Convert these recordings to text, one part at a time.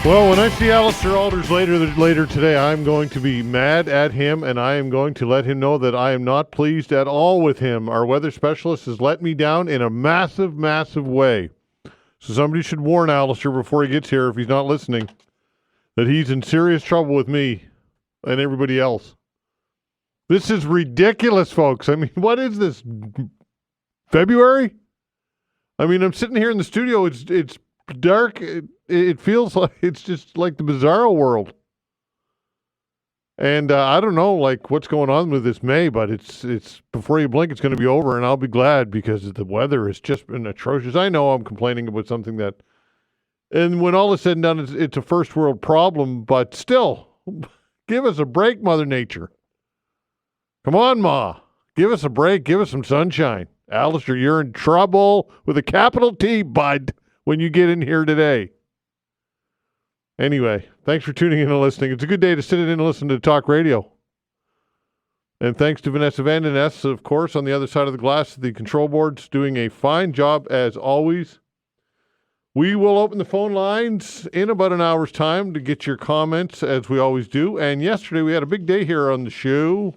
Well, when I see Allister Aalders later today, I'm going to be mad at him, and I am going to let him know that I am not pleased at all with him. Our weather specialist has let me down in a massive, massive way. So somebody should warn Allister before he gets here, if he's not listening, that he's in serious trouble with me and everybody else. This is ridiculous, folks. I mean, what is this? February? I mean, I'm sitting here in the studio. It's dark. It feels like it's just like the bizarro world. And I don't know, like, what's going on with this May, but it's before you blink, it's going to be over, and I'll be glad because the weather has just been atrocious. I know I'm complaining about something that, and when all is said and done, it's a first world problem, but still, give us a break, Mother Nature. Come on, Ma. Give us a break. Give us some sunshine. Allister, you're in trouble with a capital T, bud, when you get in here today. Anyway, thanks for tuning in and listening. It's a good day to sit in and listen to talk radio. And thanks to Vanessa Van Den Ness, of course, on the other side of the glass, the control board's doing a fine job as always. We will open the phone lines in about an hour's time to get your comments, as we always do. And yesterday we had a big day here on the show.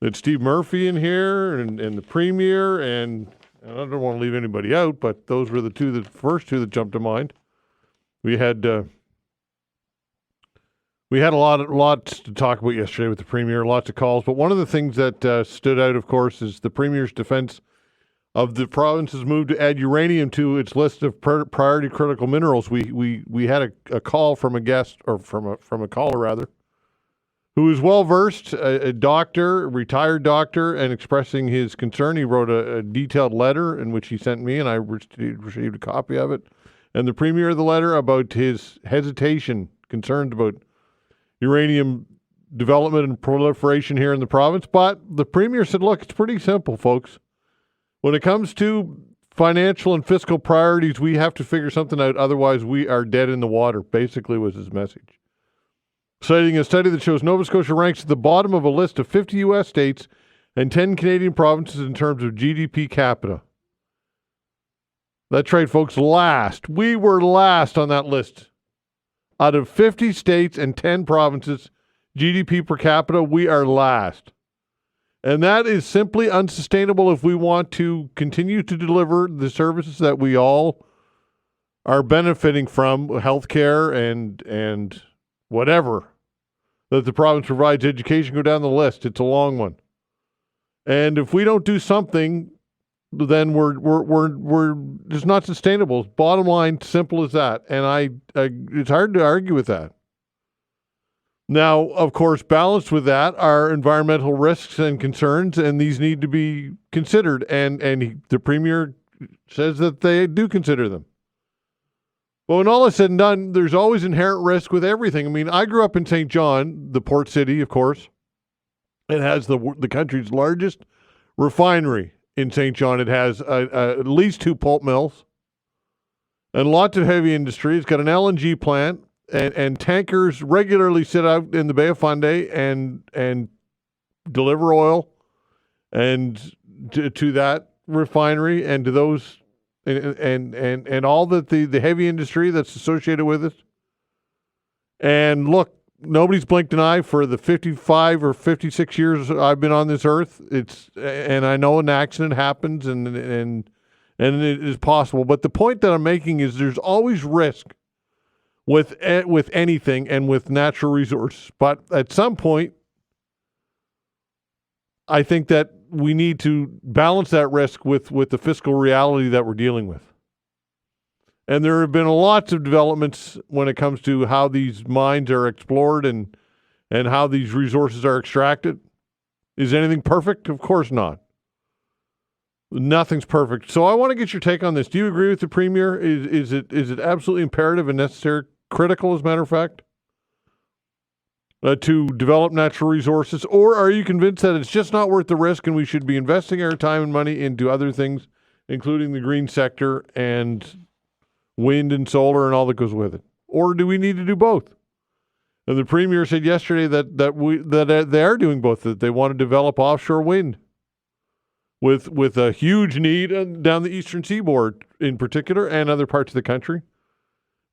It's Steve Murphy in here and the Premier, and I don't want to leave anybody out, but those were the first two that jumped to mind. We had a lot to talk about yesterday with the Premier, lots of calls. But one of the things that stood out, of course, is the Premier's defense of the province's move to add uranium to its list of priority critical minerals. We had a call from a guest, or from a caller rather, who is well versed, a doctor, a retired doctor, and expressing his concern. He wrote a detailed letter in which he sent me, and I received a copy of it. And the Premier of the letter about his hesitation, concerns about uranium development and proliferation here in the province. But the Premier said, look, it's pretty simple, folks. When it comes to financial and fiscal priorities, we have to figure something out. Otherwise, we are dead in the water, basically was his message. Citing a study that shows Nova Scotia ranks at the bottom of a list of 50 U.S. states and 10 Canadian provinces in terms of GDP capita. That's right, folks, last. We were last on that list. Out of 50 states and 10 provinces, GDP per capita, we are last. And that is simply unsustainable if we want to continue to deliver the services that we all are benefiting from, healthcare and whatever that the province provides. Education, go down the list. It's a long one. And if we don't do something, then we're just not sustainable. Bottom line, simple as that. And it's hard to argue with that. Now, of course, balanced with that are environmental risks and concerns, and these need to be considered. And the Premier says that they do consider them. But when all is said and done, there's always inherent risk with everything. I mean, I grew up in St. John, the port city, of course. It has the country's largest refinery. In St. John, it has at least 2 pulp mills and lots of heavy industry. It's got an LNG plant, and tankers regularly sit out in the Bay of Fundy and deliver oil and to that refinery and to those and all that the heavy industry that's associated with it. And look, nobody's blinked an eye for the 55 or 56 years I've been on this earth. And I know an accident happens and it is possible. But the point that I'm making is there's always risk with anything and with natural resources. But at some point, I think that we need to balance that risk with the fiscal reality that we're dealing with. And there have been lots of developments when it comes to how these mines are explored and how these resources are extracted. Is anything perfect? Of course not. Nothing's perfect. So I want to get your take on this. Do you agree with the Premier? Is it absolutely imperative and necessary, critical as a matter of fact, to develop natural resources? Or are you convinced that it's just not worth the risk and we should be investing our time and money into other things, including the green sector and wind and solar and all that goes with it? Or do we need to do both? And the Premier said yesterday that they are doing both, that they want to develop offshore wind with a huge need down the eastern seaboard in particular and other parts of the country.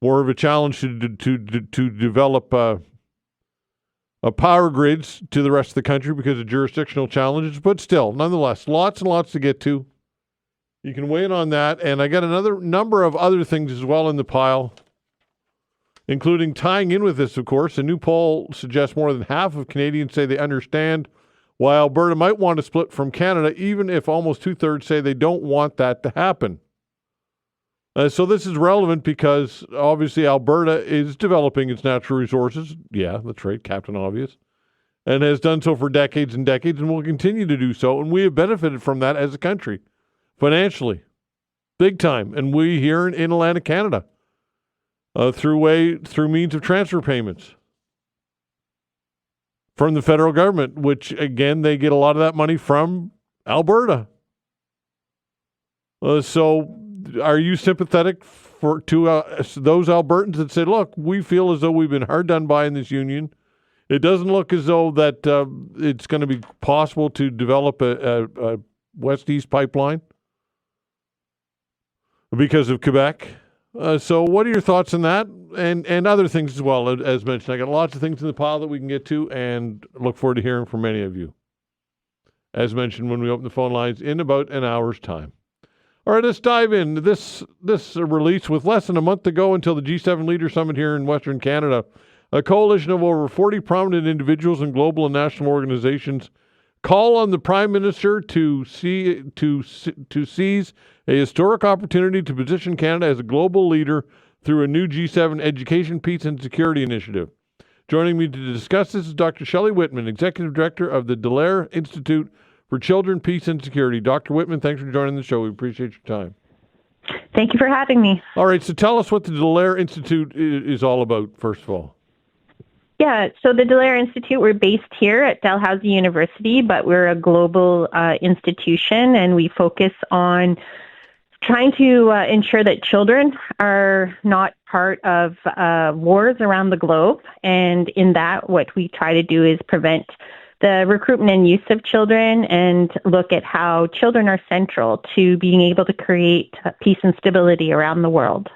more of a challenge to develop power grids to the rest of the country because of jurisdictional challenges. But still, nonetheless, lots and lots to get to. You can weigh in on that. And I got another number of other things as well in the pile, including tying in with this, of course. A new poll suggests more than half of Canadians say they understand why Alberta might want to split from Canada, even if almost two-thirds say they don't want that to happen. So this is relevant because obviously Alberta is developing its natural resources. Yeah, that's right, Captain Obvious. And has done so for decades and decades and will continue to do so. And we have benefited from that as a country, financially, big time. And we here in Atlantic Canada, through means of transfer payments from the federal government, which, again, they get a lot of that money from Alberta. So are you sympathetic to those Albertans that say, look, we feel as though we've been hard done by in this union. It doesn't look as though that it's going to be possible to develop a west-east pipeline because of Quebec. So what are your thoughts on that and other things as well? As mentioned, I got lots of things in the pile that we can get to and look forward to hearing from many of you. As mentioned, when we open the phone lines in about an hour's time. All right, let's dive in. This release with less than a month to go until the G7 Leader Summit here in Western Canada. A coalition of over 40 prominent individuals and global and national organizations call on the Prime Minister to seize a historic opportunity to position Canada as a global leader through a new G7 Education, Peace and Security Initiative. Joining me to discuss this is Dr. Shelly Whitman, Executive Director of the Dallaire Institute for Children, Peace and Security. Dr. Whitman, thanks for joining the show. We appreciate your time. Thank you for having me. All right, so tell us what the Dallaire Institute is all about, first of all. Yeah, so the Dallaire Institute, we're based here at Dalhousie University, but we're a global institution, and we focus on trying to ensure that children are not part of wars around the globe. And in that, what we try to do is prevent the recruitment and use of children and look at how children are central to being able to create peace and stability around the world.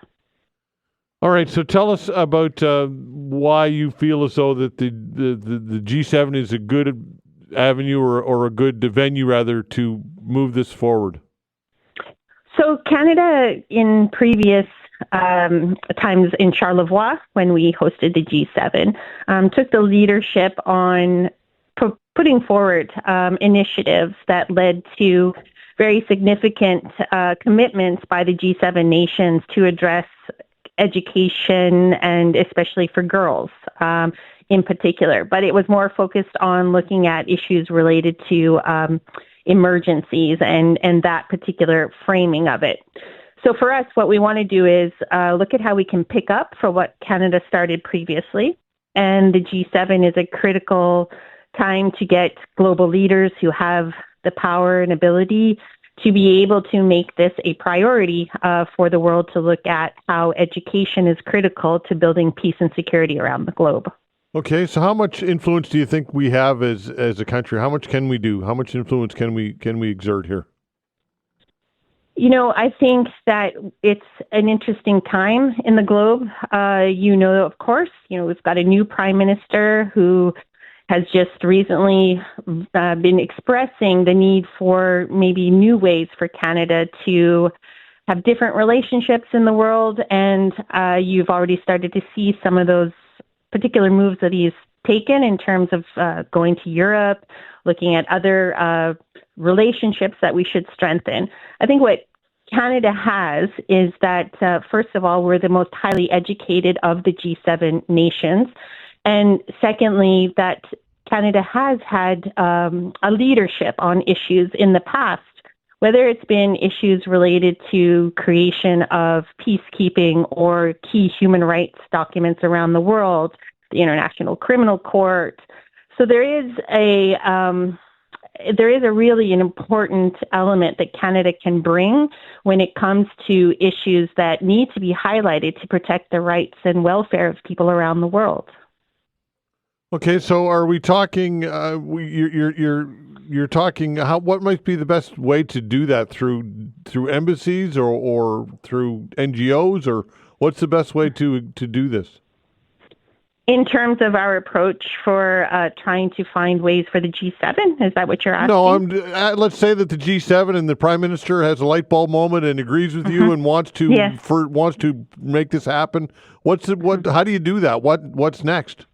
All right, so tell us about why you feel as though that the G7 is a good avenue or a good venue, rather, to move this forward. So Canada, in previous times in Charlevoix, when we hosted the G7, took the leadership on putting forward initiatives that led to very significant commitments by the G7 nations to address education, and especially for girls in particular. But it was more focused on looking at issues related to emergencies and that particular framing of it. So for us, what we want to do is look at how we can pick up for what Canada started previously. And the G7 is a critical time to get global leaders who have the power and ability to be able to make this a priority for the world to look at how education is critical to building peace and security around the globe. Okay, so how much influence do you think we have as a country? How much can we do? How much influence can we exert here? You know, I think that it's an interesting time in the globe. Of course, we've got a new Prime Minister who has just recently been expressing the need for maybe new ways for Canada to have different relationships in the world. And you've already started to see some of those particular moves that he's taken in terms of going to Europe, looking at other relationships that we should strengthen. I think what Canada has is that, first of all, we're the most highly educated of the G7 nations. And secondly, that Canada has had a leadership on issues in the past, whether it's been issues related to creation of peacekeeping or key human rights documents around the world, the International Criminal Court. So there is a really an important element that Canada can bring when it comes to issues that need to be highlighted to protect the rights and welfare of people around the world. Okay, so are we talking? You're talking. What might be the best way to do that through embassies or through NGOs, or What's the best way to do this? In terms of our approach for trying to find ways for the G7, is that what you're asking? No, let's say that the G7 and the Prime Minister has a light bulb moment and agrees with you and wants to make this happen. How do you do that? What's next?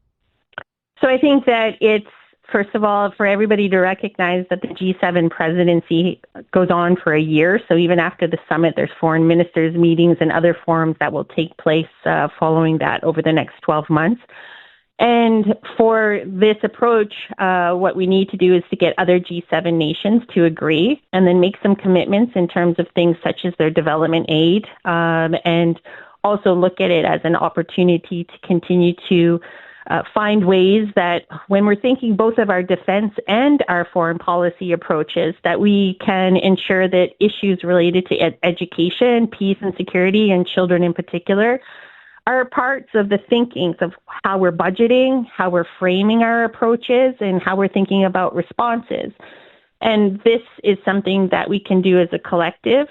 So I think that it's, first of all, for everybody to recognize that the G7 presidency goes on for a year. So even after the summit, there's foreign ministers' meetings and other forums that will take place following that over the next 12 months. And for this approach, what we need to do is to get other G7 nations to agree and then make some commitments in terms of things such as their development aid, and also look at it as an opportunity to continue to find ways that when we're thinking both of our defense and our foreign policy approaches, that we can ensure that issues related to education, peace and security, and children in particular, are parts of the thinkings of how we're budgeting, how we're framing our approaches, and how we're thinking about responses. And this is something that we can do as a collective.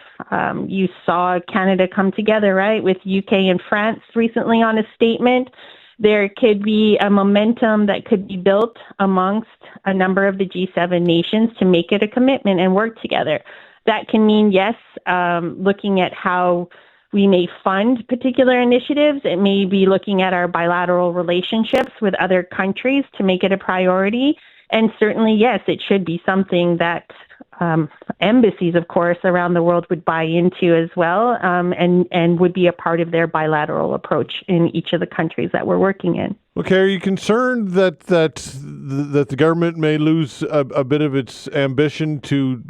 You saw Canada come together, right, with UK and France recently on a statement. There could be a momentum that could be built amongst a number of the G7 nations to make it a commitment and work together. That can mean, yes, looking at how we may fund particular initiatives. It may be looking at our bilateral relationships with other countries to make it a priority. And certainly, yes, it should be something that embassies, of course, around the world would buy into as well, and would be a part of their bilateral approach in each of the countries that we're working in. Okay, are you concerned that the government may lose a bit of its ambition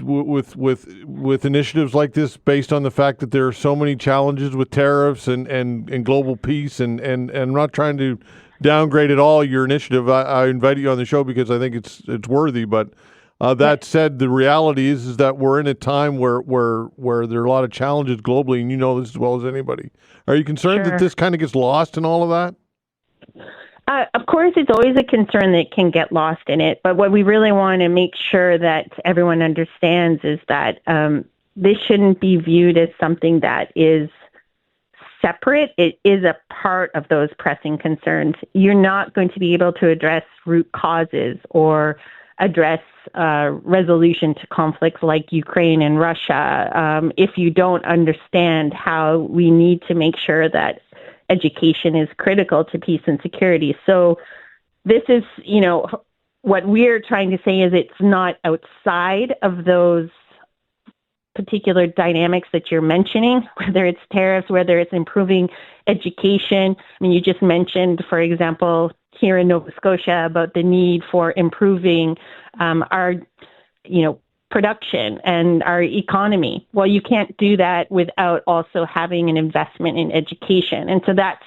with initiatives like this, based on the fact that there are so many challenges with tariffs and global peace? And I'm not trying to downgrade at all your initiative. I invited you on the show because I think it's worthy, but. That said, the reality is that we're in a time where there are a lot of challenges globally, and you know this as well as anybody. Are you concerned that this kind of gets lost in all of that? Of course, it's always a concern that it can get lost in it. But what we really want to make sure that everyone understands is that this shouldn't be viewed as something that is separate. It is a part of those pressing concerns. You're not going to be able to address root causes or address resolution to conflicts like Ukraine and Russia if you don't understand how we need to make sure that education is critical to peace and security. So this is, what we're trying to say is it's not outside of those particular dynamics that you're mentioning, whether it's tariffs, whether it's improving education. I mean, you just mentioned, for example, here in Nova Scotia about the need for improving our, production and our economy. Well, you can't do that without also having an investment in education. And so that's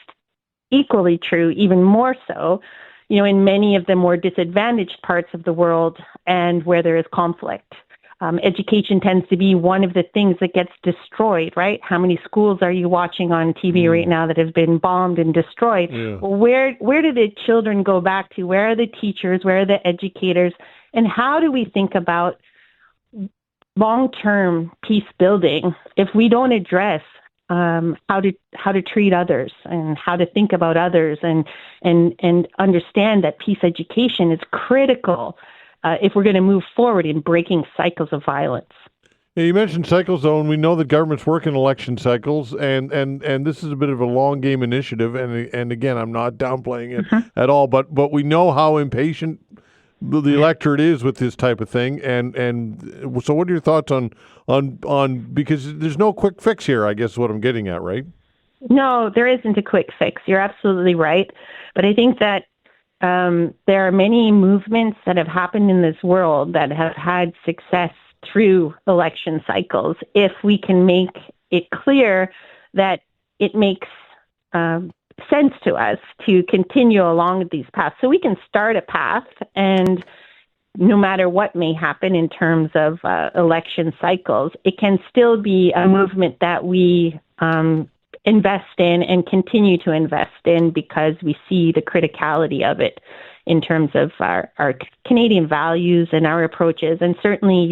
equally true, even more so, in many of the more disadvantaged parts of the world and where there is conflict. Education tends to be one of the things that gets destroyed, right? How many schools are you watching on TV right now that have been bombed and destroyed? Yeah. Well, where do the children go back to? Where are the teachers? Where are the educators? And how do we think about long-term peace building if we don't address how to treat others and how to think about others and understand that peace education is critical if we're going to move forward in breaking cycles of violence. Yeah, you mentioned cycles, though, and we know that governments work in election cycles, and this is a bit of a long game initiative. And again, I'm not downplaying it at all, but we know how impatient the electorate is with this type of thing. And so, what are your thoughts on because there's no quick fix here? I guess is what I'm getting at, right? No, there isn't a quick fix. You're absolutely right, but I think that there are many movements that have happened in this world that have had success through election cycles. If we can make it clear that it makes sense to us to continue along these paths, so we can start a path, and no matter what may happen in terms of election cycles, it can still be a movement that we invest in and continue to invest in because we see the criticality of it in terms of our Canadian values and our approaches. And certainly,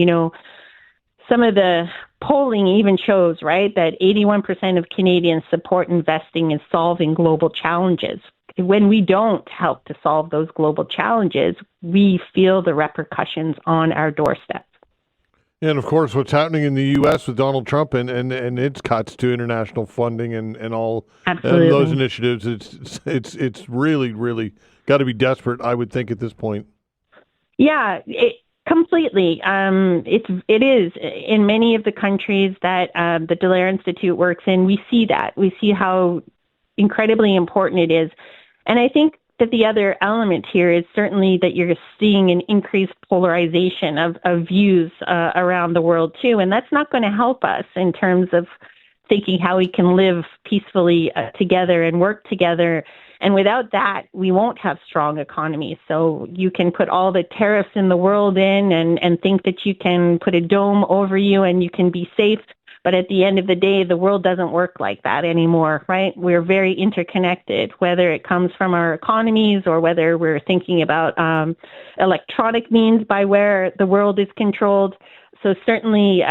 some of the polling even shows, right, that 81% of Canadians support investing in solving global challenges. When we don't help to solve those global challenges, we feel the repercussions on our doorstep. And of course, what's happening in the U.S. with Donald Trump and its cuts to international funding and all those initiatives, it's really got to be desperate, I would think, at this point. Yeah, completely. It is in many of the countries that the Dallaire Institute works in. We see that. We see how incredibly important it is, and I think that the other element here is certainly that you're seeing an increased polarization of views around the world too. And that's not going to help us in terms of thinking how we can live peacefully together and work together. And without that, we won't have strong economies. So you can put all the tariffs in the world in and think that you can put a dome over you and you can be safe. But at the end of the day, the world doesn't work like that anymore, right? We're very interconnected, whether it comes from our economies or whether we're thinking about electronic means by where the world is controlled. So certainly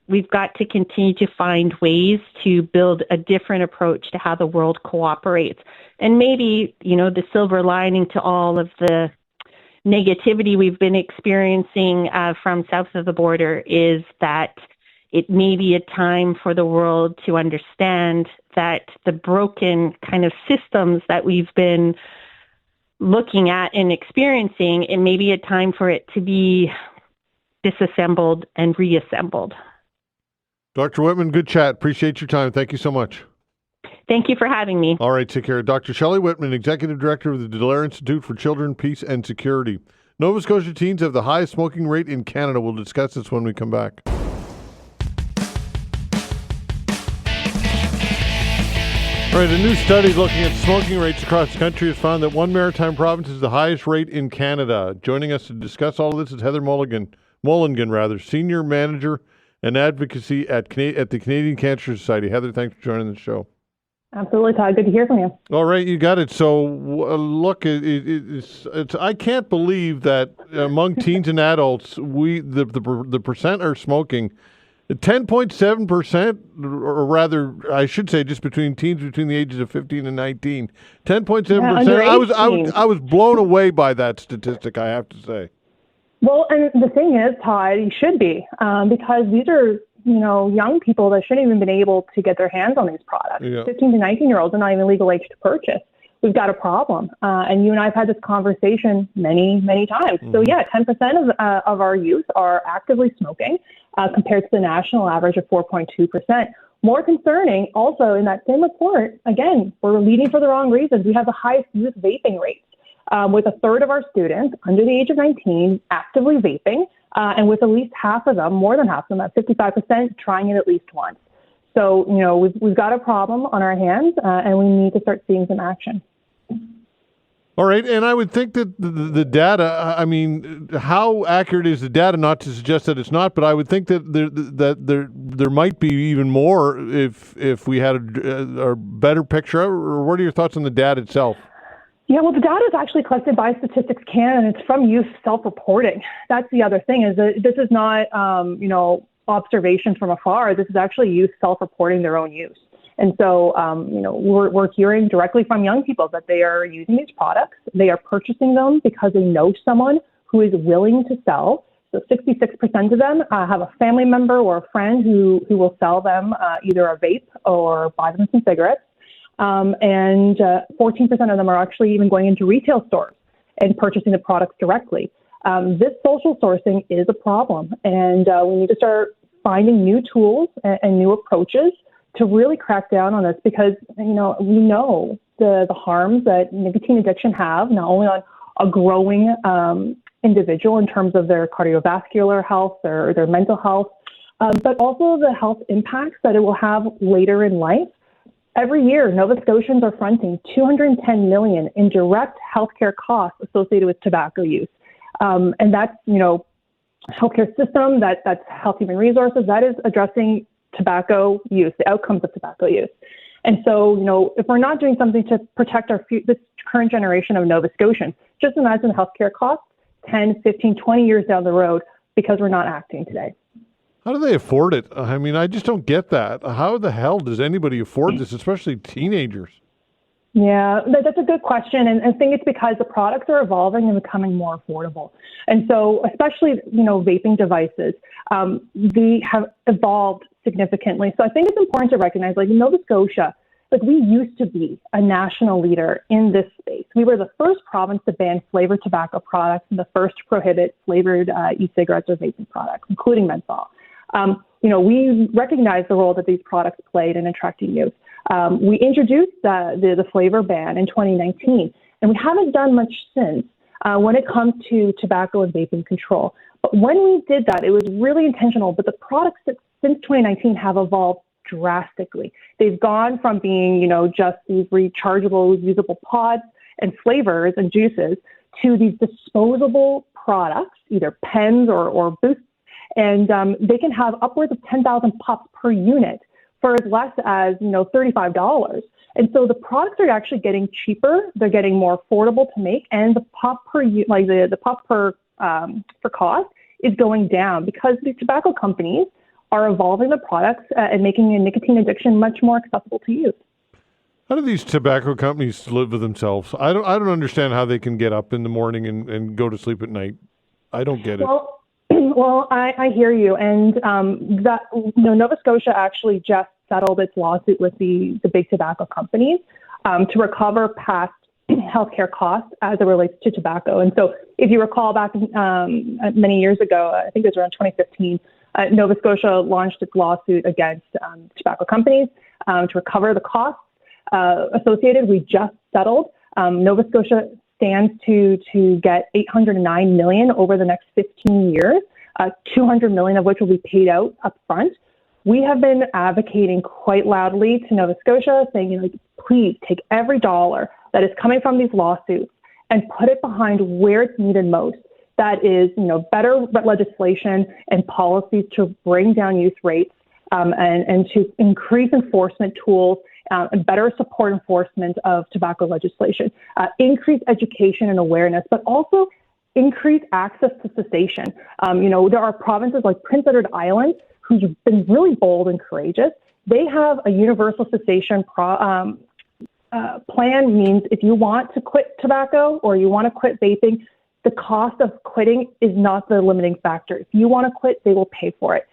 we've got to continue to find ways to build a different approach to how the world cooperates. And maybe, the silver lining to all of the negativity we've been experiencing from south of the border is that it may be a time for the world to understand that the broken kind of systems that we've been looking at and experiencing, it may be a time for it to be disassembled and reassembled. Dr. Whitman, good chat. Appreciate your time. Thank you so much. Thank you for having me. All right, take care. Dr. Shelly Whitman, Executive Director of the Dallaire Institute for Children, Peace and Security. Nova Scotia teens have the highest smoking rate in Canada. We'll discuss this when we come back. All right, a new study looking at smoking rates across the country has found that one maritime province is the highest rate in Canada. Joining us to discuss all of this is Heather Mulligan, Senior Manager and Advocacy at the Canadian Cancer Society. Heather, thanks for joining the show. Absolutely, Todd. Good to hear from you. All right, you got it. So, look, it's I can't believe that among teens and adults, the percent are smoking. 10.7%, or rather, I should say, just between teens between the ages of 15 and 19. 10.7%. I was blown away by that statistic, I have to say. Well, and the thing is, Todd, you should be, because these are, young people that shouldn't even been able to get their hands on these products. Yeah. 15 to 19-year-olds are not even legal age to purchase. We've got a problem. And you and I have had this conversation many, many times. Mm-hmm. So, 10% of our youth are actively smoking compared to the national average of 4.2%. More concerning, also in that same report, again, we're leading for the wrong reasons. We have the highest youth vaping rates, with a third of our students under the age of 19 actively vaping, and with at least half of them, more than half of them, at 55%, trying it at least once. So, we've got a problem on our hands, and we need to start seeing some action. All right, and I would think that the data, I mean, how accurate is the data? Not to suggest that it's not, but I would think that there might be even more if we had a better picture. Or what are your thoughts on the data itself? Yeah, well, the data is actually collected by Statistics Canada, and it's from youth self-reporting. That's the other thing, is that this is not, observation from afar. This is actually youth self-reporting their own use. And so, we're hearing directly from young people that they are using these products. They are purchasing them because they know someone who is willing to sell. So 66% of them have a family member or a friend who will sell them either a vape or buy them some cigarettes. And 14% of them are actually even going into retail stores and purchasing the products directly. This social sourcing is a problem, and we need to start finding new tools and new approaches to really crack down on this, because, we know the harms that nicotine addiction have, not only on a growing individual in terms of their cardiovascular health, their mental health, but also the health impacts that it will have later in life. Every year, Nova Scotians are fronting $210 million in direct healthcare costs associated with tobacco use. And that's, healthcare system, that's health human resources, that is addressing tobacco use, the outcomes of tobacco use. And so, if we're not doing something to protect this current generation of Nova Scotians, just imagine the healthcare costs 10, 15, 20 years down the road, because we're not acting today. How do they afford it? I mean, I just don't get that. How the hell does anybody afford this, especially teenagers? Yeah, that's a good question. And I think it's because the products are evolving and becoming more affordable. And so especially, vaping devices, they have evolved significantly. So I think it's important to recognize, like in Nova Scotia, like we used to be a national leader in this space. We were the first province to ban flavored tobacco products and the first to prohibit flavored e-cigarettes or vaping products, including menthol. We recognize the role that these products played in attracting youth. We introduced the flavor ban in 2019, and we haven't done much since when it comes to tobacco and vaping control. But when we did that, it was really intentional, but the products that since 2019 have evolved drastically. They've gone from being, just these rechargeable, usable pods and flavors and juices to these disposable products, either pens or boosts, and they can have upwards of 10,000 puffs per unit for as less as, $35. And so the products are actually getting cheaper. They're getting more affordable to make, and the puff the puff per cost is going down because the tobacco companies are evolving the products and making a nicotine addiction much more accessible to youth. How do these tobacco companies live with themselves? I don't understand how they can get up in the morning and go to sleep at night. I don't get it. Well, I hear you. And Nova Scotia actually just settled its lawsuit with the big tobacco companies to recover past healthcare costs as it relates to tobacco. And so if you recall back many years ago, I think it was around 2015, Nova Scotia launched its lawsuit against tobacco companies to recover the costs associated. We just settled. Nova Scotia stands to get $809 million over the next 15 years, $200 million of which will be paid out up front. We have been advocating quite loudly to Nova Scotia, saying, please take every dollar that is coming from these lawsuits and put it behind where it's needed most. That is, better legislation and policies to bring down youth rates and to increase enforcement tools and better support enforcement of tobacco legislation, increase education and awareness, but also increase access to cessation. There are provinces like Prince Edward Island who's been really bold and courageous. They have a universal cessation plan. Means if you want to quit tobacco or you want to quit vaping, the cost of quitting is not the limiting factor. If you want to quit, they will pay for it.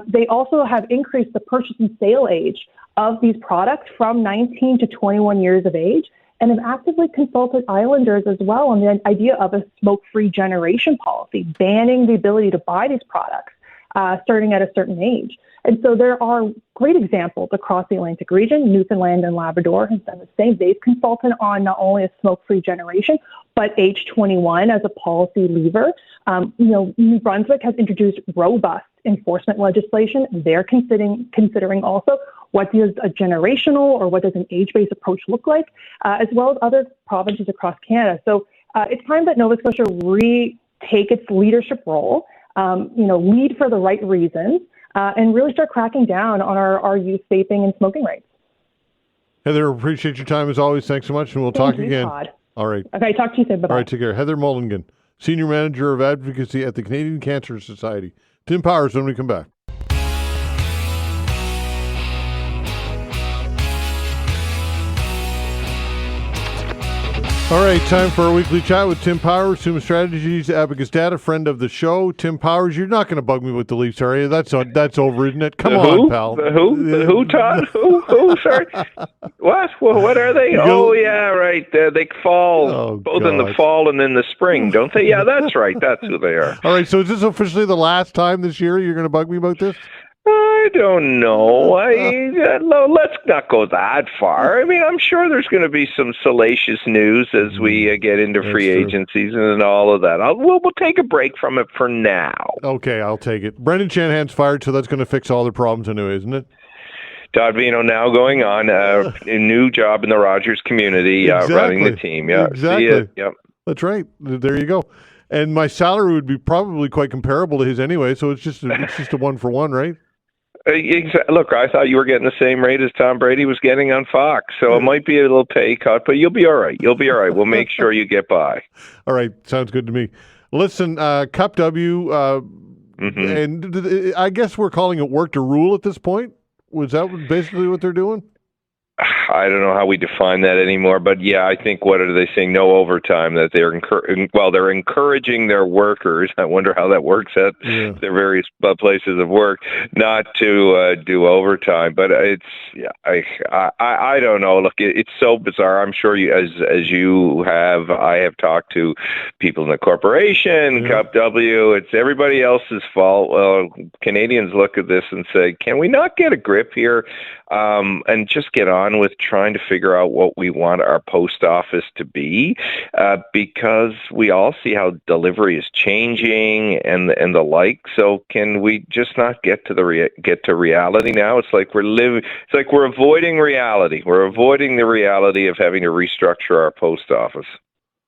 They also have increased the purchase and sale age of these products from 19 to 21 years of age, and have actively consulted islanders as well on the idea of a smoke-free generation policy, banning the ability to buy these products starting at a certain age. And so there are great examples across the Atlantic region. Newfoundland and Labrador has done the same. They've consulted on not only a smoke-free generation, but age 21 as a policy lever. New Brunswick has introduced robust enforcement legislation. They're considering also what does a generational or what does an age-based approach look like, as well as other provinces across Canada. So it's time that Nova Scotia retake its leadership role, lead for the right reasons, and really start cracking down on our youth vaping and smoking rates. Heather, appreciate your time as always. Thanks so much, and we'll talk again. Todd. All right. Okay, talk to you soon. Bye-bye. All right, take care. Heather Mulligan, Senior Manager of Advocacy at the Canadian Cancer Society. Tim Powers when we come back. All right, time for our weekly chat with Tim Powers, Summa Strategies, Abacus Data, friend of the show. Tim Powers, you're not going to bug me with the Leafs, are you? That's over, isn't it? Come on, pal. Who, Todd? Who? Sorry. What? Well, what are they? Oh, yeah, right. They fall both in the fall and in the spring, don't they? Yeah, that's right. That's who they are. All right, so is this officially the last time this year you're going to bug me about this? I don't know. Let's not go that far. I mean, I'm sure there's going to be some salacious news as we get into free agencies and all of that. We'll take a break from it for now. Okay, I'll take it. Brendan Shanahan's fired, so that's going to fix all the problems anyway, isn't it? Todd Veinotte now going on a new job in the Rogers community, running the team. Yeah, exactly. Yep. That's right. There you go. And my salary would be probably quite comparable to his anyway, so it's just a 1-for-1, right? Look, I thought you were getting the same rate as Tom Brady was getting on Fox, so it might be a little pay cut, but you'll be all right. We'll make sure you get by. All right. Sounds good to me. Listen, Cup W, And I guess we're calling it work to rule at this point. Was that basically what they're doing? I don't know how we define that anymore, but yeah, I think what are they saying? No overtime. That they're they're encouraging their workers. I wonder how that works at their various places of work not to do overtime. But I don't know. Look, it's so bizarre. I'm sure you, as you have, I have talked to people in the corporation, Cup W. It's everybody else's fault. Well, Canadians look at this and say, can we not get a grip here and just get on with trying to figure out what we want our post office to be, because we all see how delivery is changing and the like. So can we just not get to reality now? It's like we're avoiding reality. We're avoiding the reality of having to restructure our post office.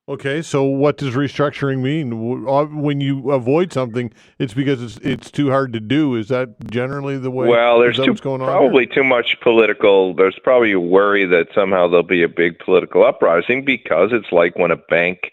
Okay, so what does restructuring mean? When you avoid something, it's because it's too hard to do. Is that generally the way? Well, there's probably too much political. There's probably a worry that somehow there'll be a big political uprising, because it's like when a bank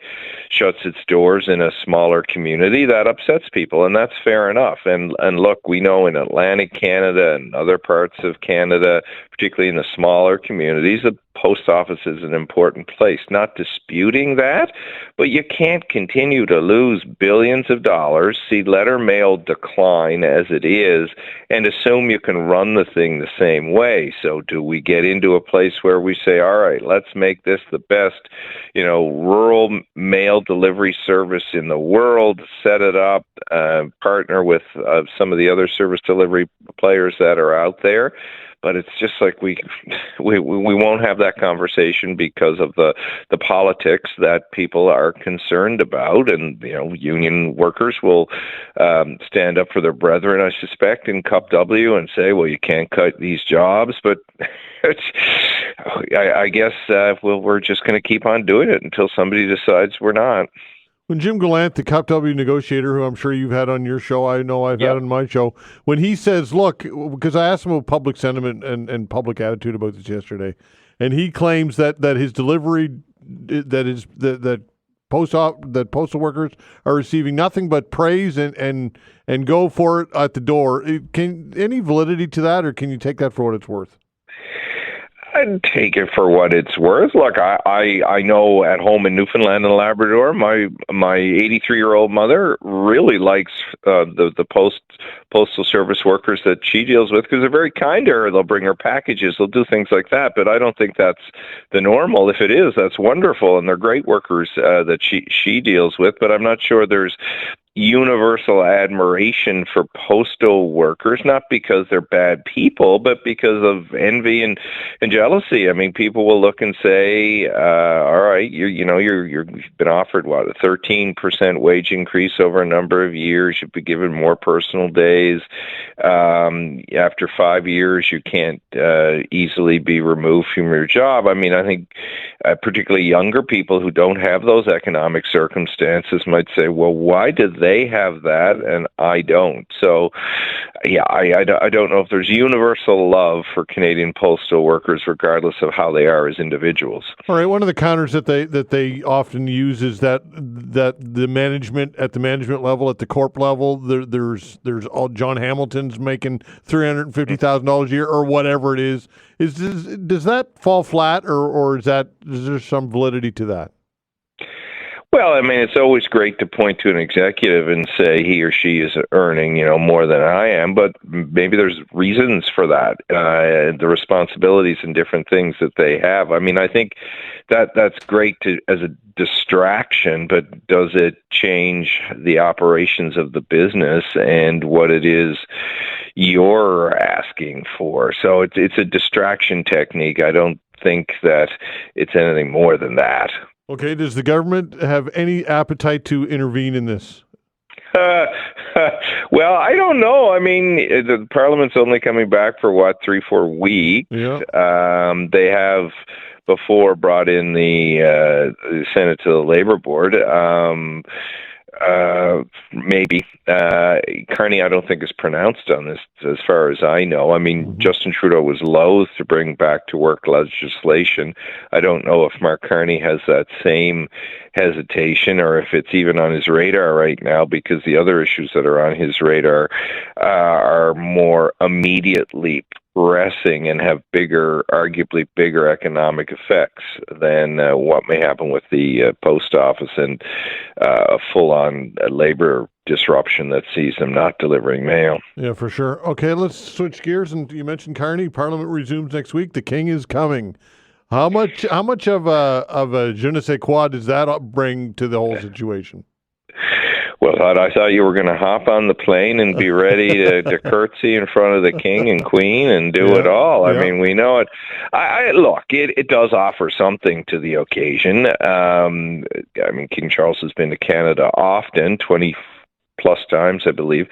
shuts its doors in a smaller community, that upsets people, and that's fair enough. And look, we know in Atlantic Canada and other parts of Canada, particularly in the smaller communities, the post office is an important place. Not disputing that, but you can't continue to lose billions of dollars, see letter mail decline as it is, and assume you can run the thing the same way. So do we get into a place where we say, all right, let's make this the best, rural mail delivery service in the world, set it up, partner with some of the other service delivery players that are out there? But it's just like we won't have that conversation because of the politics that people are concerned about, and union workers will stand up for their brethren, I suspect, in Cup W and say, well, you can't cut these jobs. But I guess we're just going to keep on doing it until somebody decides we're not. When Jim Gallant, the Cup W negotiator, who I'm sure you've had on your show, I know I've had on my show, when he says, look, because I asked him about public sentiment and public attitude about this yesterday, and he claims that his delivery, that postal workers are receiving nothing but praise and go for it at the door. Any validity to that, or can you take that for what it's worth? I'd take it for what it's worth. Look, I know at home in Newfoundland and Labrador, my 83-year-old mother really likes the postal service workers that she deals with, because they're very kind to her. They'll bring her packages. They'll do things like that. But I don't think that's the normal. If it is, that's wonderful, and they're great workers that she deals with. But I'm not sure there's universal admiration for postal workers, not because they're bad people, but because of envy and jealousy. I mean, people will look and say, all right, you've been offered, a 13% wage increase over a number of years. You've been given more personal days. After 5 years, you can't easily be removed from your job. I mean, I think particularly younger people who don't have those economic circumstances might say, well, why did they have that and I don't? So, yeah, I don't know if there's universal love for Canadian postal workers, regardless of how they are as individuals. All right. One of the counters that they often use is that the management at the management level, at the corp level, there's all John Hamilton's making $350,000 a year or whatever it is. Does that fall flat, or is there some validity to that? Well, I mean, it's always great to point to an executive and say he or she is earning, more than I am, but maybe there's reasons for that, the responsibilities and different things that they have. I mean, I think that's great as a distraction, but does it change the operations of the business and what it is you're asking for? So it's a distraction technique. I don't think that it's anything more than that. Okay, does the government have any appetite to intervene in this? Well, I don't know. I mean, the Parliament's only coming back for 3-4 weeks. Yeah. They have before brought in the Senate to the Labor Board. Maybe. Carney, I don't think, is pronounced on this, as far as I know. I mean, Justin Trudeau was loath to bring back to work legislation. I don't know if Mark Carney has that same hesitation, or if it's even on his radar right now, because the other issues that are on his radar are more immediately pressing and have arguably bigger economic effects than what may happen with the post office and a full-on labor disruption that sees them not delivering mail. Yeah, for sure. Okay, let's switch gears. And you mentioned Carney. Parliament resumes next week. The King is coming. How much of a je ne sais quoi does that bring to the whole situation? Well, Todd, I thought you were going to hop on the plane and be ready to curtsy in front of the King and Queen and do it all. I mean, we know it. Look, it does offer something to the occasion. I mean, King Charles has been to Canada often, 20 plus times, I believe,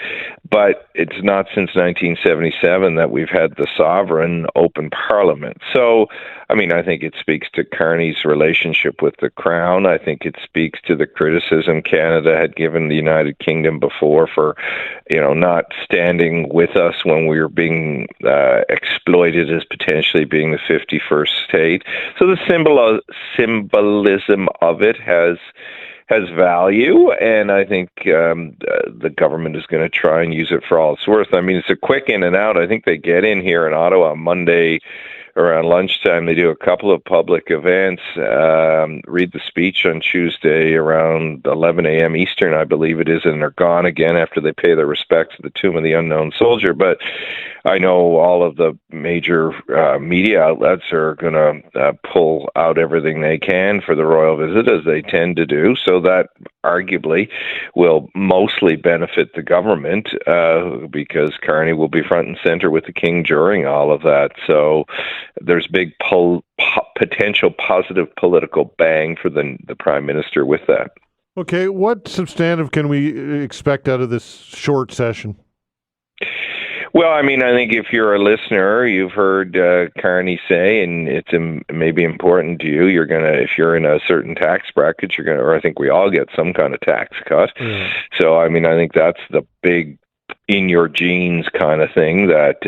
but it's not since 1977 that we've had the sovereign open parliament. So, I mean, I think it speaks to Carney's relationship with the Crown. I think it speaks to the criticism Canada had given the United Kingdom before for, not standing with us when we were being exploited as potentially being the 51st state. So the symbolism of it has value, and I think the government is going to try and use it for all it's worth. I mean, it's a quick in and out. I think they get in here in Ottawa Monday around lunchtime. They do a couple of public events, read the speech on Tuesday around 11 a.m. Eastern, I believe it is, and they're gone again after they pay their respects to the Tomb of the Unknown Soldier. But I know all of the major media outlets are going to pull out everything they can for the royal visit, as they tend to do, so that arguably will mostly benefit the government because Carney will be front and center with the King during all of that. So there's big potential positive political bang for the Prime Minister with that. Okay, what substantive can we expect out of this short session? Well, I mean, I think if you're a listener, you've heard Carney say, and it's maybe important to you, if you're in a certain tax bracket, or I think we all get some kind of tax cut. Mm. So, I mean, I think that's the big in your genes kind of thing that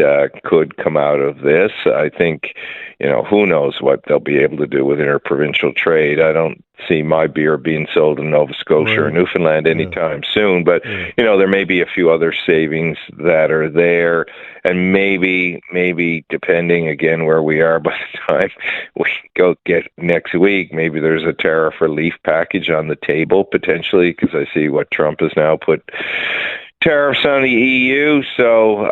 could come out of this. I think, who knows what they'll be able to do with interprovincial trade. I don't see my beer being sold in Nova Scotia or Newfoundland anytime soon, but, there may be a few other savings that are there, and maybe depending again where we are by the time we go get next week, maybe there's a tariff relief package on the table potentially, because I see what Trump has now put tariffs on the EU, so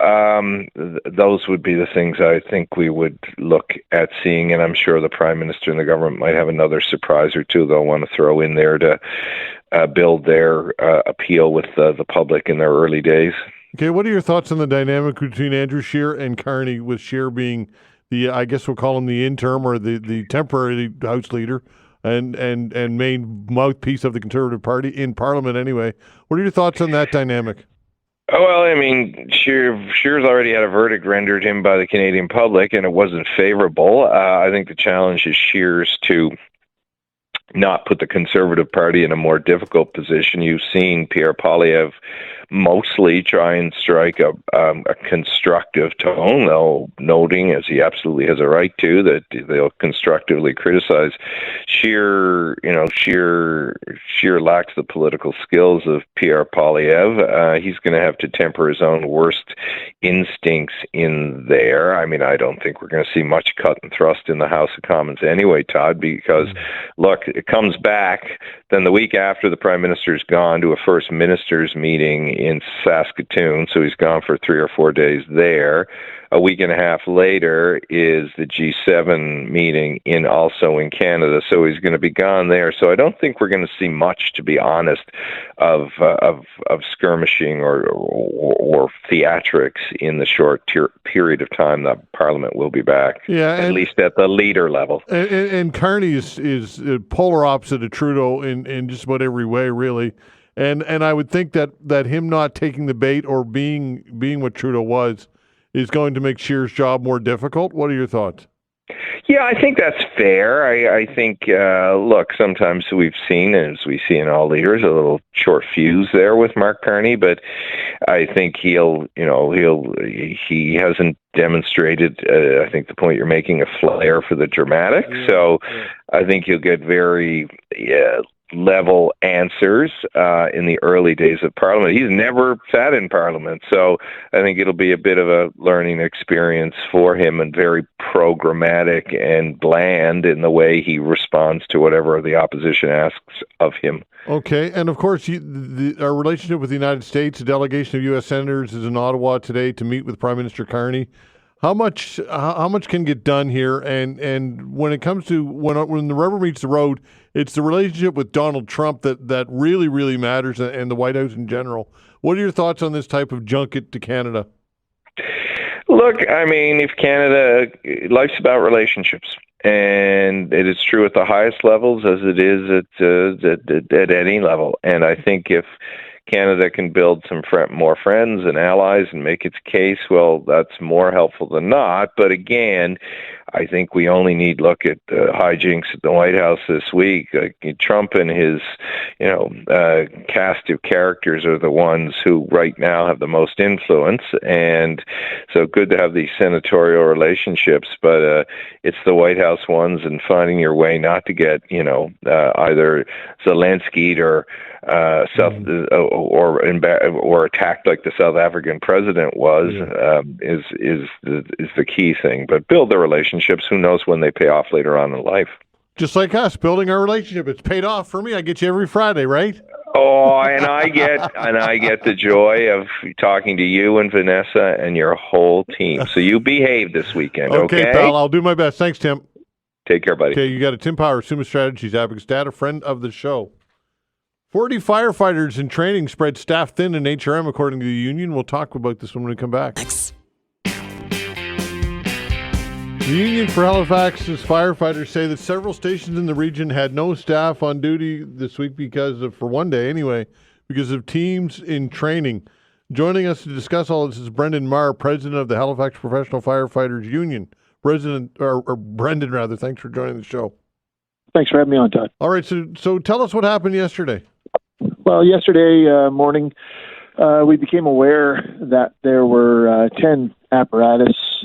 those would be the things I think we would look at seeing, and I'm sure the Prime Minister and the government might have another surprise or two they'll want to throw in there to build their appeal with the public in their early days. Okay, what are your thoughts on the dynamic between Andrew Scheer and Carney, with Scheer being I guess we'll call him the interim or the temporary House Leader and main mouthpiece of the Conservative Party in Parliament anyway? What are your thoughts on that dynamic? Well, I mean, Scheer's already had a verdict rendered him by the Canadian public, and it wasn't favorable. I think the challenge is Scheer's to not put the Conservative Party in a more difficult position. You've seen Pierre Poilievre mostly try and strike a constructive tone, though noting, as he absolutely has a right to, that they'll constructively criticize. Scheer lacks the political skills of Pierre Poilievre. He's going to have to temper his own worst instincts in there. I mean, I don't think we're going to see much cut and thrust in the House of Commons anyway, Todd, because, look, it comes back, then the week after the Prime Minister's gone to a First Minister's meeting in Saskatoon, so he's gone for 3 or 4 days there. A week and a half later is the G7 meeting also in Canada, so he's going to be gone there. So I don't think we're going to see much, to be honest, of skirmishing or theatrics in the short period of time that Parliament will be back. Yeah, at least at the leader level. And Carney is polar opposite of Trudeau in just about every way, really. And I would think that him not taking the bait or being what Trudeau was is going to make Scheer's job more difficult. What are your thoughts? Yeah, I think that's fair. I think, look, sometimes we've seen, as we see in all leaders, a little short fuse there with Mark Carney, but I think he hasn't demonstrated, I think the point you're making, a flair for the dramatic. Yeah, so yeah. I think he'll get very level answers in the early days of Parliament. He's never sat in Parliament, so I think it'll be a bit of a learning experience for him, and very programmatic and bland in the way he responds to whatever the opposition asks of him. Okay, and of course, our relationship with the United States, a delegation of U.S. senators is in Ottawa today to meet with Prime Minister Carney. How much can get done here? And when it comes to when the rubber meets the road, it's the relationship with Donald Trump that really, really matters, and the White House in general. What are your thoughts on this type of junket to Canada? Look, I mean, if Canada, life's about relationships, and it is true at the highest levels as it is at any level. And I think if Canada can build some more friends and allies and make its case, well, that's more helpful than not. But again, I think we only need look at the hijinks at the White House this week. Trump and his, cast of characters are the ones who right now have the most influence, and so good to have these senatorial relationships. But it's the White House ones, and finding your way not to get, either Zelensky'd or or attacked like the South African president was, is the key thing. But build the relationships. Who knows when they pay off later on in life? Just like us, building our relationship. It's paid off for me. I get you every Friday, right? Oh, and I get the joy of talking to you and Vanessa and your whole team. So you behave this weekend, okay? Okay, pal. I'll do my best. Thanks, Tim. Take care, buddy. Okay, you got Tim Power, Summa Strategies, Abacus Data, friend of the show. 40 firefighters in training spread staff thin in HRM, according to the union. We'll talk about this when we come back. Thanks. The union for Halifax's firefighters say that several stations in the region had no staff on duty this week for one day anyway, because of teams in training. Joining us to discuss all this is Brendan Marr, president of the Halifax Professional Firefighters Union. Brendan, thanks for joining the show. Thanks for having me on, Todd. All right, so tell us what happened yesterday. Well, yesterday morning, we became aware that there were 10 apparatus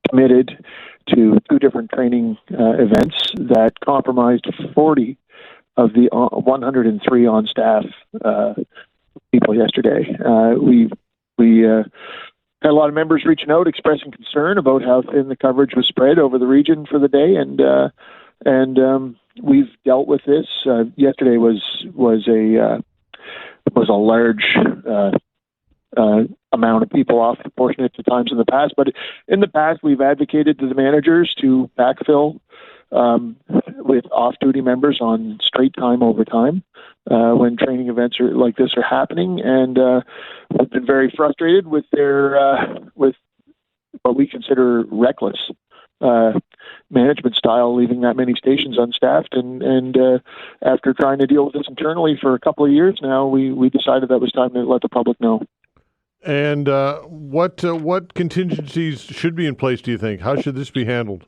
committed to 2 different training events that compromised 40 of the 103 on-staff people yesterday. We had a lot of members reaching out, expressing concern about how thin the coverage was spread over the region for the day, and we've dealt with this. Yesterday was a large amount of people off, proportionate to times in the past. But in the past, we've advocated to the managers to backfill with off-duty members on straight time overtime when training events like this are happening, and we've been very frustrated with with what we consider reckless management style, leaving that many stations unstaffed. And after trying to deal with this internally for a couple of years now, we decided that it was time to let the public know. And what contingencies should be in place, do you think? How should this be handled?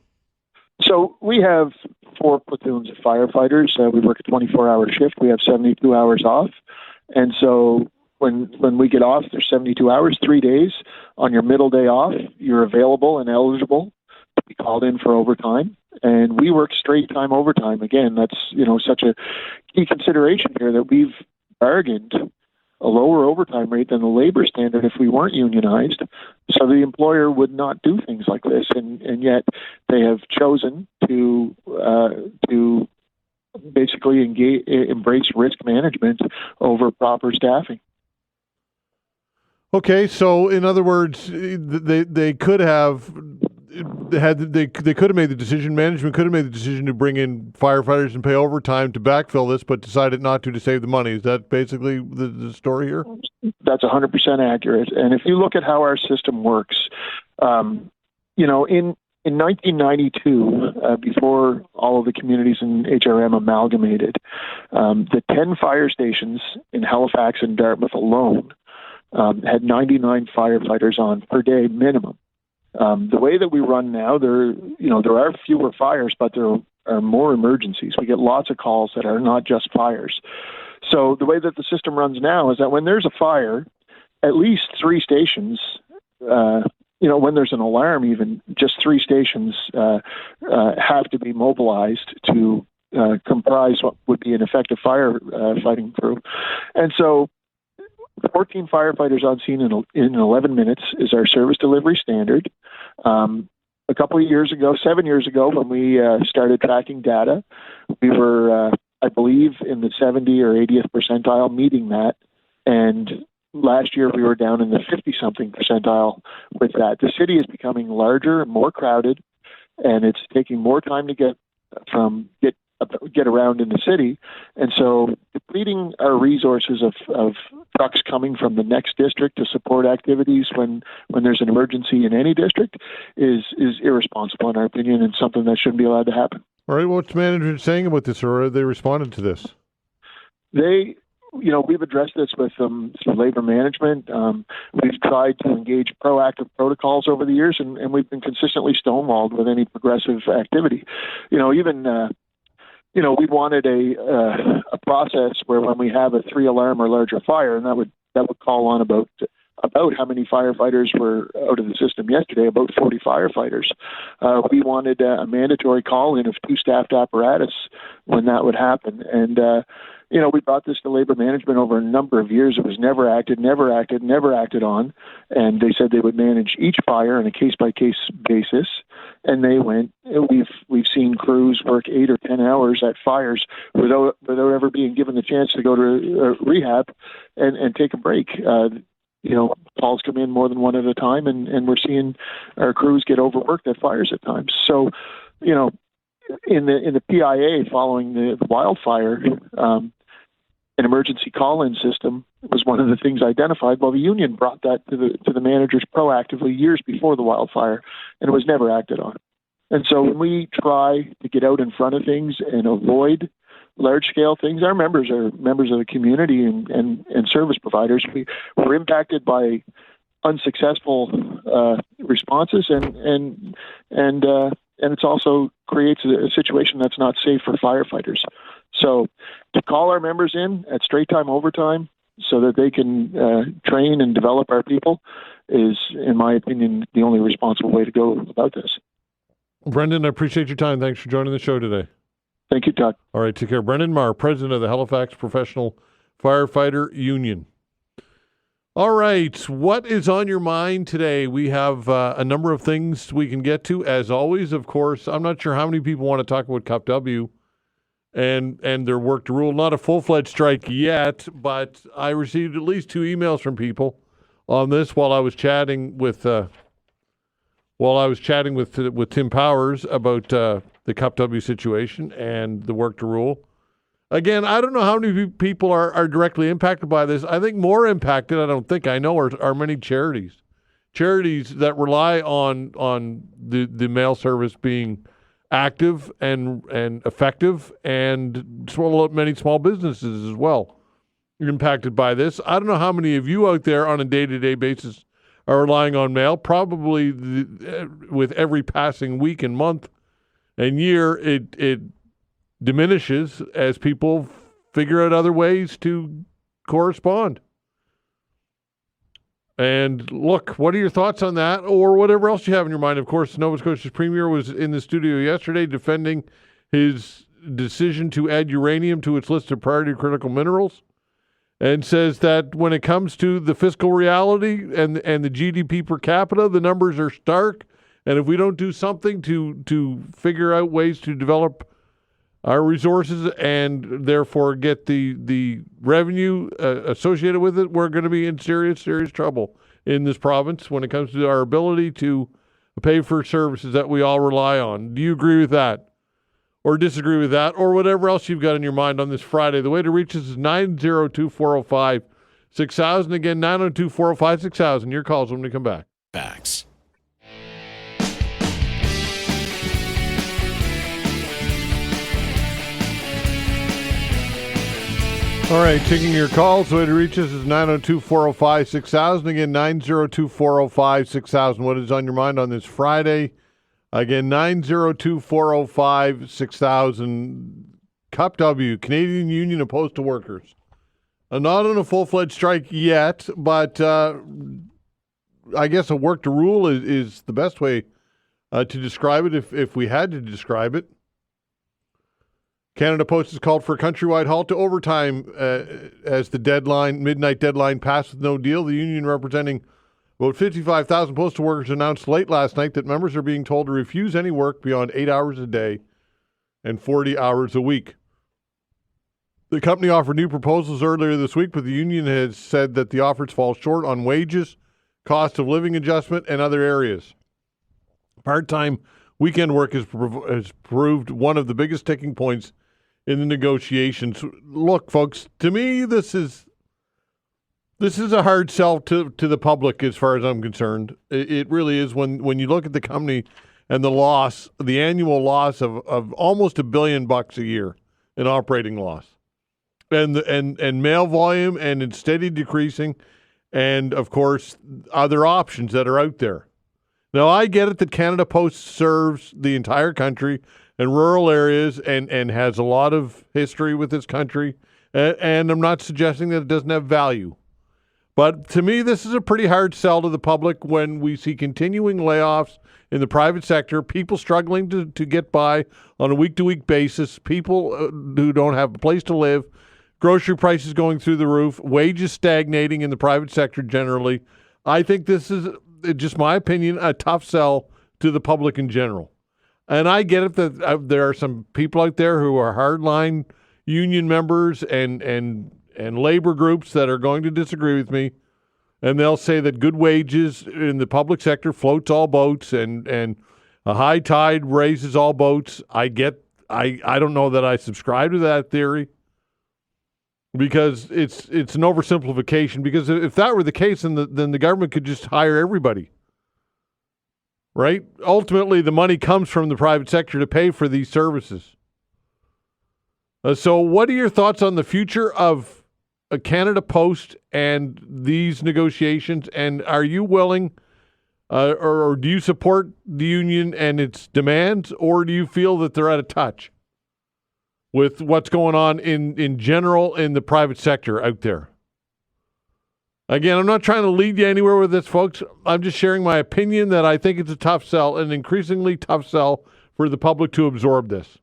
So we have 4 platoons of firefighters. We work a 24-hour shift. We have 72 hours off. And so when we get off, there's 72 hours, 3 days. On your middle day off, you're available and eligible to be called in for overtime. And we work straight time overtime. Again, that's such a key consideration here, that we've bargained a lower overtime rate than the labor standard if we weren't unionized, so the employer would not do things like this, and yet they have chosen to basically embrace risk management over proper staffing. Okay, so in other words, they could have they could have made the decision. Management could have made the decision to bring in firefighters and pay overtime to backfill this, but decided not to save the money. Is that basically the story here? That's 100% accurate. And if you look at how our system works, in 1992, before all of the communities in HRM amalgamated, the 10 fire stations in Halifax and Dartmouth alone had 99 firefighters on per day minimum. The way that we run now, there are fewer fires, but there are more emergencies. We get lots of calls that are not just fires. So the way that the system runs now is that when there's a fire, at least 3 stations, when there's an alarm, even just 3 stations have to be mobilized to comprise what would be an effective fire fighting crew. And so 14 firefighters on scene in 11 minutes is our service delivery standard. A couple of years ago, 7 years ago, when we started tracking data, we were, I believe, in the 70 or 80th percentile, meeting that. And last year, we were down in the 50-something percentile with that. The city is becoming larger, more crowded, and it's taking more time to get around in the city. And so depleting our resources of trucks coming from the next district to support activities when there's an emergency in any district is irresponsible, in our opinion, and something that shouldn't be allowed to happen. All right, what's management saying about this, or have they responded to this? We've addressed this with them through labor management. We've tried to engage proactive protocols over the years, and we've been consistently stonewalled with any progressive activity. We wanted a process where when we have a 3-alarm or larger fire, and that would call on about how many firefighters were out of the system yesterday, about 40 firefighters. We wanted a mandatory call-in of 2 staffed apparatus when that would happen. And, we brought this to labor management over a number of years. It was never acted on. And they said they would manage each fire on a case-by-case basis. And they went. We've seen crews work 8 or 10 hours at fires without ever being given the chance to go to rehab and take a break. Calls come in more than one at a time, and we're seeing our crews get overworked at fires at times. So, in the PIA following the wildfire, an emergency call-in system was one of the things identified. Well, the union brought that to the managers proactively years before the wildfire, and it was never acted on. And so when we try to get out in front of things and avoid large-scale things, our members are members of the community and service providers. We're impacted by unsuccessful responses, and it's also creates a situation that's not safe for firefighters. So to call our members in at straight time overtime so that they can train and develop our people is, in my opinion, the only responsible way to go about this. Brendan, I appreciate your time. Thanks for joining the show today. Thank you, Todd. All right, take care. Brendan Marr, president of the Halifax Professional Firefighter Union. All right, what is on your mind today? We have a number of things we can get to. As always, of course, I'm not sure how many people want to talk about Cup W and their work to rule. Not a full-fledged strike yet, but I received at least 2 emails from people on this while I was chatting with Tim Powers about the Cup W situation and the work to rule. Again, I don't know how many people are directly impacted by this. I think more impacted, I know, are many charities. Charities that rely on the mail service being active and effective, and many small businesses as well impacted by this. I don't know how many of you out there on a day-to-day basis are relying on mail. Probably with every passing week and month and year, it diminishes as people figure out other ways to correspond. And look, what are your thoughts on that, or whatever else you have in your mind? Of course, Nova Scotia's Premier was in the studio yesterday defending his decision to add uranium to its list of priority critical minerals, and says that when it comes to the fiscal reality and the GDP per capita, the numbers are stark. And if we don't do something to figure out ways to develop our resources and therefore get the revenue associated with it, we're going to be in serious trouble in this province when it comes to our ability to pay for services that we all rely on. Do you agree with that? Or disagree with that? Or whatever else you've got in your mind on this Friday? The way to reach us is 902-405-6000. Again, 902-405-6000. Your calls when we come back. Facts. All right, taking your calls. The way to reach us is 902-405-6000. Again, 902-405-6000. What is on your mind on this Friday? Again, 902-405-6000. Cup W, Canadian Union of Postal Workers. Not on a full-fledged strike yet, but I guess a work to rule is the best way to describe it if we had to describe it. Canada Post has called for a countrywide halt to overtime as the midnight deadline passed with no deal. The union representing about 55,000 postal workers announced late last night that members are being told to refuse any work beyond 8 hours a day and 40 hours a week. The company offered new proposals earlier this week, but the union has said that the offers fall short on wages, cost of living adjustment, and other areas. Part-time weekend work has proved one of the biggest sticking points in the negotiations. Look, folks, to me, this is a hard sell to the public as far as I'm concerned. It really is when you look at the company and the annual loss of almost $1 billion a year in operating loss, and mail volume and it's steady decreasing, and of course other options that are out there. Now I get it that Canada Post serves the entire country and rural areas and has a lot of history with this country. And I'm not suggesting that it doesn't have value. But to me, this is a pretty hard sell to the public when we see continuing layoffs in the private sector, people struggling to get by on a week-to-week basis, people who don't have a place to live, grocery prices going through the roof, wages stagnating in the private sector generally. I think this is, just my opinion, a tough sell to the public in general. And I get it that there are some people out there who are hardline union members and labor groups that are going to disagree with me, and they'll say that good wages in the public sector floats all boats, and a high tide raises all boats. I don't know that I subscribe to that theory, because it's an oversimplification. Because if that were the case, then the government could just hire everybody. Right? Ultimately, the money comes from the private sector to pay for these services. So what are your thoughts on the future of Canada Post and these negotiations? And are you willing or do you support the union and its demands, or do you feel that they're out of touch with what's going on in general in the private sector out there? Again, I'm not trying to lead you anywhere with this, folks. I'm just sharing my opinion that I think it's a tough sell, an increasingly tough sell for the public to absorb this.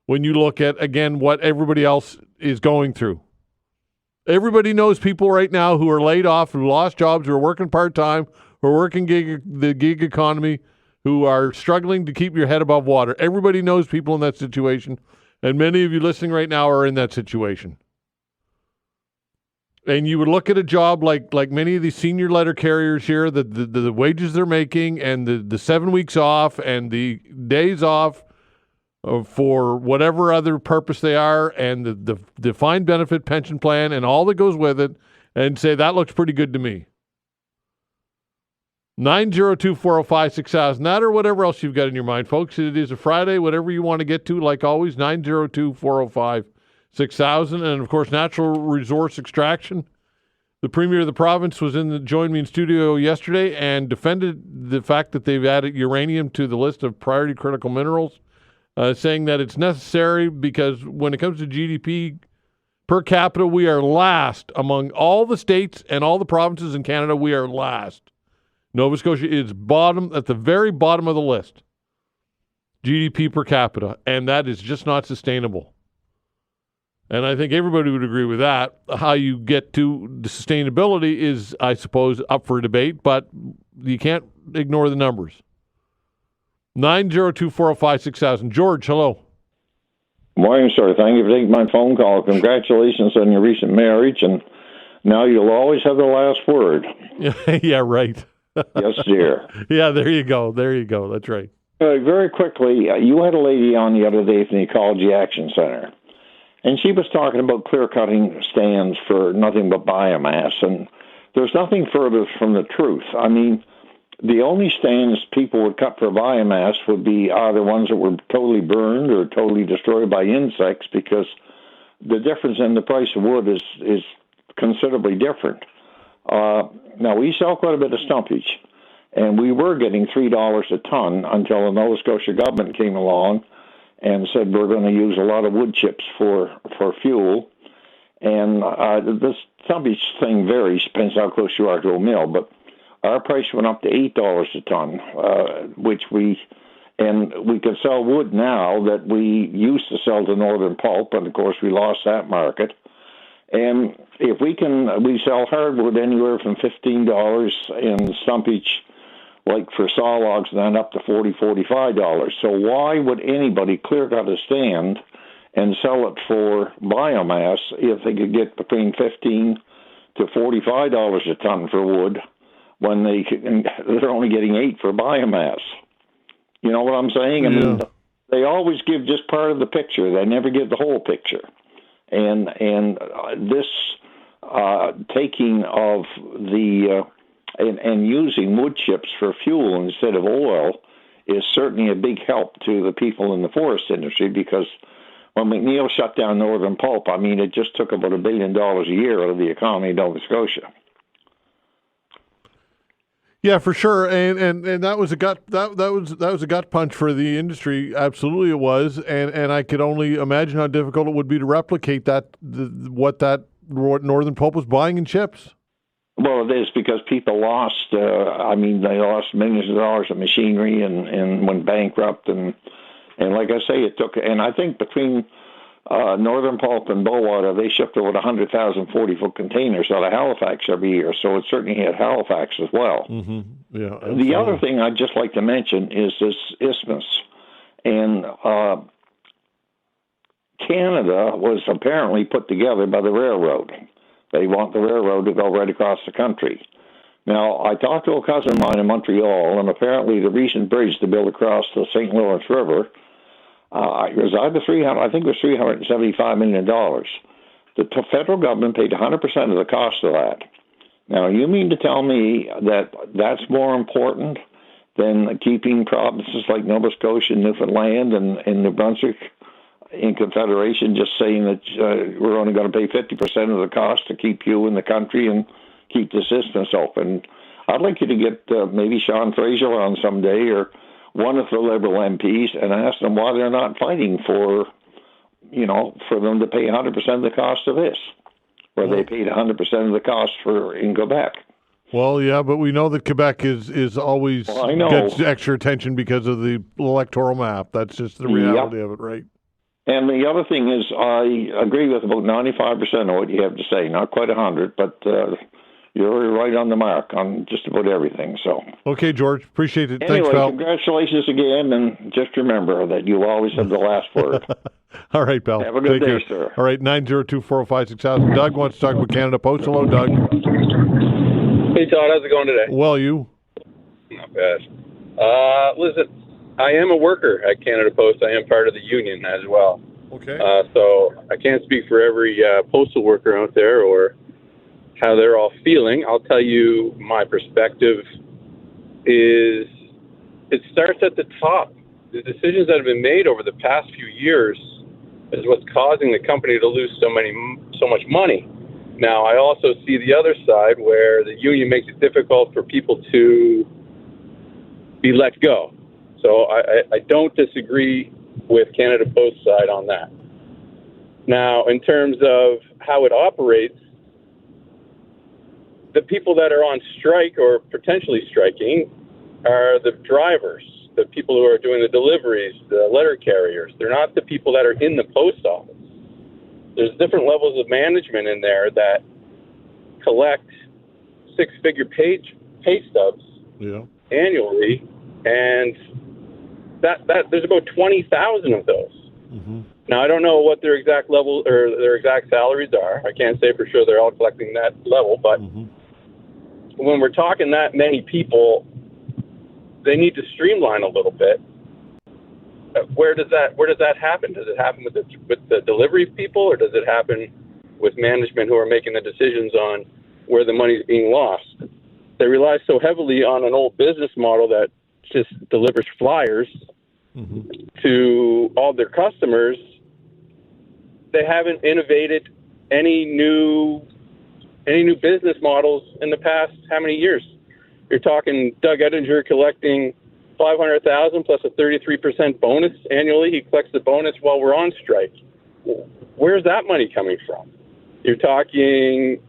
When you look at, again, what everybody else is going through. Everybody knows people right now who are laid off, who lost jobs, who are working part-time, who are working the gig economy, who are struggling to keep your head above water. Everybody knows people in that situation, and many of you listening right now are in that situation. And you would look at a job like many of these senior letter carriers here, the wages they're making, and the 7 weeks off and the days off for whatever other purpose they are, and the defined benefit pension plan and all that goes with it, and say, that looks pretty good to me. 902-405-6000. That or whatever else you've got in your mind, folks. It is a Friday, whatever you want to get to, like always, 902-405-6000. And, of course, natural resource extraction. The Premier of the province joined me in studio yesterday and defended the fact that they've added uranium to the list of priority critical minerals, saying that it's necessary because when it comes to GDP per capita, we are last among all the states and all the provinces in Canada. We are last. Nova Scotia is at the very bottom of the list, GDP per capita, and that is just not sustainable. And I think everybody would agree with that. How you get to the sustainability is, I suppose, up for debate, but you can't ignore the numbers. 902-405-6000. George, hello. Morning, sir. Thank you for taking my phone call. Congratulations on your recent marriage, and now you'll always have the last word. Yeah, right. Yes, dear. Yeah, there you go. That's right. Very quickly, you had a lady on the other day from the Ecology Action Center, and she was talking about clear-cutting stands for nothing but biomass, and there's nothing further from the truth. I mean, the only stands people would cut for biomass would be either ones that were totally burned or totally destroyed by insects, because the difference in the price of wood is considerably different. Now, we sell quite a bit of stumpage, and we were getting $3 a ton until the Nova Scotia government came along and said we're going to use a lot of wood chips for fuel. And this stumpage thing varies, depends how close you are to a mill, but our price went up to $8 a ton, and we can sell wood now that we used to sell to Northern Pulp, and of course we lost that market. And if we sell hardwood anywhere from $15 and stumpage, like for saw logs, then up to $40, $45. So why would anybody clear cut a stand and sell it for biomass if they could get between $15 to $45 a ton for wood when they're only getting $8 for biomass? You know what I'm saying? I mean, they always give just part of the picture. They never give the whole picture. And this taking of the and using wood chips for fuel instead of oil is certainly a big help to the people in the forest industry, because when McNeil shut down Northern Pulp, I mean, it just took about $1 billion a year out of the economy of Nova Scotia. Yeah, for sure, and that was a gut that was a gut punch for the industry. Absolutely, it was, and I could only imagine how difficult it would be to replicate what Northern Pulp was buying in chips. Well, it is, because people lost. They lost millions of dollars of machinery and went bankrupt, and like I say, it took. And I think between Northern Pulp and Bowater, they shipped over 100,000 40-foot containers out of Halifax every year, so it certainly hit Halifax as well. Mm-hmm. Yeah. Absolutely. The other thing I'd just like to mention is this isthmus. And Canada was apparently put together by the railroad. They want the railroad to go right across the country. Now, I talked to a cousin of mine in Montreal, and apparently the recent bridge to build across the St. Lawrence River it was either $375 million. The federal government paid 100% of the cost of that. Now, you mean to tell me that that's more important than keeping provinces like Nova Scotia, Newfoundland, and New Brunswick in Confederation, just saying that we're only going to pay 50% of the cost to keep you in the country and keep the systems open? I'd like you to get maybe Sean Fraser on someday, or one of the Liberal MPs, and ask them why they're not fighting for them to pay 100% of the cost of this, where they paid 100% of the cost in Quebec. Well, yeah, but we know that Quebec is always gets extra attention because of the electoral map. That's just the reality of it, right? And the other thing is, I agree with about 95% of what you have to say. Not quite 100, but you're right on the mark on just about everything. So, okay, George, appreciate it. Anyway, thanks, pal. Congratulations again, and just remember that you always have the last word. All right, pal. Have a good day, sir. All right, 902-405-6000. Doug wants to talk about Canada Post. Hello, Doug. Hey, Todd. How's it going today? Well, you? Not bad. Listen, I am a worker at Canada Post. I am part of the union as well. Okay. So I can't speak for every postal worker out there or how they're all feeling. I'll tell you my perspective is it starts at the top. The decisions that have been made over the past few years is what's causing the company to lose so much money. Now, I also see the other side where the union makes it difficult for people to be let go. So I don't disagree with Canada Post's side on that. Now, in terms of how it operates, the people that are on strike or potentially striking are the drivers, the people who are doing the deliveries, the letter carriers. They're not the people that are in the post office. There's different levels of management in there that collect six-figure pay stubs annually, and that there's about 20,000 of those. Mm-hmm. Now, I don't know what their exact level or their exact salaries are. I can't say for sure they're all collecting that level, but when we're talking that many people, they need to streamline a little bit. Where does that happen? Does it happen with the delivery people, or does it happen with management who are making the decisions on where the money's being lost? They rely so heavily on an old business model that just delivers flyers to all their customers they haven't innovated any new business models in the past how many years? You're talking Doug Ettinger collecting $500,000 plus a 33% bonus annually. He collects the bonus while we're on strike. Where's that money coming from? You're talking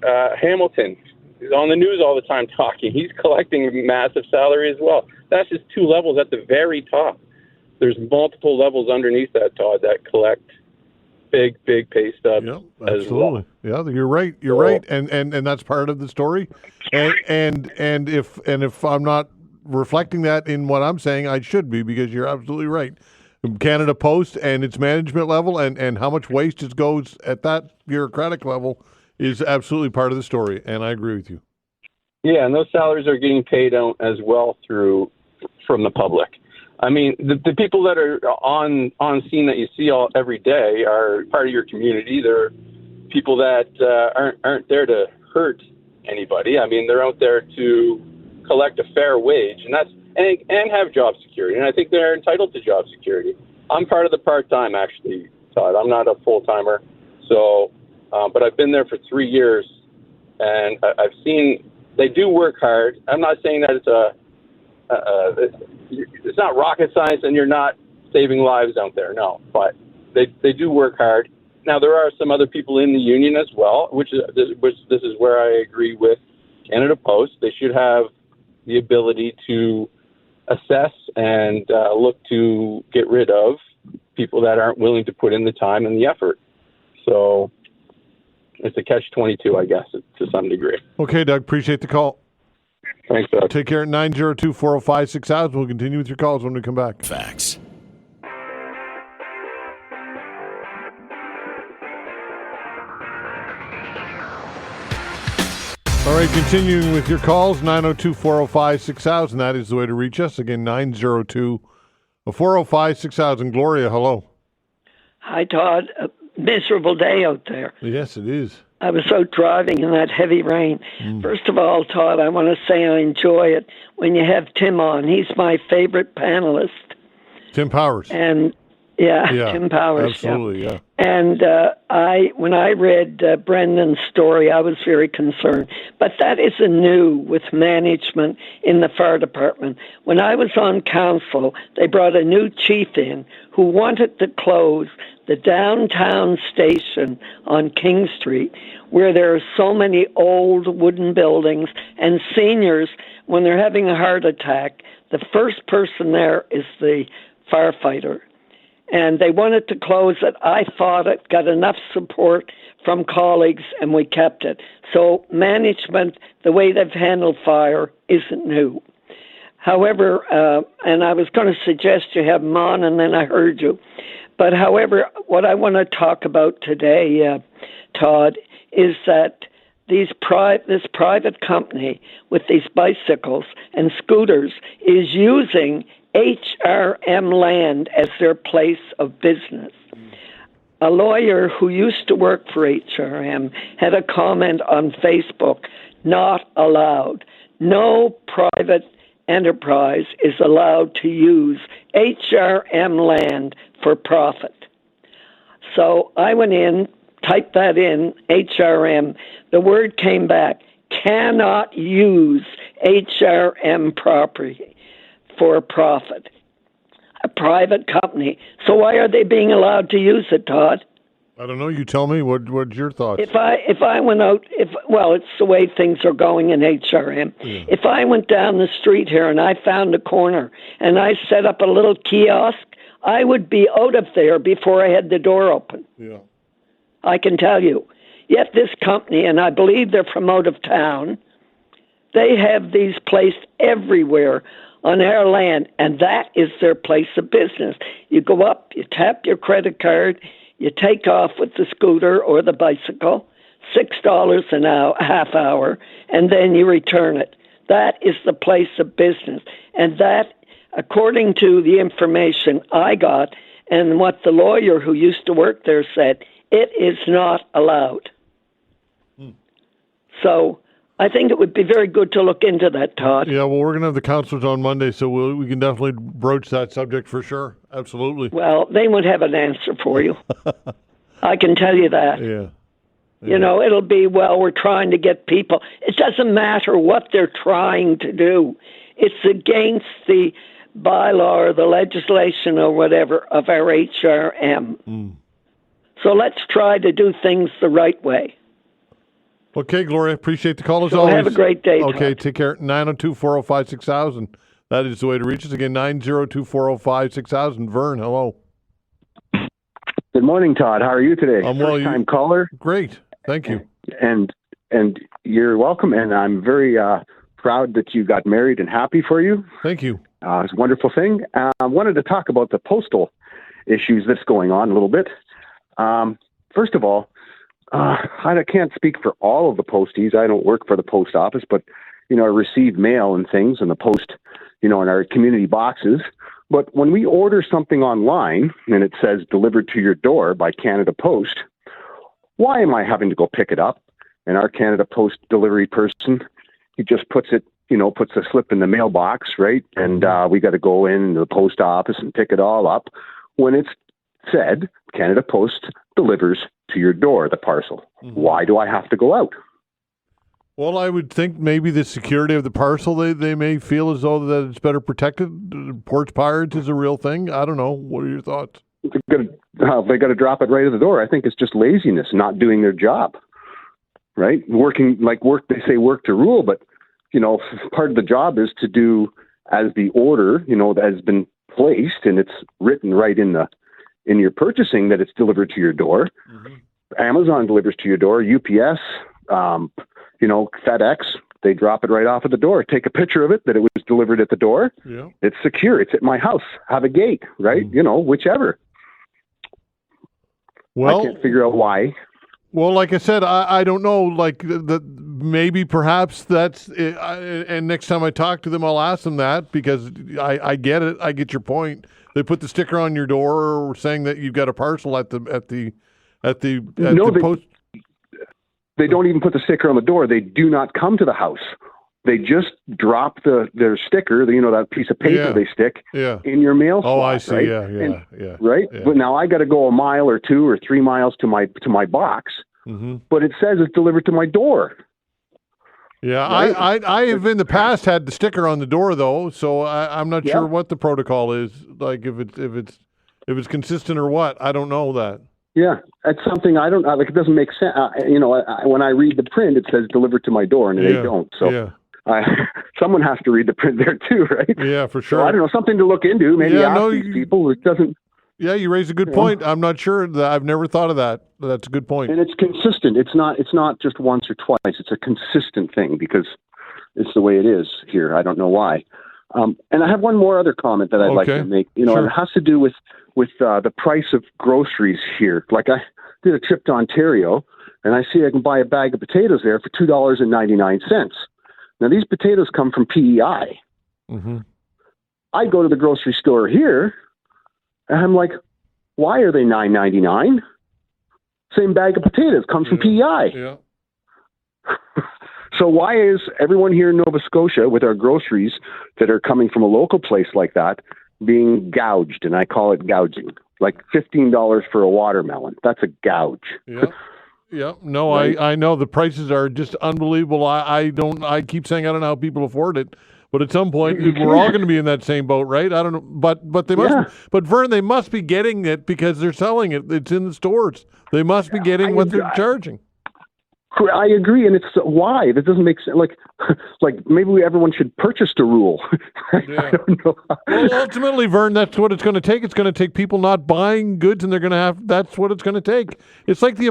Hamilton. He's on the news all the time talking. He's collecting a massive salary as well. That's just two levels at the very top. There's multiple levels underneath that, Todd, that collect big pay stubs as well. Yeah, you're right. You're right, and that's part of the story. And if I'm not reflecting that in what I'm saying, I should be, because you're absolutely right. Canada Post and its management level and how much waste it goes at that bureaucratic level is absolutely part of the story, and I agree with you. Yeah, and those salaries are getting paid out as well from the public. I mean, the people that are on scene that you see every day are part of your community. They're people that aren't there to hurt anybody. I mean, they're out there to collect a fair wage, and have job security. And I think they're entitled to job security. I'm part of the part-time, actually, Todd. I'm not a full-timer. So, but I've been there for 3 years, and I've seen they do work hard. I'm not saying that it's not rocket science and you're not saving lives out there, no. But they do work hard. Now, there are some other people in the union as well, which this is where I agree with Canada Post. They should have the ability to assess and look to get rid of people that aren't willing to put in the time and the effort. So it's a catch-22, I guess, to some degree. Okay, Doug, appreciate the call. Thanks, Doug. Take care at 902-405-6000. We'll continue with your calls when we come back. Facts. All right, continuing with your calls, 902-405-6000. That is the way to reach us. Again, 902-405-6000. Gloria, hello. Hi, Todd. A miserable day out there. Yes, it is. I was out driving in that heavy rain. First of all, Todd, I want to say I enjoy it when you have Tim on. He's my favorite panelist. Tim Powers. And Tim Powers. Absolutely, yeah. And when I read Brendan's story, I was very concerned. But that isn't new with management in the fire department. When I was on council, they brought a new chief in who wanted to close the downtown station on King Street, where there are so many old wooden buildings, and seniors, when they're having a heart attack, the first person there is the firefighter. And they wanted to close it. I fought it, got enough support from colleagues, and we kept it. So management, the way they've handled fire, isn't new. However, and I was going to suggest you have them on, and then I heard you. But however, what I want to talk about today, Todd, is that this private company with these bicycles and scooters is using HRM land as their place of business. A lawyer who used to work for HRM had a comment on Facebook, not allowed. No private enterprise is allowed to use HRM land for profit. So I went in, typed that in, HRM. The word came back, cannot use HRM property for profit. A private company. So why are they being allowed to use it, Todd? I don't know. You tell me. What's your thoughts? If I went out, it's the way things are going in HRM. Yeah. If I went down the street here and I found a corner and I set up a little kiosk, I would be out of there before I had the door open. Yeah, I can tell you. Yet this company, and I believe they're from out of town, they have these placed everywhere on our land, and that is their place of business. You go up, you tap your credit card, you take off with the scooter or the bicycle, $6 an hour, half hour, and then you return it. That is the place of business. And that, according to the information I got and what the lawyer who used to work there said, it is not allowed. So I think it would be very good to look into that, Todd. Yeah, well, we're going to have the councillors on Monday, so we can definitely broach that subject for sure. Absolutely. Well, they would have an answer for you. I can tell you that. Yeah. You know, it'll be, well, we're trying to get people. It doesn't matter what they're trying to do. It's against the bylaw or the legislation or whatever of our HRM. Mm. So let's try to do things the right way. Okay, Gloria, appreciate the call as So always. have a great day, Okay, Todd. take care. 902-405-6000. That is the way to reach us. Again, 902-405-6000. Vern, hello. Good morning, Todd. How are you today? I'm well. First-time caller. Great. Thank you. And you're welcome. And I'm very proud that you got married and happy for you. Thank you. It's a wonderful thing. I wanted to talk about the postal issues that's going on a little bit. First of all, I can't speak for all of the posties. I don't work for the post office, but, I receive mail and things in the post, in our community boxes. But when we order something online and it says delivered to your door by Canada Post, why am I having to go pick it up? And our Canada Post delivery person, he just puts it, puts a slip in the mailbox, right? And we got to go in the post office and pick it all up when it's said Canada Post delivers to your door the parcel. Mm-hmm. Why do I have to go out? Well, I would think maybe the security of the parcel, they may feel as though that it's better protected. Porch pirates is a real thing. I don't know. What are your thoughts? They got to drop it right at the door. I think it's just laziness, not doing their job, right? They say work to rule, but, part of the job is to do as the order, that has been placed and it's written right in your purchasing that it's delivered to your door. Mm-hmm. Amazon delivers to your door, UPS, FedEx, they drop it right off at the door. Take a picture of it that it was delivered at the door. Yeah. It's secure. It's at my house. Have a gate, right? Mm. Whichever. Well, I can't figure out why. Well, like I said, I don't know. Like maybe perhaps that's it, and next time I talk to them, I'll ask them that because I get it. I get your point. They put the sticker on your door saying that you've got a parcel at the post. They don't even put the sticker on the door. They do not come to the house. They just drop their sticker, that piece of paper they stick in your mail slot. Oh, I see. Right? Yeah. Right? Yeah. But now I got to go a mile or 2 or 3 miles to my box, mm-hmm. but it says it's delivered to my door. Yeah, right? I have in the past had the sticker on the door though, so I'm not sure what the protocol is. Like if it's consistent or what, I don't know that. Yeah, that's something I don't like. It doesn't make sense. When I read the print, it says delivered to my door, and they don't. So someone has to read the print there too, right? Yeah, for sure. So I don't know, something to look into. Maybe ask these people. It doesn't. Yeah, you raise a good point. I'm not sure. I've never thought of that. That's a good point. And it's consistent. It's not just once or twice. It's a consistent thing because it's the way it is here. I don't know why. And I have one more other comment that I'd like to make. Sure. It has to do with the price of groceries here. Like I did a trip to Ontario, and I see I can buy a bag of potatoes there for $2.99. Now these potatoes come from PEI. Mm-hmm. I go to the grocery store here, and I'm like, why are they $9.99? Same bag of potatoes comes from PEI. Yeah. So why is everyone here in Nova Scotia with our groceries that are coming from a local place like that being gouged? And I call it gouging. Like $15 for a watermelon. That's a gouge. Yeah. Yeah. No, right? I know the prices are just unbelievable. I keep saying I don't know how people afford it. But at some point, we're all going to be in that same boat, right? I don't know, but they must. Yeah. But Vern, they must be getting it because they're selling it. It's in the stores. They must be getting what they're charging. I agree, and it's why that doesn't make sense. Like maybe everyone should purchase the rule. Yeah. I don't know. Well, ultimately, Vern, that's what it's going to take. It's going to take people not buying goods, and they're going to have. That's what it's going to take. It's like the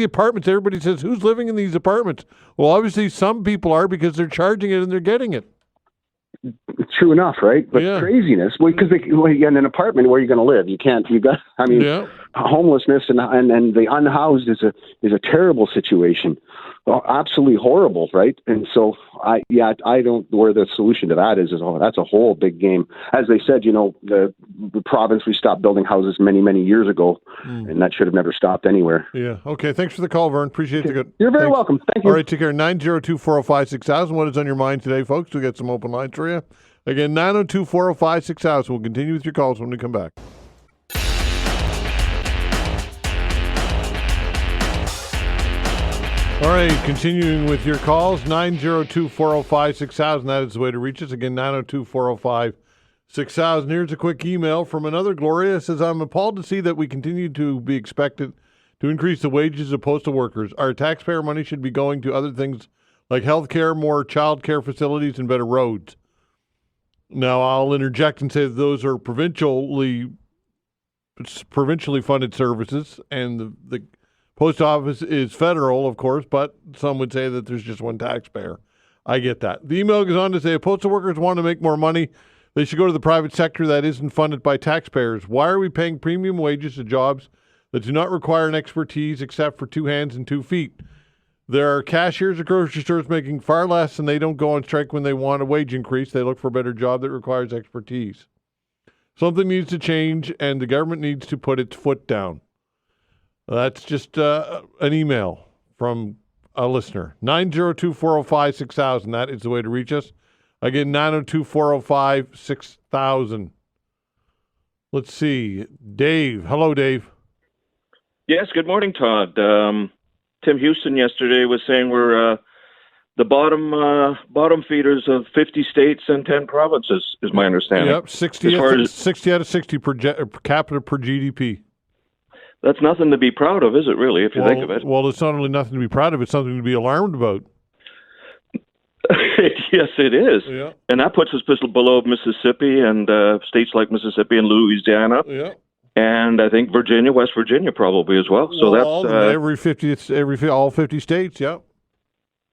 apartments. Everybody says, "Who's living in these apartments?" Well, obviously, some people are because they're charging it and they're getting it. True enough, right? But craziness. Well, because in an apartment, where are you going to live? You can't. Homelessness and the unhoused is a terrible situation, absolutely horrible, right? And so I don't. Where the solution to that is that's a whole big game. As they said, the province, we stopped building houses many years ago, and that should have never stopped anywhere. Yeah. Okay. Thanks for the call, Vern. Appreciate the good. You're very welcome. Thank you. All right. Take care. 902-405-6000. What is on your mind today, folks? We got some open lines for you. Again, 902-405-6000. We'll continue with your calls when we come back. All right, continuing with your calls, 902-405-6000. That is the way to reach us. Again, 902-405-6000. Here's a quick email from another Gloria. It says, I'm appalled to see that we continue to be expected to increase the wages of postal workers. Our taxpayer money should be going to other things like health care, more child care facilities, and better roads. Now, I'll interject and say that those are provincially funded services, and the post office is federal, of course, but some would say that there's just one taxpayer. I get that. The email goes on to say, if postal workers want to make more money, they should go to the private sector that isn't funded by taxpayers. Why are we paying premium wages to jobs that do not require an expertise except for 2 hands and 2 feet? There are cashiers at grocery stores making far less, and they don't go on strike when they want a wage increase. They look for a better job that requires expertise. Something needs to change, and the government needs to put its foot down. That's just an email from a listener. 902-405-6000. That is the way to reach us. Again, 902-405-6000. Let's see. Dave. Hello, Dave. Yes, good morning, Todd. Tim Houston yesterday was saying we're the bottom feeders of 50 states and 10 provinces, is my understanding. Yep, 60 out of 60 per capita per GDP. That's nothing to be proud of, is it really, if you think of it? Well, it's not only nothing to be proud of, it's something to be alarmed about. Yes, it is. Yeah. And that puts us below Mississippi and states like Mississippi and Louisiana. Yeah. And I think West Virginia probably as well. So that's all 50 states, yeah.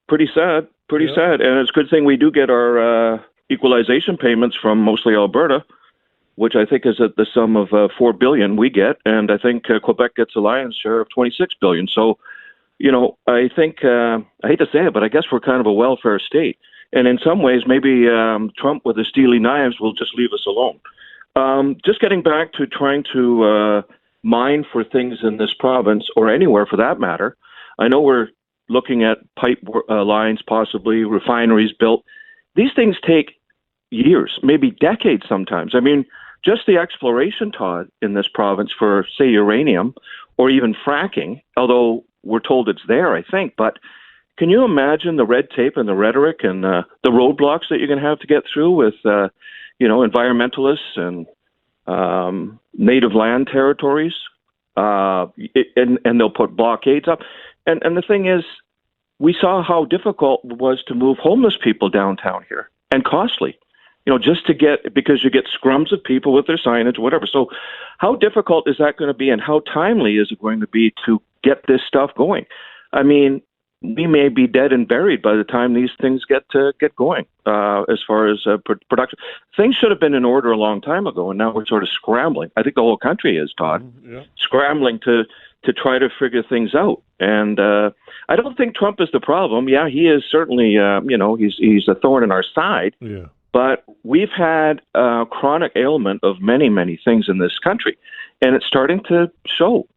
Pretty sad. Sad. And it's a good thing we do get our equalization payments from mostly Alberta, which I think is at the sum of $4 billion we get, and I think Quebec gets a lion's share of $26 billion. So, I think I hate to say it, but I guess we're kind of a welfare state, and in some ways, maybe Trump with his steely knives will just leave us alone. Just getting back to trying to mine for things in this province or anywhere for that matter. I know we're looking at pipe lines, possibly refineries built. These things take years, maybe decades sometimes. I mean, just the exploration, Todd, in this province for, say, uranium or even fracking, although we're told it's there, I think. But can you imagine the red tape and the rhetoric and the roadblocks that you're going to have to get through with, environmentalists and native land territories? And they'll put blockades up. And the thing is, we saw how difficult it was to move homeless people downtown here, and costly. Just to because you get scrums of people with their signage, whatever. So how difficult is that going to be, and how timely is it going to be to get this stuff going? I mean, we may be dead and buried by the time these things get going as far as production. Things should have been in order a long time ago, and now we're sort of scrambling. I think the whole country is, Todd, scrambling to try to figure things out. And I don't think Trump is the problem. Yeah, he is certainly, he's a thorn in our side. Yeah. But we've had a chronic ailment of many, many things in this country. And it's starting to show,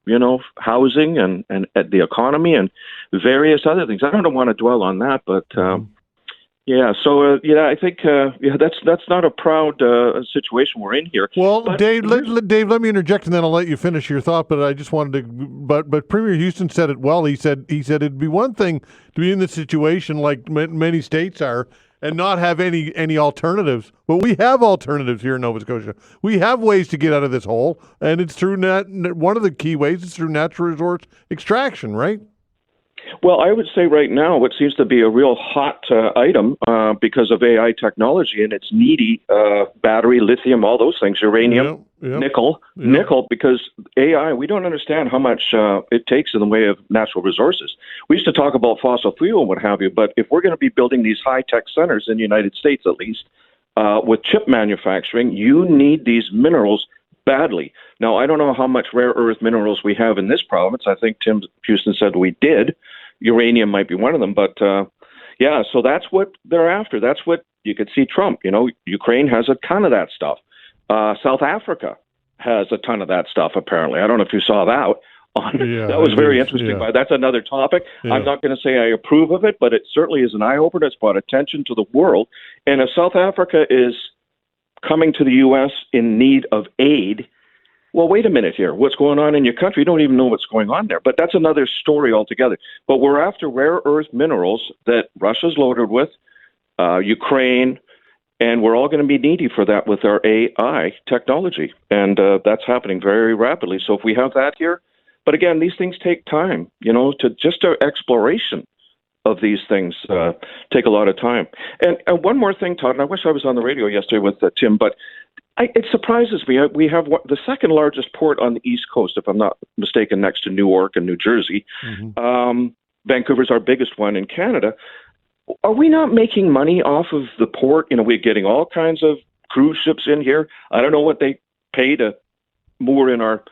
housing and the economy and various other things. I don't want to dwell on that, but I think that's not a proud situation we're in here. Well, but Dave, let me interject, and then I'll let you finish your thought. But I just wanted to. But Premier Houston said it well. He said it'd be one thing to be in this situation like many states are, and not have any alternatives. But we have alternatives here in Nova Scotia. We have ways to get out of this hole, and it's through one of the key ways is through natural resource extraction, right? Well, I would say right now what seems to be a real hot item because of AI technology and its needy battery, lithium, all those things, uranium, nickel, because AI, we don't understand how much it takes in the way of natural resources. We used to talk about fossil fuel and what have you, but if we're going to be building these high-tech centers in the United States at least, with chip manufacturing, you need these minerals badly. Now, I don't know how much rare earth minerals we have in this province. I think Tim Houston said we did. Uranium might be one of them, but so that's what they're after. That's what you could see Trump. Ukraine has a ton of that stuff. South Africa has a ton of that stuff, apparently. I don't know if you saw that. That was very interesting. But that's another topic. Yeah. I'm not going to say I approve of it, but it certainly is an eye-opener. It's brought attention to the world. And if South Africa is coming to the U.S. in need of aid, well, wait a minute here. What's going on in your country? You don't even know what's going on there. But that's another story altogether. But we're after rare earth minerals that Russia's loaded with, Ukraine, and we're all going to be needy for that with our AI technology. And that's happening very rapidly. So if we have that here, but again, these things take time, to just our exploration of these things take a lot of time. And one more thing, Todd, and I wish I was on the radio yesterday with Tim, but it surprises me. We have the second largest port on the East Coast, if I'm not mistaken, next to Newark and New Jersey. Mm-hmm. Vancouver's our biggest one in Canada. Are we not making money off of the port? We're getting all kinds of cruise ships in here. I don't know what they pay to moor in our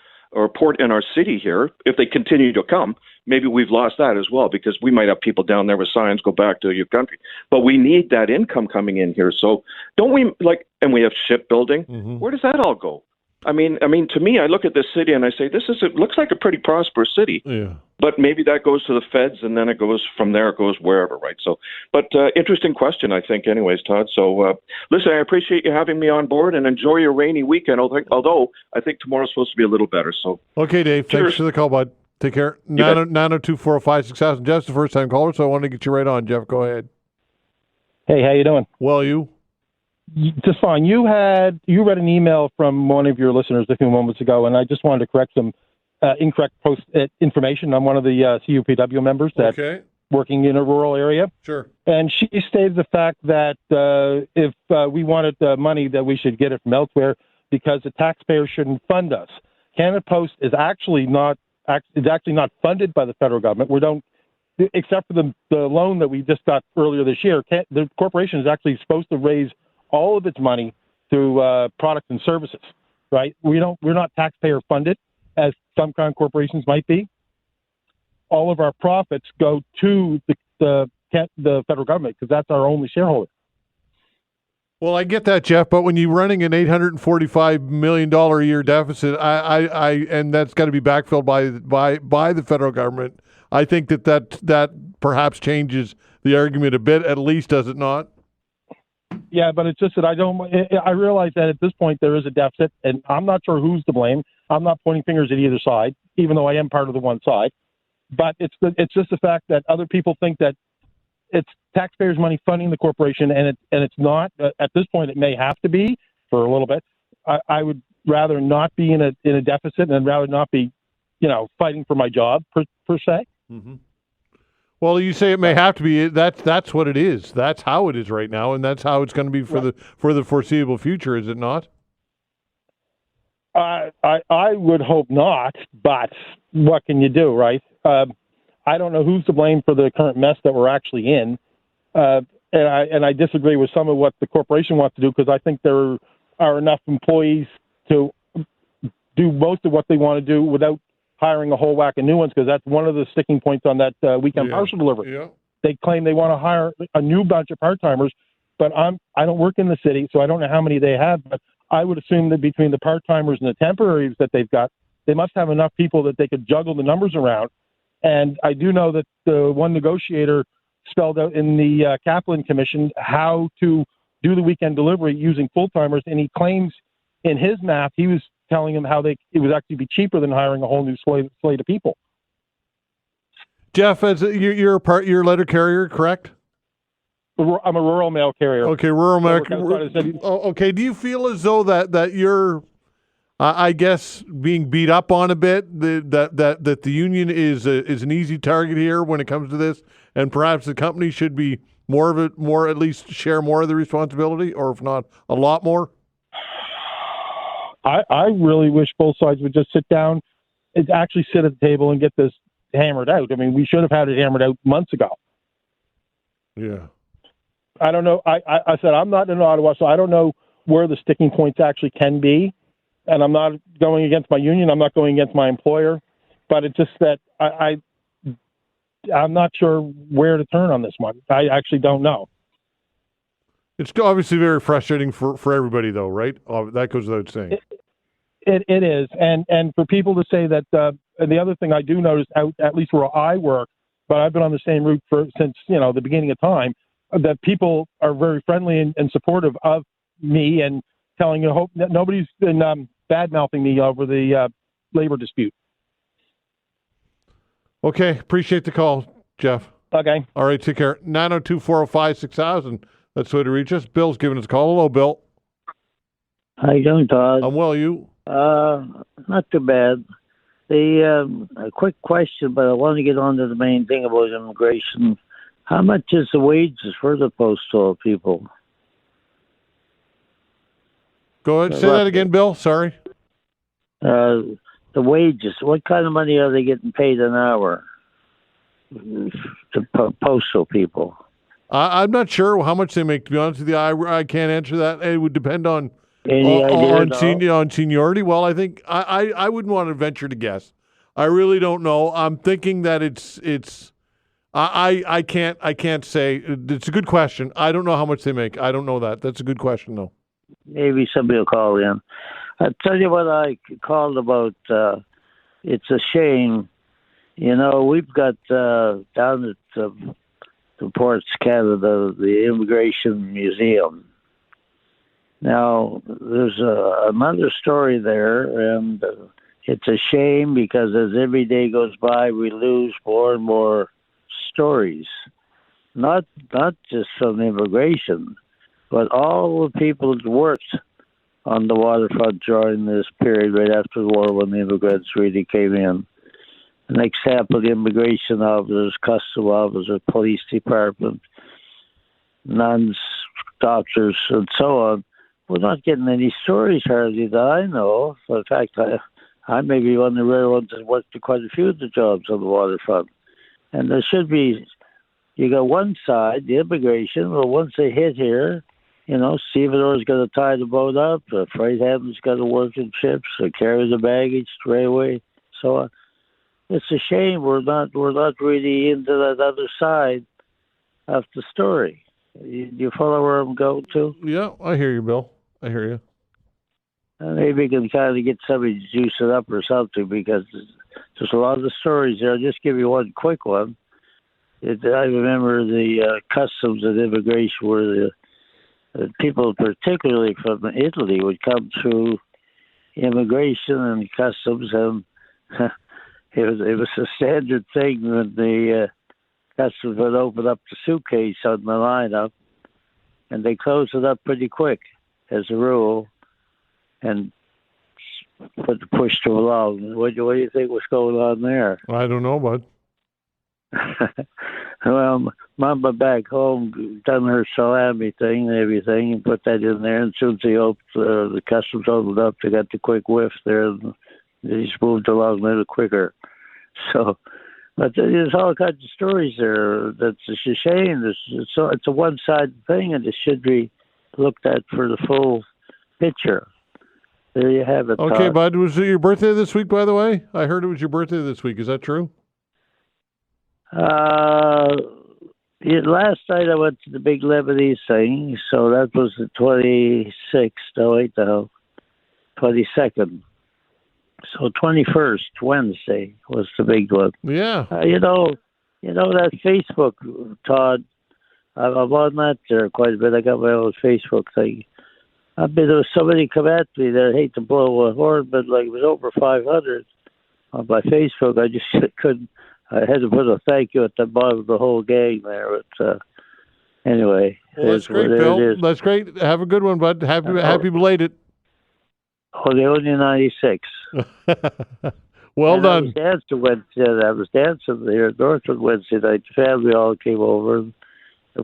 port in our city here. If they continue to come, maybe we've lost that as well, because we might have people down there with signs, go back to your country. But we need that income coming in here. So don't we and we have shipbuilding. Mm-hmm. Where does that all go? I mean, to me, I look at this city and I say, it looks like a pretty prosperous city. Yeah. But maybe that goes to the feds, and then it goes from there, it goes wherever, right? So, but interesting question, I think, anyways, Todd. So, listen, I appreciate you having me on board, and enjoy your rainy weekend, although I think tomorrow's supposed to be a little better. So, okay, Dave, cheers. Thanks for the call, bud. Take care. 902-405-6000. Jeff's the first-time caller, so I want to get you right on. Jeff, go ahead. Hey, how you doing? Well, you? Just fine. You read an email from one of your listeners a few moments ago, and I just wanted to correct some incorrect information. I'm one of the CUPW members that's working in a rural area. Sure. And she stated the fact that if we wanted money, that we should get it from elsewhere because the taxpayer shouldn't fund us. Canada Post is actually not funded by the federal government. We don't, except for the loan that we just got earlier this year. The corporation is actually supposed to raise all of its money through products and services, right? We're not taxpayer funded, as some kind of corporations might be. All of our profits go to the federal government because that's our only shareholder. Well, I get that, Jeff, but when you're running an $845 million a year deficit, and that's got to be backfilled by the federal government, I think that perhaps changes the argument a bit, at least, does it not? Yeah, but it's just that I realize that at this point there is a deficit, and I'm not sure who's to blame. I'm not pointing fingers at either side, even though I am part of the one side. But it's just the fact that other people think that it's taxpayers' money funding the corporation, and it's not. At this point, it may have to be for a little bit. I would rather not be in a deficit, and rather not be, fighting for my job per se. Mm-hmm. Well, you say it may have to be. That's what it is. That's how it is right now, and that's how it's going to be for the foreseeable future. Is it not? I would hope not, but what can you do, right? I don't know who's to blame for the current mess that we're actually in, and I disagree with some of what the corporation wants to do, because I think there are enough employees to do most of what they want to do without hiring a whole whack of new ones, because that's one of the sticking points on that weekend parcel delivery. Yeah. They claim they want to hire a new bunch of part-timers, but I don't work in the city, so I don't know how many they have, but I would assume that between the part-timers and the temporaries that they've got, they must have enough people that they could juggle the numbers around. And I do know that the one negotiator spelled out in the Kaplan Commission how to do the weekend delivery using full-timers, and he claims in his math, he was telling him how it would actually be cheaper than hiring a whole new slate of people. Jeff, you're a letter carrier, correct? I'm a rural mail carrier. Okay, rural mail. Okay, do you feel as though that you're, I guess, being beat up on a bit? That the union is an easy target here when it comes to this, and perhaps the company should be at least share more of the responsibility, or if not, a lot more. I really wish both sides would just sit down and actually sit at the table and get this hammered out. I mean, we should have had it hammered out months ago. Yeah. I don't know. I said I'm not in Ottawa, so I don't know where the sticking points actually can be. And I'm not going against my union. I'm not going against my employer. But it's just that I'm not sure where to turn on this one. I actually don't know. It's obviously very frustrating for everybody, though, right? That goes without saying. It is, and for people to say that, and the other thing I do notice, at least where I work, but I've been on the same route since the beginning of time, that people are very friendly and supportive of me, and telling hope that nobody's been bad-mouthing me over the labor dispute. Okay, appreciate the call, Jeff. Okay. All right, take care. 902-405-6000. That's the way to reach us. Bill's giving us a call. Hello, Bill. How you doing, Todd? I'm well, you? Not too bad. A quick question, but I want to get on to the main thing about immigration. How much is the wages for the postal people? Go ahead. Say that again, Bill. Sorry. The wages. What kind of money are they getting paid an hour? The postal people. I'm not sure how much they make. To be honest with you, I can't answer that. It would depend on seniority. Well, I think I wouldn't want to venture to guess. I really don't know. I'm thinking that it's. I can't say. It's a good question. I don't know how much they make. I don't know that. That's a good question, though. Maybe somebody will call in. I'll tell you what I called about. It's a shame. You know, we've got down at the Ports Canada, the Immigration Museum. Now, there's another story there, and it's a shame because as every day goes by, we lose more and more stories. Not just from immigration, but all the people that worked on the waterfront during this period right after the war when the immigrants really came in. An example, the immigration officers, custom officers, police department, nuns, doctors, and so on. We're not getting any stories hardly that I know. In fact, I may be one of the rare ones that worked quite a few of the jobs on the waterfront. And there should be, you got one side, the immigration, well, once they hit here, you know, stevedore's got to tie the boat up, the freight handler's got to work in ships, or carry the baggage, railway, so on. It's a shame we're not really into that other side of the story. You follow where I'm going to? Yeah, I hear you, Bill. I hear you. And maybe we can kind of get somebody to juice it up or something, because there's a lot of stories there. I'll just give you one quick one. I remember the customs and immigration where the people, particularly from Italy, would come through immigration and customs, and it was a standard thing when the customs would open up the suitcase on the lineup, and they close it up pretty quick, as a rule, and push them along. What do you think was going on there? I don't know, bud. Well, Mama back home done her salami thing and everything, and put that in there. And as soon as the customs opened up, they got the quick whiff there, and they just moved along a little quicker. So, but there's all kinds of stories there. That's a shame. It's a one-sided thing, and it should be looked at for the full picture. There you have it. Okay, Todd. bud. Was it your birthday this week, by the way? I heard it was your birthday this week. Is that true? Last night I went to the big Lebanese thing, so that was the 26th. Oh, wait, no, 22nd. So 21st, Wednesday, was the big one. Yeah. You know that Facebook, Todd. I'm on that there quite a bit. I got my own Facebook thing. There was somebody come at me there. I hate to blow a horn, but like it was over 500 on my Facebook. I just couldn't. I had to put a thank you at the bottom of the whole gang there. But anyway, well, that's great, Bill. That's great. Have a good one, bud. Happy belated. Oh, the only 96. Well and done. I was dancing here at Northwood Wednesday night. The family all came over, and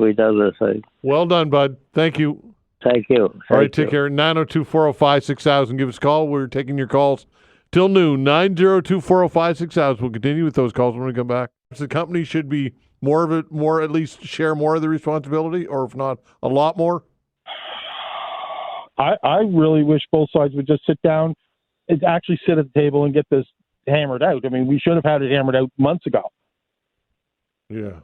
we done the thing. Well done, bud. Thank you. Thank you. All right, take care. 902-405-6000. Give us a call. We're taking your calls till noon. 902-405-6000. We'll continue with those calls when we come back. The company should be at least share more of the responsibility, or if not, a lot more. I really wish both sides would just sit down and actually sit at the table and get this hammered out. I mean, we should have had it hammered out months ago. Yeah.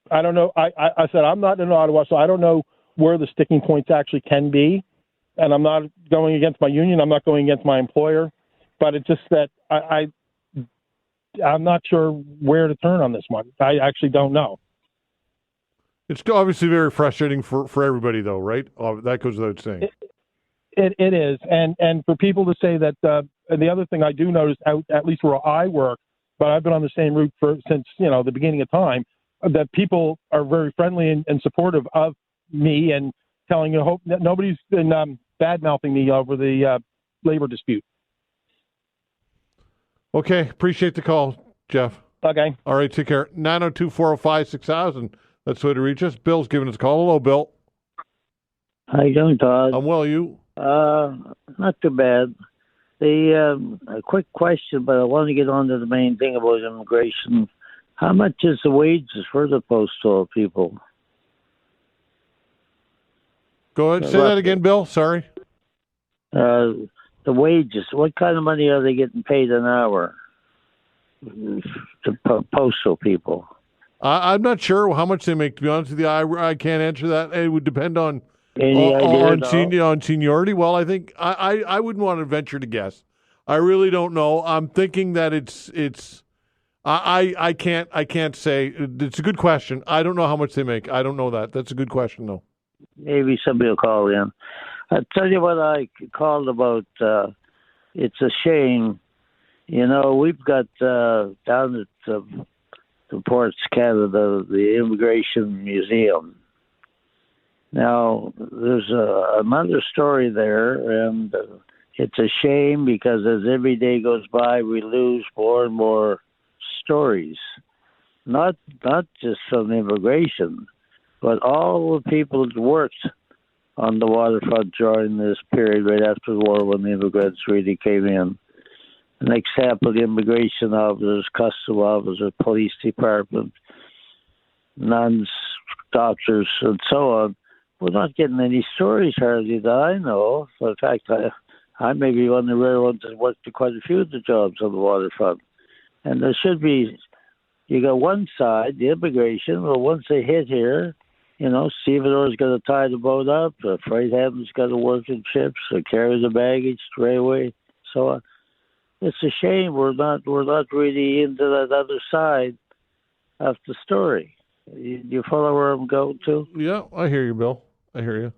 I don't know. I said I'm not in Ottawa, so I don't know where the sticking points actually can be. And I'm not going against my union. I'm not going against my employer. But it's just that I'm not sure where to turn on this one. I actually don't know. It's obviously very frustrating for everybody, though, right? That goes without saying. It is, and for people to say that, and the other thing I do notice, out at least where I work, but I've been on the same route since the beginning of time, that people are very friendly and supportive of me and telling you, hope that nobody's been bad mouthing me over the labor dispute. Okay, appreciate the call, Jeff. Okay. All right, take care. 902-405-6000. That's the way to reach us. Bill's giving us a call. Hello, Bill. How you doing, Todd? I'm well, you? Not too bad. A quick question, but I want to get on to the main thing about immigration. How much is the wages for the postal people? Go ahead. Say that again, Bill. Sorry. The wages. What kind of money are they getting paid an hour? The postal people. I'm not sure how much they make. To be honest with you, I can't answer that. It would depend on seniority. Well, I think I wouldn't want to venture to guess. I really don't know. I'm thinking that it's. I can't say. It's a good question. I don't know how much they make. I don't know that. That's a good question, though. Maybe somebody will call in. I'll tell you what I called about. It's a shame. We've got down at the Ports Canada, the Immigration Museum. Now, there's another story there, and it's a shame because as every day goes by, we lose more and more stories. Not just from immigration, but all the people that worked on the waterfront during this period right after the war when the immigrants really came in. An example, the immigration officers, custom officers, police department, nuns, doctors, and so on. We're not getting any stories hardly that I know. In fact, I may be one of the rare ones that worked quite a few of the jobs on the waterfront. And there should be, you got one side, the immigration, well, once they hit here, stevedore's got to tie the boat up, the freight handler's got to work in ships, or carry the baggage straight away. So it's a shame we're not really into that other side of the story. You follow where I'm going to? Yeah, I hear you, Bill. I hear you.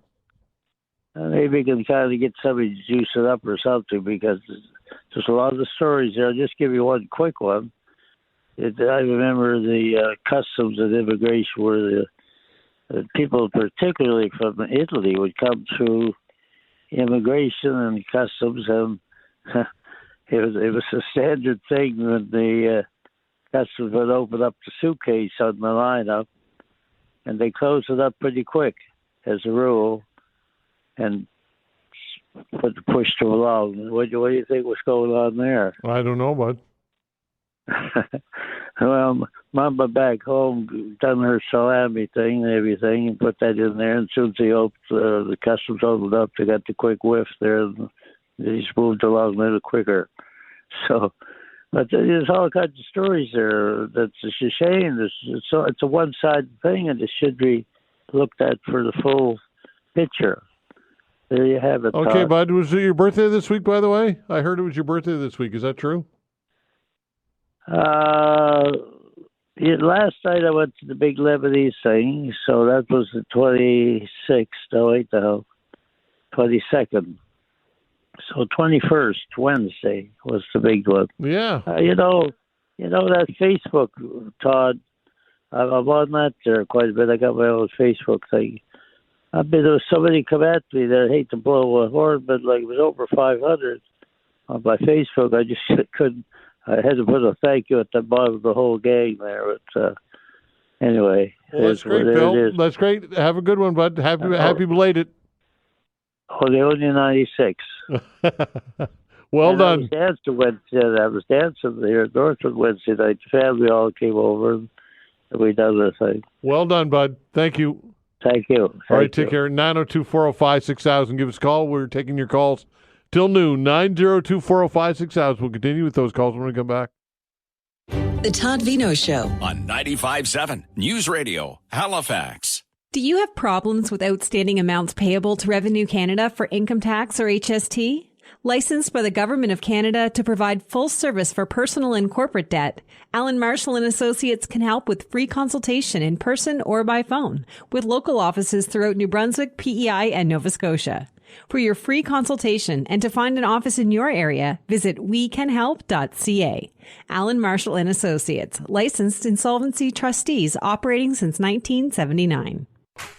And maybe we can kind of get somebody to juice it up or something because there's a lot of stories there. I'll just give you one quick one. I remember the customs and immigration where the people, particularly from Italy, would come through immigration and customs, and it was a standard thing when the customs would open up the suitcase on the lineup, and they close it up pretty quick, as a rule, and pushed them along. What do you think was going on there? I don't know, bud. Well, Mama back home done her salami thing and everything and put that in there. And as soon as the customs opened up, they got the quick whiff there. And they just moved along a little quicker. So, but there's all kinds of stories there. That's a shame. It's a one-sided thing, and it should be looked at for the full picture. There you have it. Okay, Todd. bud. Was it your birthday this week, by the way? I heard it was your birthday this week. Is that true? Last night I went to the big Lebanese thing, so that was the 26th. No, wait, no, 22nd. So 21st, Wednesday, was the big one. Yeah. You know that Facebook, Todd. I'm on that there quite a bit. I got my own Facebook thing. There was somebody come at me there. I hate to blow a horn, but it was over 500 on my Facebook. I just couldn't. I had to put a thank you at the bottom of the whole gang there. But anyway, well, that's great, Bill. That's great. Have a good one, bud. Happy belated. Oh, the only 96. Well and done. I was dancing here at Northwood Wednesday night. The family all came over, and we done the thing. Well done, bud. Thank you. Thank you. All right, take care. 902-405-6000. Give us a call. We're taking your calls till noon. 902-405-6000. We'll continue with those calls when we come back. The Todd Veinotte Show on 95.7 News Radio, Halifax. Do you have problems with outstanding amounts payable to Revenue Canada for income tax or HST? Licensed by the Government of Canada to provide full service for personal and corporate debt, Alan Marshall and Associates can help with free consultation in person or by phone with local offices throughout New Brunswick, PEI, and Nova Scotia. For your free consultation and to find an office in your area, visit wecanhelp.ca. Alan Marshall and Associates, licensed insolvency trustees operating since 1979.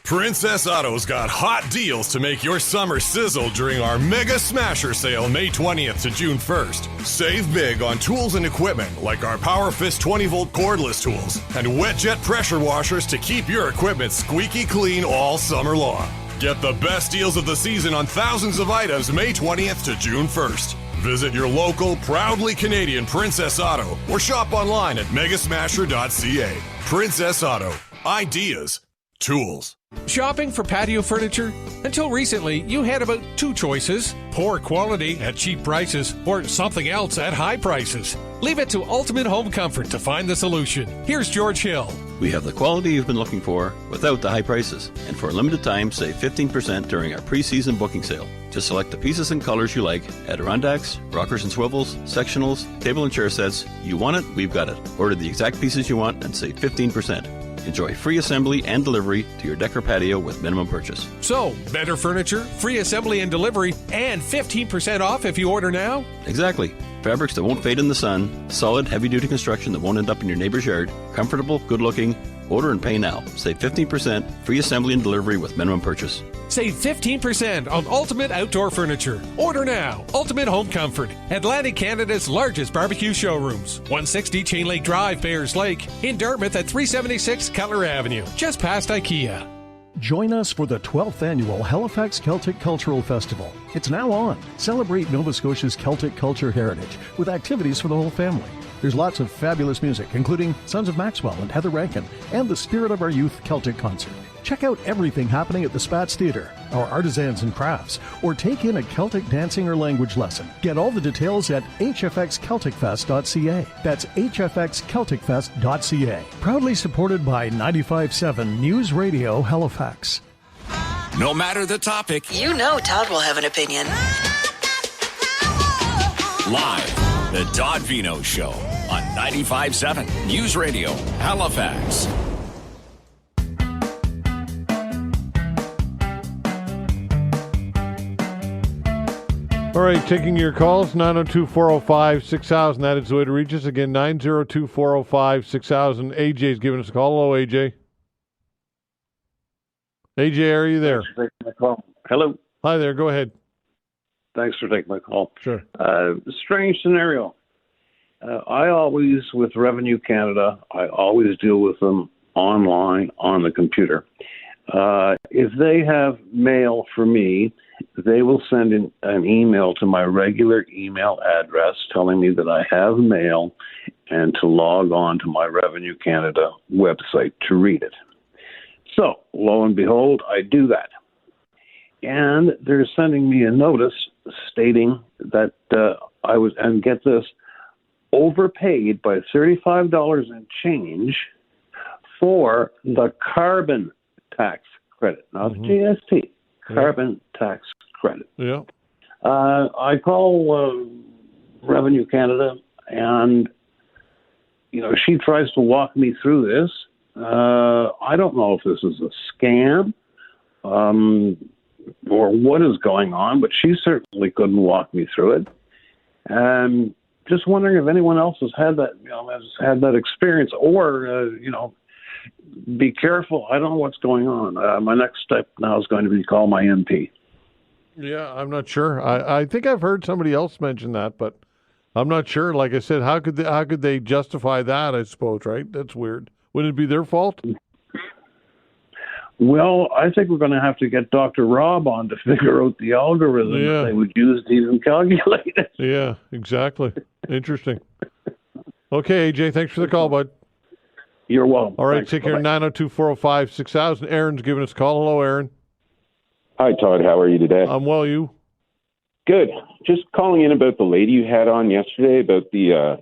Princess Auto's got hot deals to make your summer sizzle during our Mega Smasher sale May 20th to June 1st. Save big on tools and equipment like our Power Fist 20-volt cordless tools and wet jet pressure washers to keep your equipment squeaky clean all summer long. Get the best deals of the season on thousands of items May 20th to June 1st. Visit your local, proudly Canadian Princess Auto or shop online at megasmasher.ca. Princess Auto. Ideas. Tools. Shopping for patio furniture? Until recently, you had about two choices: poor quality at cheap prices or something else at high prices. Leave it to Ultimate Home Comfort to find the solution. Here's George Hill. We have the quality you've been looking for without the high prices. And for a limited time, save 15% during our pre-season booking sale. Just select the pieces and colors you like: Adirondacks, rockers and swivels, sectionals, table and chair sets. You want it, we've got it. Order the exact pieces you want and save 15%. Enjoy free assembly and delivery to your deck or patio with minimum purchase. So, better furniture, free assembly and delivery, and 15% off if you order now? Exactly. Fabrics that won't fade in the sun, solid, heavy-duty construction that won't end up in your neighbor's yard, comfortable, good-looking. Order and pay now. Save 15%, free assembly and delivery with minimum purchase. Save 15% on Ultimate Outdoor Furniture. Order now. Ultimate Home Comfort. Atlantic Canada's largest barbecue showrooms. 160 Chain Lake Drive, Bayers Lake. In Dartmouth at 376 Cutler Avenue. Just past IKEA. Join us for the 12th annual Halifax Celtic Cultural Festival. It's now on. Celebrate Nova Scotia's Celtic culture heritage with activities for the whole family. There's lots of fabulous music, including Sons of Maxwell and Heather Rankin, and the Spirit of Our Youth Celtic Concert. Check out everything happening at the Spatz Theatre, our artisans and crafts, or take in a Celtic dancing or language lesson. Get all the details at hfxcelticfest.ca. That's hfxcelticfest.ca. Proudly supported by 95.7 News Radio Halifax. No matter the topic, You know Todd will have an opinion. live, the Todd Veinotte Show on 95.7 News Radio Halifax. All right, taking your calls, 902-405-6000. That is the way to reach us. Again, 902-405-6000. AJ's giving us a call. Hello, AJ. AJ, are you there? Thanks for taking my call. Hello. Hi there. Go ahead. Thanks for taking my call. Sure. Strange scenario. I always, with Revenue Canada, I always deal with them online on the computer. If they have mail for me, they will send in an email to my regular email address telling me that I have mail and to log on to my Revenue Canada website to read it. So, lo and behold, I do that. And they're sending me a notice stating that I was, and get this, overpaid by $35 and change for the carbon tax credit, not the GST, carbon tax credit. Yeah. I call Revenue Canada, and she tries to walk me through this. I don't know if this is a scam or what is going on, but she certainly couldn't walk me through it. And just wondering if anyone else has had that, experience, or be careful. I don't know what's going on. My next step now is going to be call my MP. Yeah, I'm not sure. I think I've heard somebody else mention that, but I'm not sure. Like I said, how could they justify that? I suppose, right? That's weird. Wouldn't it be their fault? Well, I think we're going to have to get Dr. Rob on to figure out the algorithm that they would use to even calculate it. Yeah, exactly. Interesting. Okay, AJ, thanks for the call, bud. You're welcome. All right, Thanks. take care. 902-405-6000. Aaron's giving us a call. Hello, Aaron. Hi, Todd. How are you today? I'm well, you? Good. Just calling in about the lady you had on yesterday about the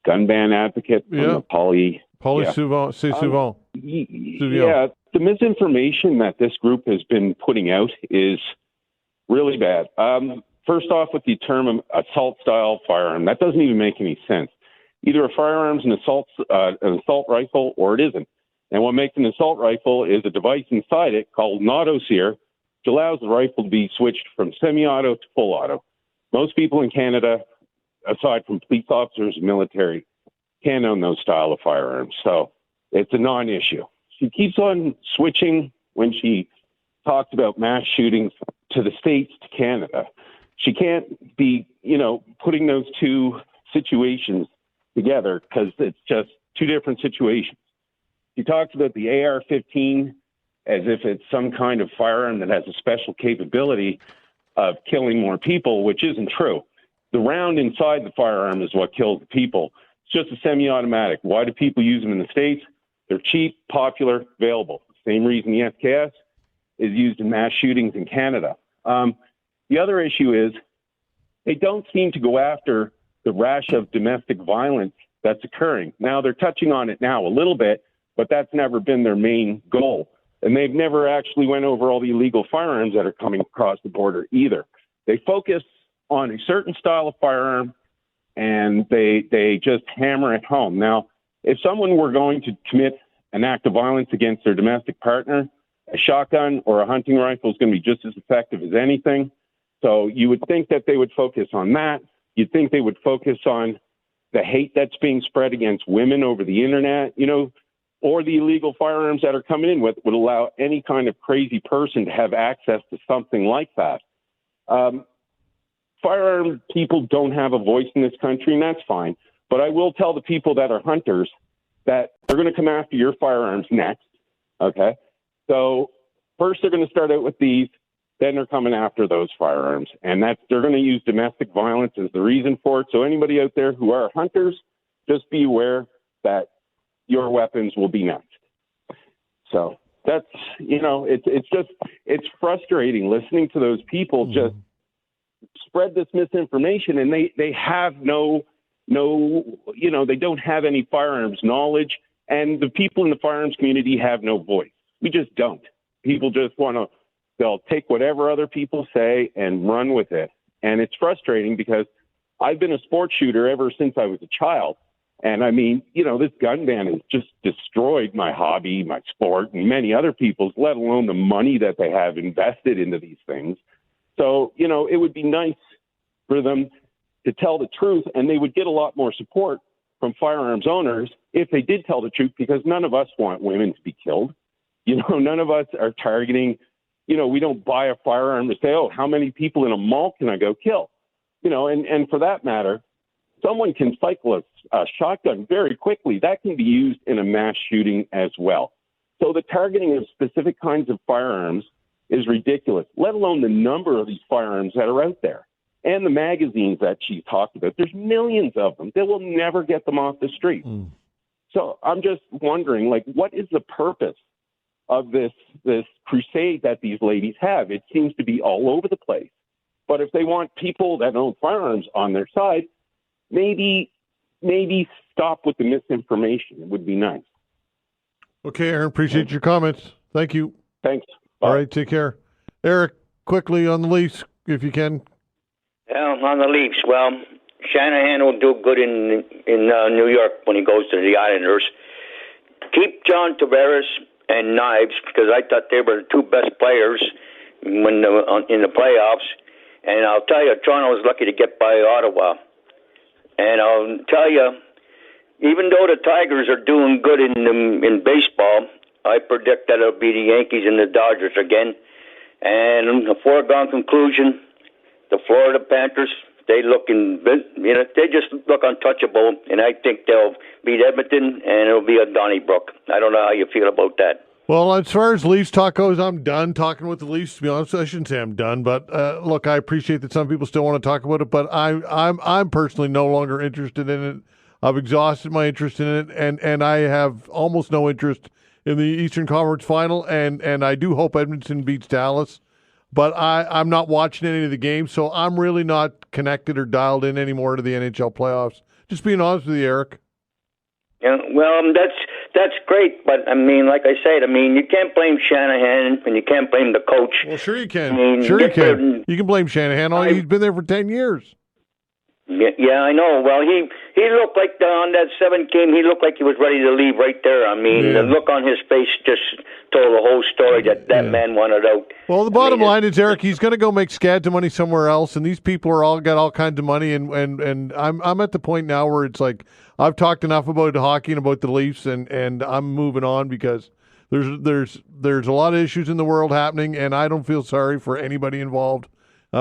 gun ban advocate from the Paulie Souvent. Yeah, the misinformation that this group has been putting out is really bad. First off, with the term assault-style firearm, that doesn't even make any sense. Either a firearm's an assault rifle or it isn't. And what makes an assault rifle is a device inside it called an autosear which allows the rifle to be switched from semi-auto to full auto. Most people in Canada, aside from police officers and military, can't own those style of firearms. So it's a non-issue. She keeps on switching when she talks about mass shootings to the States to Canada. She can't be, putting those two situations together because it's just two different situations. She talks about the AR-15 as if it's some kind of firearm that has a special capability of killing more people, which isn't true. The round inside the firearm is what kills the people. It's just a semi-automatic. Why do people use them in the States? They're cheap, popular, available. Same reason the SKS is used in mass shootings in Canada. The other issue is they don't seem to go after the rash of domestic violence that's occurring. Now, they're touching on it now a little bit, but that's never been their main goal. And they've never actually went over all the illegal firearms that are coming across the border either. They focus on a certain style of firearm, and they just hammer it home. Now, if someone were going to commit an act of violence against their domestic partner, a shotgun or a hunting rifle is going to be just as effective as anything. So you would think that they would focus on that. You'd think they would focus on the hate that's being spread against women over the internet, or the illegal firearms that are coming in would allow any kind of crazy person to have access to something like that. Firearm people don't have a voice in this country, and that's fine. But I will tell the people that are hunters that they're going to come after your firearms next, okay? So first they're going to start out with these, then they're coming after those firearms. And they're going to use domestic violence as the reason for it. So anybody out there who are hunters, just be aware that your weapons will be next. So that's, it's frustrating listening to those people just spread this misinformation, and they have they don't have any firearms knowledge, and the people in the firearms community have no voice. We just don't. People just they'll take whatever other people say and run with it. And it's frustrating because I've been a sports shooter ever since I was a child. And I mean, this gun ban has just destroyed my hobby, my sport, and many other people's, let alone the money that they have invested into these things. So, it would be nice for them to tell the truth, and they would get a lot more support from firearms owners if they did tell the truth, because none of us want women to be killed. None of us are targeting, we don't buy a firearm to say, oh, how many people in a mall can I go kill? And for that matter, someone can cycle a shotgun very quickly. That can be used in a mass shooting as well. So the targeting of specific kinds of firearms is ridiculous, let alone the number of these firearms that are out there. And the magazines that she talked about, there's millions of them. They will never get them off the street. So I'm just wondering, what is the purpose of this crusade that these ladies have? It seems to be all over the place. But if they want people that own firearms on their side, maybe stop with the misinformation. It would be nice. Okay, Aaron, appreciate your comments. Thank you. Thanks. Bye. All right, take care. Eric, quickly on the Leafs, if you can. Yeah, on the Leafs. Well, Shanahan will do good in New York when he goes to the Islanders. Keep John Tavares and Knives, because I thought they were the two best players in the playoffs. And I'll tell you, Toronto was lucky to get by Ottawa. And I'll tell you, even though the Tigers are doing good in baseball, I predict that it'll be the Yankees and the Dodgers again. And a foregone conclusion, the Florida Panthers, they just look untouchable, and I think they'll beat Edmonton, and it'll be a Donnybrook. I don't know how you feel about that. Well, as far as Leafs talk goes, I'm done talking with the Leafs. To be honest, I shouldn't say I'm done, but look, I appreciate that some people still want to talk about it, but I'm personally no longer interested in it. I've exhausted my interest in it, and I have almost no interest in the Eastern Conference Final, and I do hope Edmonton beats Dallas. But I'm not watching any of the games, so I'm really not connected or dialed in anymore to the NHL playoffs. Just being honest with you, Eric. Yeah, well, that's great, but I mean, like I said, you can't blame Shanahan and you can't blame the coach. Well, sure you can. Sure you can. You can blame Shanahan. He's been there for 10 years. Yeah, I know. Well, he He looked like on that 7th game, he looked like he was ready to leave right there. I mean, the look on his face just told the whole story that man wanted out. Well, the bottom line is, Eric, he's going to go make scads of money somewhere else, and these people are all got all kinds of money, and I'm at the point now where it's like I've talked enough about hockey and about the Leafs, and I'm moving on because there's a lot of issues in the world happening, and I don't feel sorry for anybody involved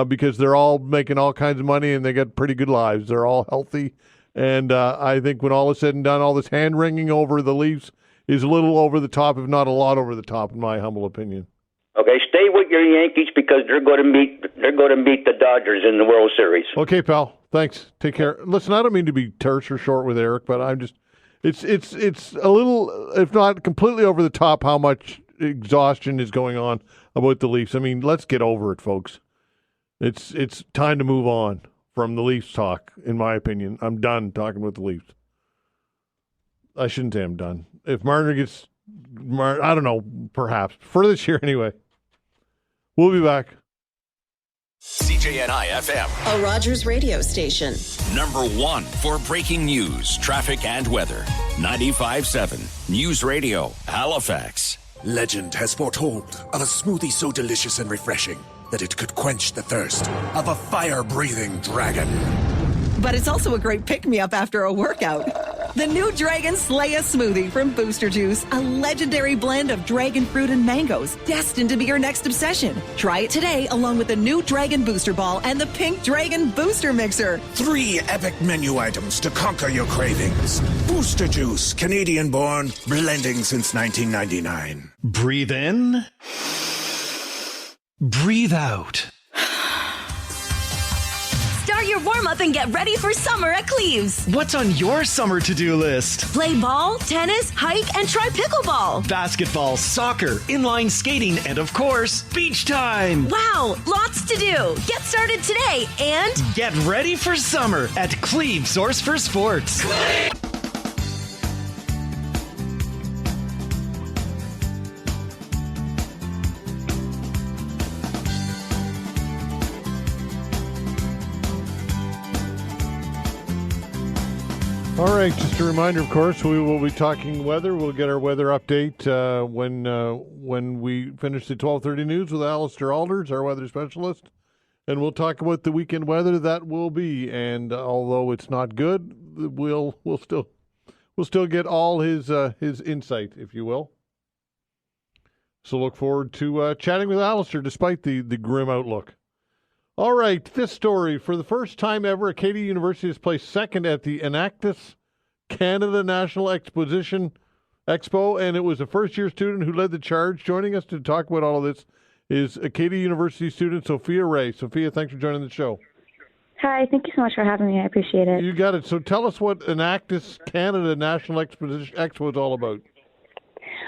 because they're all making all kinds of money and they got pretty good lives. They're all healthy. And I think when all is said and done, all this hand-wringing over the Leafs is a little over the top, if not a lot over the top, in my humble opinion. Okay, stay with your Yankees because they're going to meet the Dodgers in the World Series. Okay, pal. Thanks. Take care. Listen, I don't mean to be terse or short with Eric, but I'm just it's a little, if not completely over the top, how much exhaustion is going on about the Leafs. I mean, let's get over it, folks. It's time to move on from the Leafs talk, in my opinion. I'm done talking about the Leafs. I shouldn't say I'm done. If Marner gets, I don't know, perhaps. For this year anyway. We'll be back. CJNI FM. A Rogers radio station. Number 1 for breaking news, traffic, and weather. 95.7 News Radio, Halifax. Legend has foretold of a smoothie so delicious and refreshing that it could quench the thirst of a fire-breathing dragon. But it's also a great pick-me-up after a workout. The new Dragon Slaya smoothie from Booster Juice, a legendary blend of dragon fruit and mangoes, destined to be your next obsession. Try it today along with the new Dragon Booster Ball and the Pink Dragon Booster Mixer. 3 epic menu items to conquer your cravings. Booster Juice, Canadian-born, blending since 1999. Breathe in. Breathe out. Start your warm-up and get ready for summer at Cleves. What's on your summer to-do list? Play ball, tennis, hike, and try pickleball. Basketball, soccer, inline skating, and of course, beach time. Wow, lots to do. Get started today and get ready for summer at Cleves Source for Sports. All right, just a reminder, of course, we will be talking weather. We'll get our weather update when we finish the 12:30 news with Allister Aalders, our weather specialist, and we'll talk about the weekend weather that will be. And although it's not good, we'll still get all his insight, if you will. So look forward to chatting with Allister despite the grim outlook. All right, this story. For the first time ever, Acadia University has placed second at the Enactus Canada National Expo, and it was a first-year student who led the charge. Joining us to talk about all of this is Acadia University student Sophia Rae. Sophia, thanks for joining the show. Hi, thank you so much for having me. I appreciate it. You got it. So tell us what Enactus Canada National Expo is all about.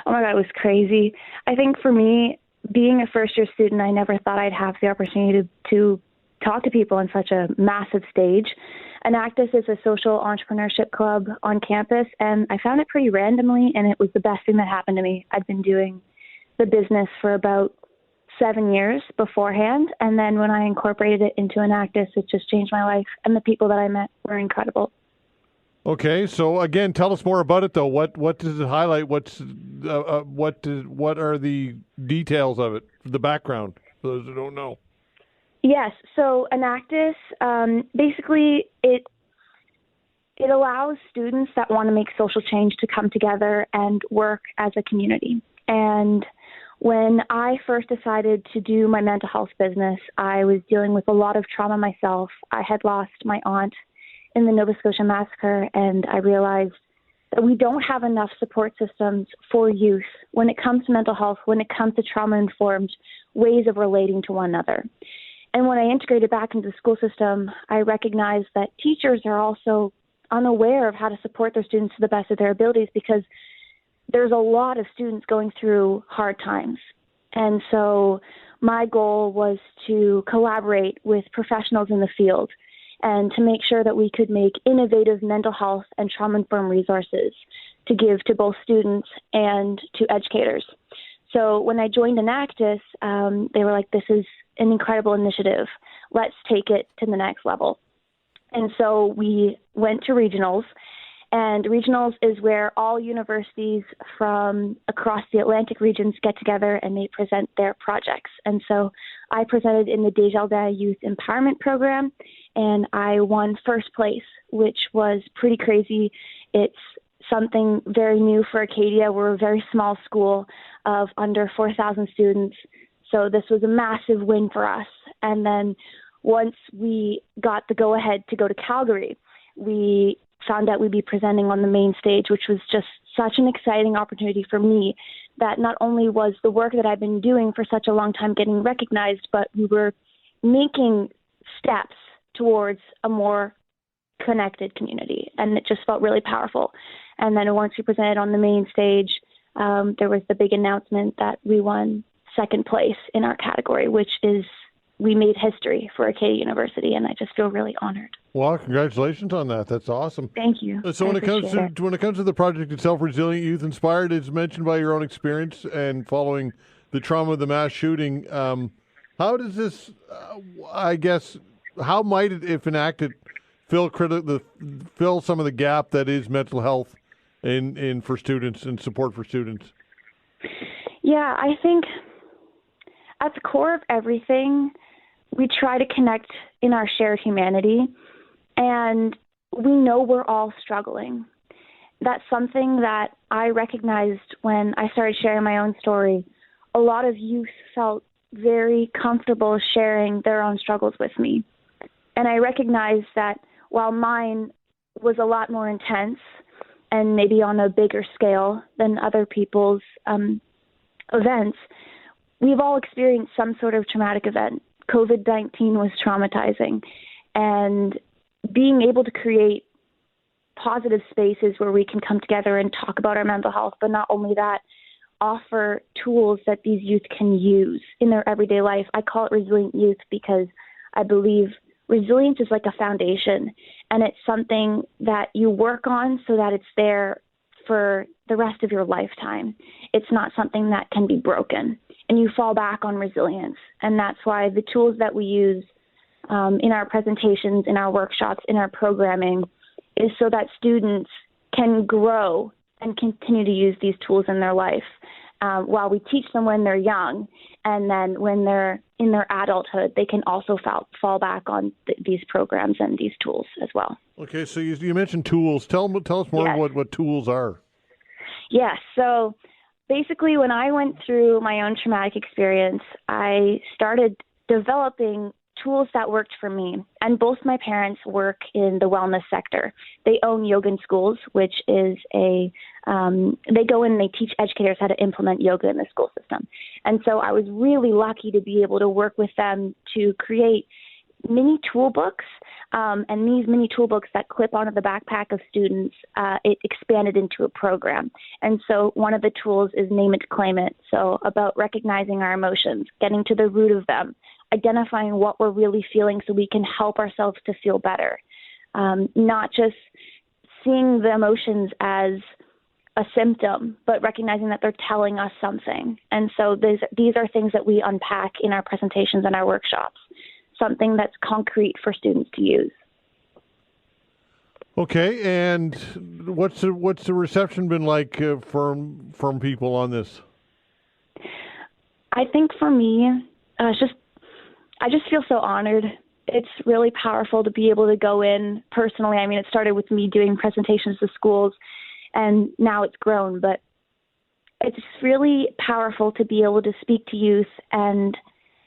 Oh, my God, it was crazy. I think for me, being a first-year student, I never thought I'd have the opportunity to talk to people on such a massive stage. Enactus is a social entrepreneurship club on campus, and I found it pretty randomly, and it was the best thing that happened to me. I'd been doing the business for about 7 years beforehand, and then when I incorporated it into Enactus, it just changed my life, and the people that I met were incredible. Okay, so again, tell us more about it, though. What does it highlight? What are the details of it? The background for those who don't know. Yes, so Enactus basically it allows students that want to make social change to come together and work as a community. And when I first decided to do my mental health business, I was dealing with a lot of trauma myself. I had lost my aunt in the Nova Scotia massacre, and I realized that we don't have enough support systems for youth when it comes to mental health, when it comes to trauma-informed ways of relating to one another. And when I integrated back into the school system, I recognized that teachers are also unaware of how to support their students to the best of their abilities because there's a lot of students going through hard times. And so my goal was to collaborate with professionals in the field and to make sure that we could make innovative mental health and trauma-informed resources to give to both students and to educators. So when I joined Enactus, they were like, this is an incredible initiative. Let's take it to the next level. And so we went to regionals, and regionals is where all universities from across the Atlantic regions get together and they present their projects. And so I presented in the Desjardins Youth Empowerment Program, and I won first place, which was pretty crazy. It's something very new for Acadia. We're a very small school of under 4,000 students. So this was a massive win for us. And then once we got the go-ahead to go to Calgary, we found out we'd be presenting on the main stage, which was just such an exciting opportunity for me, that not only was the work that I've been doing for such a long time getting recognized, but we were making steps towards a more connected community. And it just felt really powerful. And then once we presented on the main stage, there was the big announcement that we won second place in our category, which is, we made history for Acadia University, and I just feel really honored. Well, congratulations on that. That's awesome. Thank you. So when it comes to the project itself, Resilient Youth Inspired, it's mentioned by your own experience and following the trauma of the mass shooting. How does this, how might it, if enacted, fill some of the gap that is mental health in for students and support for students? Yeah, I think at the core of everything, we try to connect in our shared humanity, and we know we're all struggling. That's something that I recognized when I started sharing my own story. A lot of youth felt very comfortable sharing their own struggles with me. And I recognized that while mine was a lot more intense and maybe on a bigger scale than other people's events, we've all experienced some sort of traumatic event. COVID-19 was traumatizing. And being able to create positive spaces where we can come together and talk about our mental health, but not only that, offer tools that these youth can use in their everyday life. I call it Resilient Youth because I believe resilience is like a foundation, and it's something that you work on so that it's there for the rest of your lifetime. It's not something that can be broken, and you fall back on resilience. And that's why the tools that we use in our presentations, in our workshops, in our programming is so that students can grow and continue to use these tools in their life while we teach them when they're young. And then when they're in their adulthood, they can also fall back on these programs and these tools as well. Okay, so you mentioned tools. Tell us more what tools are. Yes, so basically when I went through my own traumatic experience, I started developing tools that worked for me. And both my parents work in the wellness sector. They own yoga schools, which is they go in and they teach educators how to implement yoga in the school system. And so I was really lucky to be able to work with them to create mini toolbooks. And these mini toolbooks that clip onto the backpack of students, it expanded into a program. And so one of the tools is Name It, Claim It. So about recognizing our emotions, getting to the root of them, identifying what we're really feeling so we can help ourselves to feel better. Not just seeing the emotions as a symptom, but recognizing that they're telling us something. And so these are things that we unpack in our presentations and our workshops, something that's concrete for students to use. Okay, and what's the reception been like from people on this? I think for me, I just feel so honored. It's really powerful to be able to go in personally. I mean, it started with me doing presentations to schools, and now it's grown. But it's really powerful to be able to speak to youth and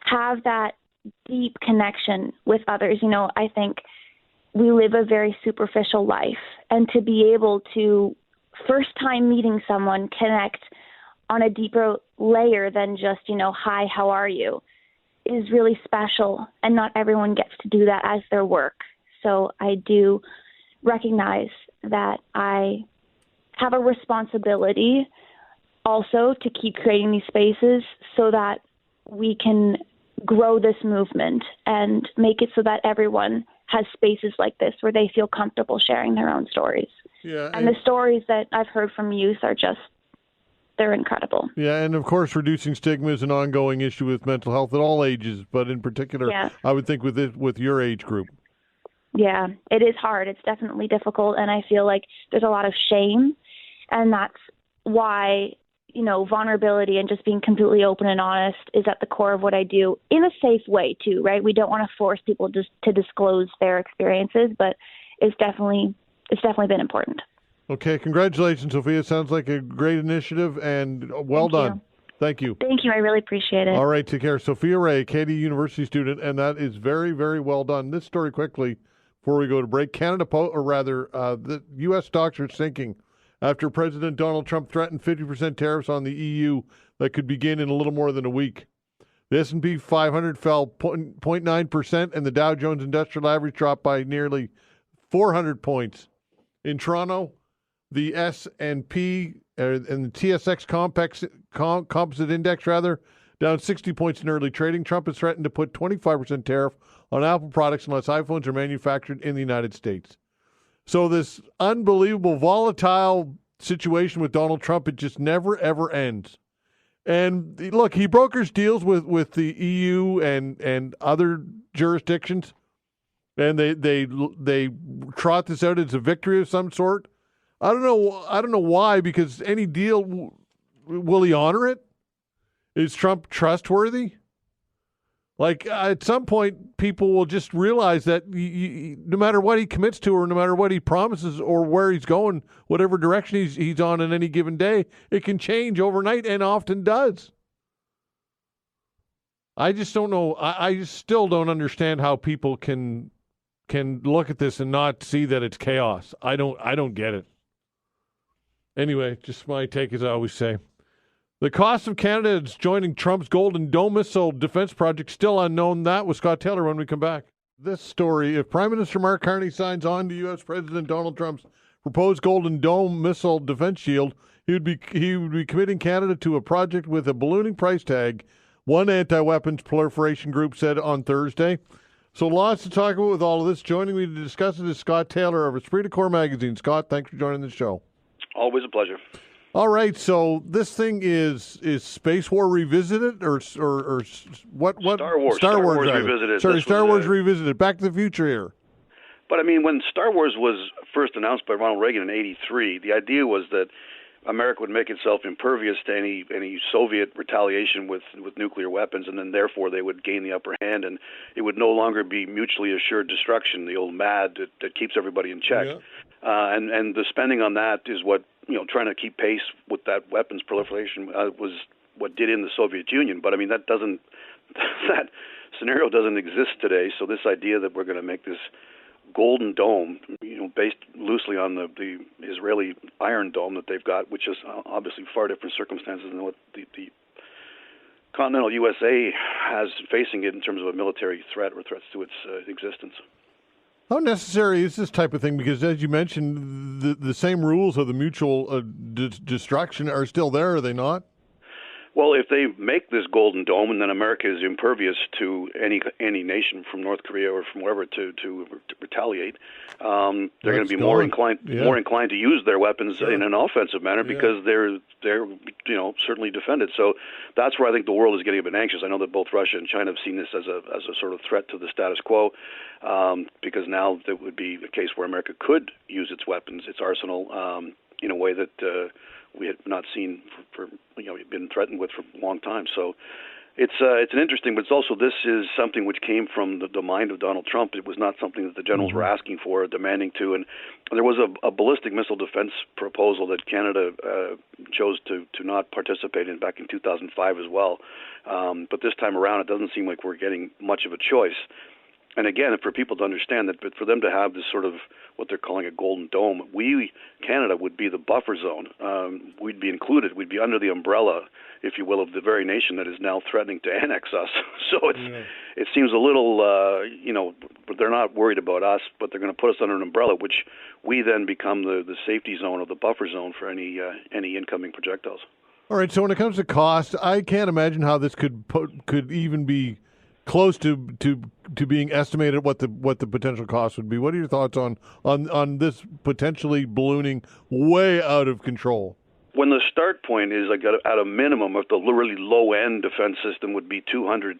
have that deep connection with others. You know, I think we live a very superficial life, and to be able to, first time meeting someone, connect on a deeper layer than just, hi, how are you, is really special, and not everyone gets to do that as their work. So I do recognize that I have a responsibility also to keep creating these spaces so that we can grow this movement and make it so that everyone has spaces like this where they feel comfortable sharing their own stories. Yeah, and the stories that I've heard from youth are they're incredible. Yeah, and of course, reducing stigma is an ongoing issue with mental health at all ages, but in particular, I would think with your age group. Yeah, it is hard. It's definitely difficult, and I feel like there's a lot of shame, and that's why, vulnerability and just being completely open and honest is at the core of what I do in a safe way too, right? We don't want to force people just to disclose their experiences, but it's definitely been important. Okay, congratulations, Sophia. Sounds like a great initiative, and well done. Thank you. Thank you. I really appreciate it. All right, take care. Sophia Rae, Acadia University student, and that is very, very well done. This story quickly before we go to break. The U.S. stocks are sinking after President Donald Trump threatened 50% tariffs on the EU that could begin in a little more than a week. The S&P 500 fell 0.9%, and the Dow Jones Industrial Average dropped by nearly 400 points. In Toronto, the S&P and the TSX Composite Index, down 60 points in early trading. Trump has threatened to put 25% tariff on Apple products unless iPhones are manufactured in the United States. So this unbelievable, volatile situation with Donald Trump, it just never, ever ends. And look, he brokers deals with the EU and other jurisdictions, and they trot this out as a victory of some sort. I don't know why, because any deal, will he honor it? Is Trump trustworthy? Like, at some point, people will just realize that no matter what he commits to or no matter what he promises or where he's going, whatever direction he's on any given day, it can change overnight and often does. I just don't know. I just still don't understand how people can look at this and not see that it's chaos. I don't get it. Anyway, just my take, as I always say. The cost of Canada's joining Trump's Golden Dome missile defense project still unknown. That was Scott Taylor when we come back. This story, if Prime Minister Mark Carney signs on to U.S. President Donald Trump's proposed Golden Dome missile defense shield, he would be committing Canada to a project with a ballooning price tag, one anti-weapons proliferation group said on Thursday. So lots to talk about with all of this. Joining me to discuss it is Scott Taylor of Esprit de Corps Magazine. Scott, thanks for joining the show. Always a pleasure. All right, so this thing is Space War Revisited or what? Star Wars Revisited. Sorry, Star Wars Revisited. Back to the Future here. But I mean, when Star Wars was first announced by Ronald Reagan in '83, the idea was that America would make itself impervious to any Soviet retaliation with nuclear weapons, and then therefore they would gain the upper hand, and it would no longer be mutually assured destruction, the old MAD that keeps everybody in check. Yeah. And the spending on that is what, trying to keep pace with that weapons proliferation was what did in the Soviet Union. But I mean, that scenario doesn't exist today. So this idea that we're going to make this Golden Dome, based loosely on the Israeli Iron Dome that they've got, which is obviously far different circumstances than what the continental USA has facing it in terms of a military threat or threats to its existence. How necessary is this type of thing? Because as you mentioned, the same rules of the mutual destruction are still there, are they not? Well, if they make this Golden Dome and then America is impervious to any nation from North Korea or from wherever to retaliate, they're going to be more inclined to use their weapons in an offensive manner because they're certainly defended. So that's where I think the world is getting a bit anxious. I know that both Russia and China have seen this as a sort of threat to the status quo, because now there would be a case where America could use its weapons, its arsenal, in a way that we had not seen for been threatened with for a long time. So it's an interesting, but it's also, this is something which came from the mind of Donald Trump. It was not something that the generals were asking for or demanding to. And there was a ballistic missile defense proposal that Canada chose to not participate in back in 2005 as well. But this time around, it doesn't seem like we're getting much of a choice. And again, for people to understand that, but for them to have this sort of what they're calling a Golden Dome, Canada, would be the buffer zone. We'd be included. We'd be under the umbrella, if you will, of the very nation that is now threatening to annex us. So it seems a little, they're not worried about us, but they're going to put us under an umbrella, which we then become the safety zone or the buffer zone for any incoming projectiles. All right. So when it comes to cost, I can't imagine how this could even be close to being estimated what the potential cost would be. What are your thoughts on this potentially ballooning way out of control? When the start point is at a minimum, if the really low end defense system would be $200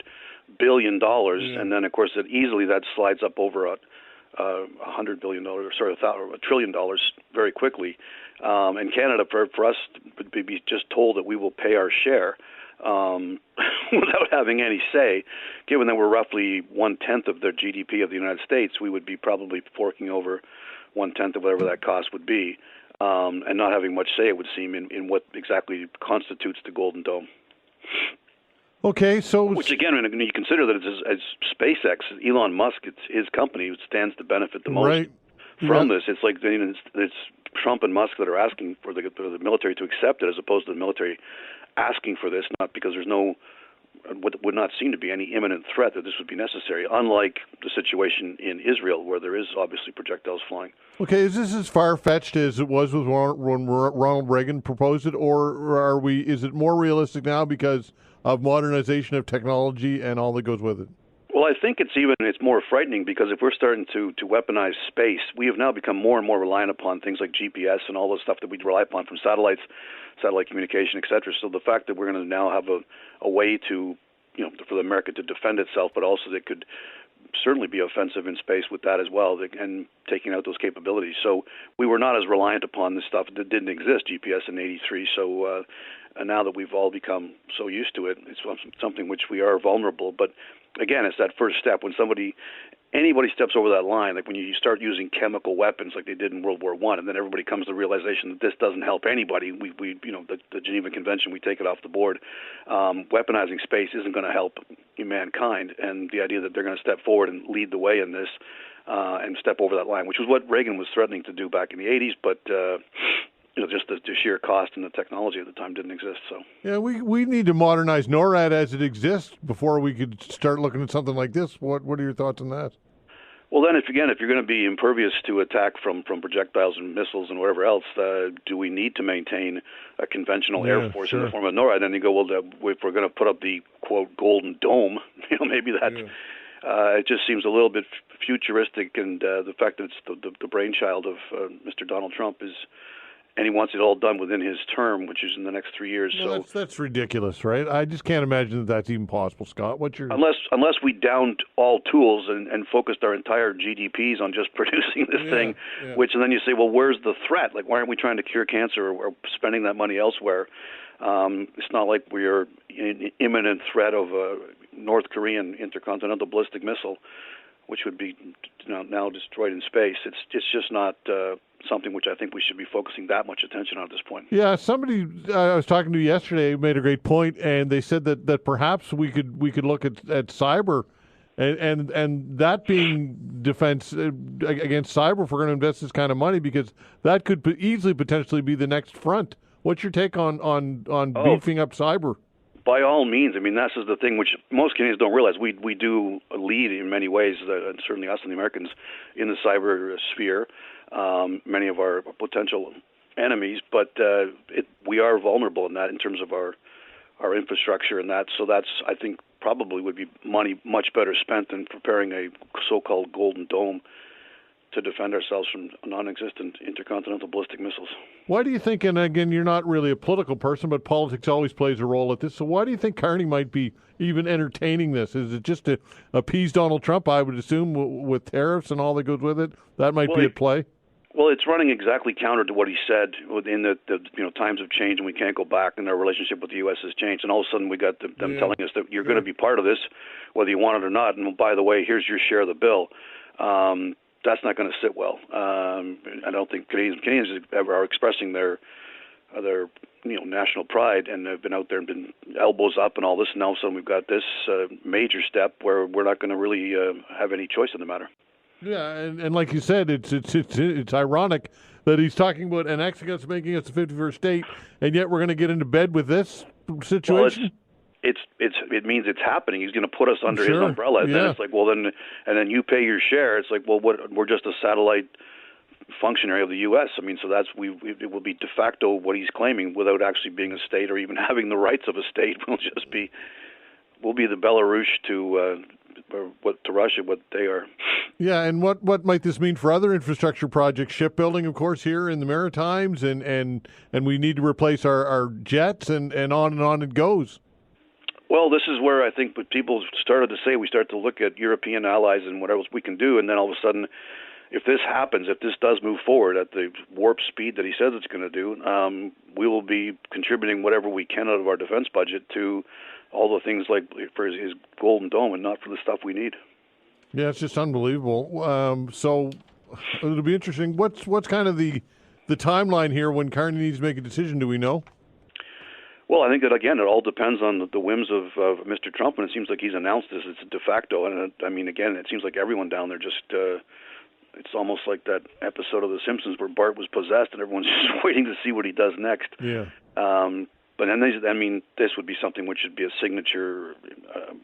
billion, and then of course that slides up over $100 billion, sorry, $1 trillion very quickly. And Canada, for us, would be just told that we will pay our share without having any say. Given that we're roughly 1/10 of the GDP of the United States, we would be probably forking over 1/10 of whatever that cost would be, and not having much say, it would seem, in what exactly constitutes the Golden Dome. Okay, so which again, when you consider that it's as SpaceX, Elon Musk, it's his company who stands to benefit the most from this. It's like it's Trump and Musk that are asking for the military to accept it, as opposed to the military asking for this, not because there's what would not seem to be any imminent threat that this would be necessary, unlike the situation in Israel, where there is obviously projectiles flying. Okay, is this as far-fetched as it was when Ronald Reagan proposed it, or is it more realistic now because of modernization of technology and all that goes with it? Well, I think it's more frightening, because if we're starting to weaponize space, we have now become more and more reliant upon things like GPS and all the stuff that we rely upon from satellites, satellite communication, et cetera. So the fact that we're going to now have a way to, for America to defend itself, but also that could certainly be offensive in space with that as well, and taking out those capabilities. So we were not as reliant upon this stuff that didn't exist, GPS in '83. So and now that we've all become so used to it, it's something which we are vulnerable. But again, it's that first step. When anybody steps over that line, like when you start using chemical weapons like they did in World War I, and then everybody comes to the realization that this doesn't help anybody, the Geneva Convention, we take it off the board. Weaponizing space isn't going to help mankind, and the idea that they're going to step forward and lead the way in this and step over that line, which was what Reagan was threatening to do back in the 80s, but just the sheer cost and the technology at the time didn't exist. So yeah, we need to modernize NORAD as it exists before we could start looking at something like this. What are your thoughts on that? Well, then, if you're going to be impervious to attack from projectiles and missiles and whatever else, do we need to maintain a conventional air force in the form of NORAD? And you go, well, if we're going to put up the quote Golden Dome, maybe that's. It just seems a little bit futuristic, and the fact that it's the brainchild of Mr. Donald Trump and he wants it all done within his term, which is in the next 3 years. Well, so that's ridiculous, right? I just can't imagine that that's even possible, Scott. What's your unless we downed all tools and focused our entire GDPs on just producing this thing, and then you say, well, where's the threat? Like, why aren't we trying to cure cancer or spending that money elsewhere? It's not like we're in imminent threat of a North Korean intercontinental ballistic missile, which would be now destroyed in space. It's just not something which I think we should be focusing that much attention on at this point. Yeah, somebody I was talking to yesterday made a great point, and they said that perhaps we could look at cyber, and that being defense against cyber if we're going to invest this kind of money, because that could easily potentially be the next front. What's your take on beefing up cyber? By all means. I mean, that's the thing which most Canadians don't realize. We do lead in many ways, and certainly us and the Americans, in the cyber sphere. Many of our potential enemies, but we are vulnerable in that in terms of our infrastructure and that. So that's, I think, probably would be money much better spent than preparing a so-called Golden Dome to defend ourselves from non-existent intercontinental ballistic missiles. Why do you think, and again, you're not really a political person, but politics always plays a role at this, so why do you think Carney might be even entertaining this? Is it just to appease Donald Trump, I would assume, with tariffs and all that goes with it? That might be at play? Well, it's running exactly counter to what he said within the times have changed and we can't go back, and our relationship with the U.S. has changed. And all of a sudden we got them telling us that you're going to be part of this, whether you want it or not. And by the way, here's your share of the bill. That's not going to sit well. I don't think Canadians ever are expressing their national pride, and have been out there and been elbows up and all this. And all of a sudden we've got this major step where we're not going to really have any choice in the matter. Yeah, and like you said, it's ironic that he's talking about annexing us, making us the 51st state, and yet we're going to get into bed with this situation. Well, it means it's happening. He's going to put us under his umbrella. And then it's like, well, then you pay your share. It's like, well, we're just a satellite functionary of the U.S. I mean, so it will be de facto what he's claiming without actually being a state or even having the rights of a state. We'll be the Belarus to Russia, what they are. Yeah, and what might this mean for other infrastructure projects? Shipbuilding, of course, here in the Maritimes, and we need to replace our jets, and on it goes. Well, this is where I think people started to say we start to look at European allies and what else we can do, and then all of a sudden if this happens, if this does move forward at the warp speed that he says it's going to do, we will be contributing whatever we can out of our defense budget to all the things like for his Golden Dome and not for the stuff we need. Yeah, it's just unbelievable. So it'll be interesting. What's kind of the timeline here when Carney needs to make a decision? Do we know? Well, I think that, again, it all depends on the whims of Mr. Trump, and it seems like he's announced this as de facto. And, I mean, again, it seems like everyone down there just it's almost like that episode of The Simpsons where Bart was possessed and everyone's just waiting to see what he does next. Yeah. But then this would be something which would be a signature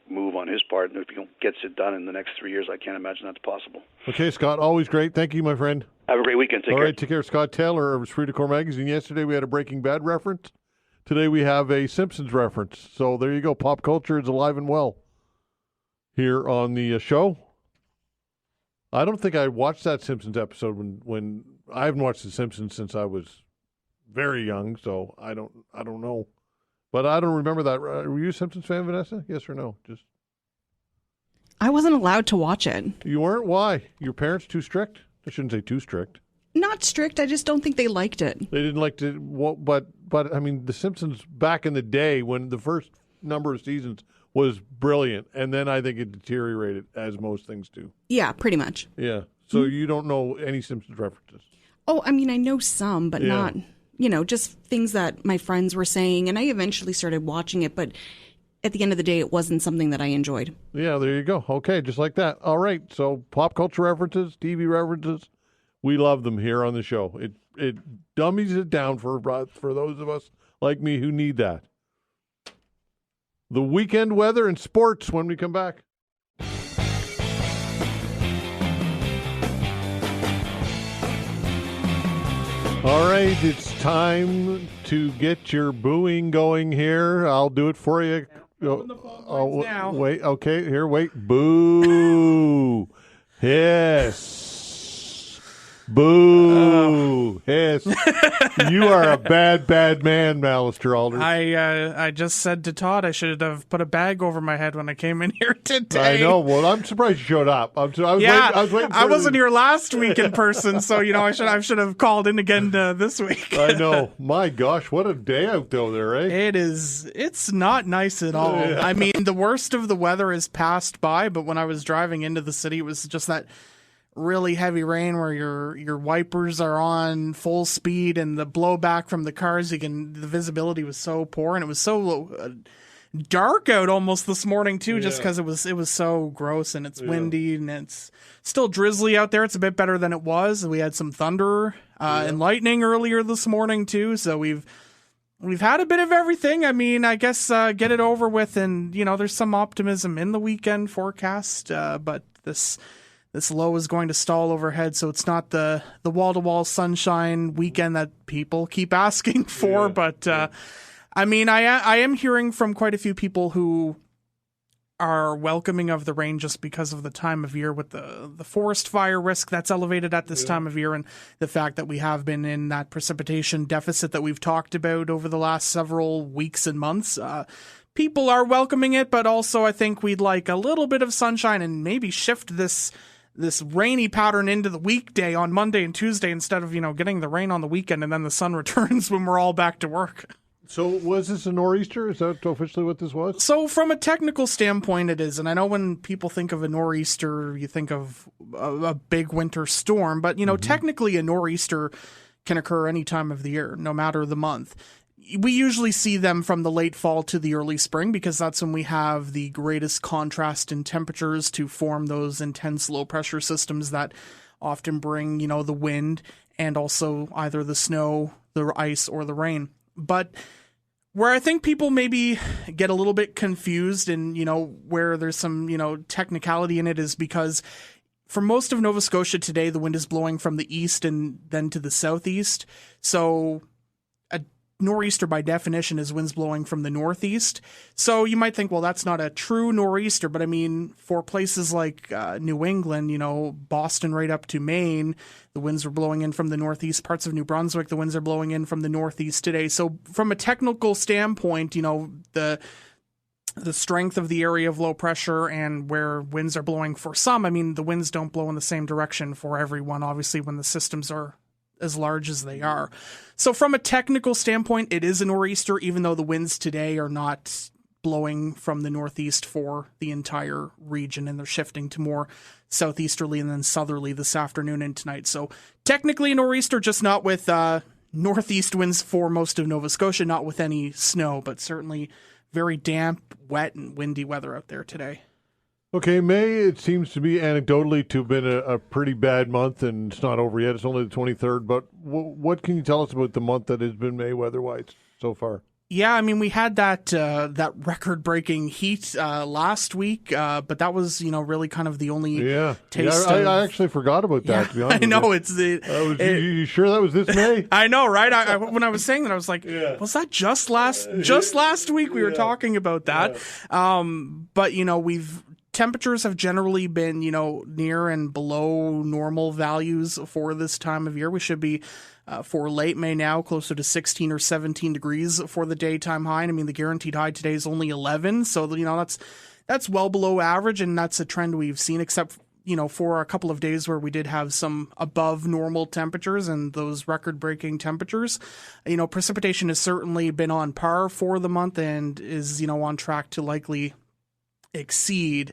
move on his part. And if he gets it done in the next 3 years, I can't imagine that's possible. Okay, Scott, always great. Thank you, my friend. Have a great weekend. Take care. All right, take care. Scott Taylor of Esprit de Corps Magazine. Yesterday we had a Breaking Bad reference. Today we have a Simpsons reference. So there you go. Pop culture is alive and well here on the show. I don't think I watched that Simpsons episode when I haven't watched The Simpsons since I was very young, so I don't know. But I don't remember that. Were you a Simpsons fan, Vanessa? Yes or no? Just I wasn't allowed to watch it. You weren't? Why? Your parents too strict? I shouldn't say too strict. Not strict. I just don't think they liked it. They didn't like to. But I mean, The Simpsons back in the day when the first number of seasons was brilliant, and then I think it deteriorated as most things do. Yeah, pretty much. Yeah. So you don't know any Simpsons references? Oh, I mean, I know some, but not, just things that my friends were saying, and I eventually started watching it, but at the end of the day, it wasn't something that I enjoyed. Yeah, there you go. Okay, just like that. All right, so pop culture references, TV references, we love them here on the show. It dummies it down for those of us like me who need that. The weekend weather and sports when we come back. All right, it's time to get your booing going here. I'll do it for you. Now. Wait, okay, here, wait. Boo. Hiss. Boo. Hiss. You are a bad man, Allister Aalders. I just said to Todd I should have put a bag over my head when I came in here today. I know. Well, I'm surprised you showed up. I wasn't here last week in person, so I should have called in again this week. I know. My gosh, what a day out there, eh? It's not nice at all. Yeah. I mean, the worst of the weather has passed by, but when I was driving into the city, it was just that really heavy rain where your wipers are on full speed and the blowback from the cars, the visibility was so poor, and it was so dark out almost this morning too, just because it was so gross, and it's windy and it's still drizzly out there. It's a bit better than it was. We had some thunder and lightning earlier this morning too, so we've had a bit of everything. I mean, I guess get it over with, and there's some optimism in the weekend forecast, but this low is going to stall overhead, so it's not the wall-to-wall sunshine weekend that people keep asking for. But I mean, I am hearing from quite a few people who are welcoming of the rain just because of the time of year with the forest fire risk that's elevated at this time of year, and the fact that we have been in that precipitation deficit that we've talked about over the last several weeks and months. People are welcoming it, but also I think we'd like a little bit of sunshine and maybe shift this rainy pattern into the weekday on Monday and Tuesday instead of, getting the rain on the weekend and then the sun returns when we're all back to work. So was this a nor'easter? Is that officially what this was? So from a technical standpoint, it is. And I know when people think of a nor'easter, you think of a big winter storm. But, technically a nor'easter can occur any time of the year, no matter the month. We usually see them from the late fall to the early spring because that's when we have the greatest contrast in temperatures to form those intense low pressure systems that often bring, the wind and also either the snow, the ice, or the rain. But where I think people maybe get a little bit confused and, where there's some, technicality in it is because for most of Nova Scotia today, the wind is blowing from the east and then to the southeast. So nor'easter by definition is winds blowing from the northeast. So you might think, well, that's not a true nor'easter, but I mean, for places like New England, Boston right up to Maine, the winds are blowing in from the northeast. Parts of New Brunswick, the winds are blowing in from the northeast today. So from a technical standpoint, the the strength of the area of low pressure and where winds are blowing for some. I mean, the winds don't blow in the same direction for everyone, obviously, when the systems are as large as they are. So from a technical standpoint, it is a nor'easter, even though the winds today are not blowing from the northeast for the entire region, and they're shifting to more southeasterly and then southerly this afternoon and tonight. So technically a nor'easter, just not with northeast winds for most of Nova Scotia, not with any snow, but certainly very damp, wet, and windy weather out there today. Okay, May, it seems to be anecdotally to have been a pretty bad month, and it's not over yet. It's only the 23rd, but what can you tell us about the month that has been May weather-wise so far? Yeah, I mean, we had that record-breaking heat last week, but that was, really kind of the only taste. I actually forgot about that, to be honest. I know, you sure that was this May? I know, right? When I was saying that, I was like, was that just last week we were talking about that? But, temperatures have generally been, near and below normal values for this time of year. We should be, for late May now, closer to 16 or 17 degrees for the daytime high. And I mean, the guaranteed high today is only 11. So, that's well below average. And that's a trend we've seen, except, for a couple of days where we did have some above normal temperatures and those record-breaking temperatures. Precipitation has certainly been on par for the month and is, on track to likely exceed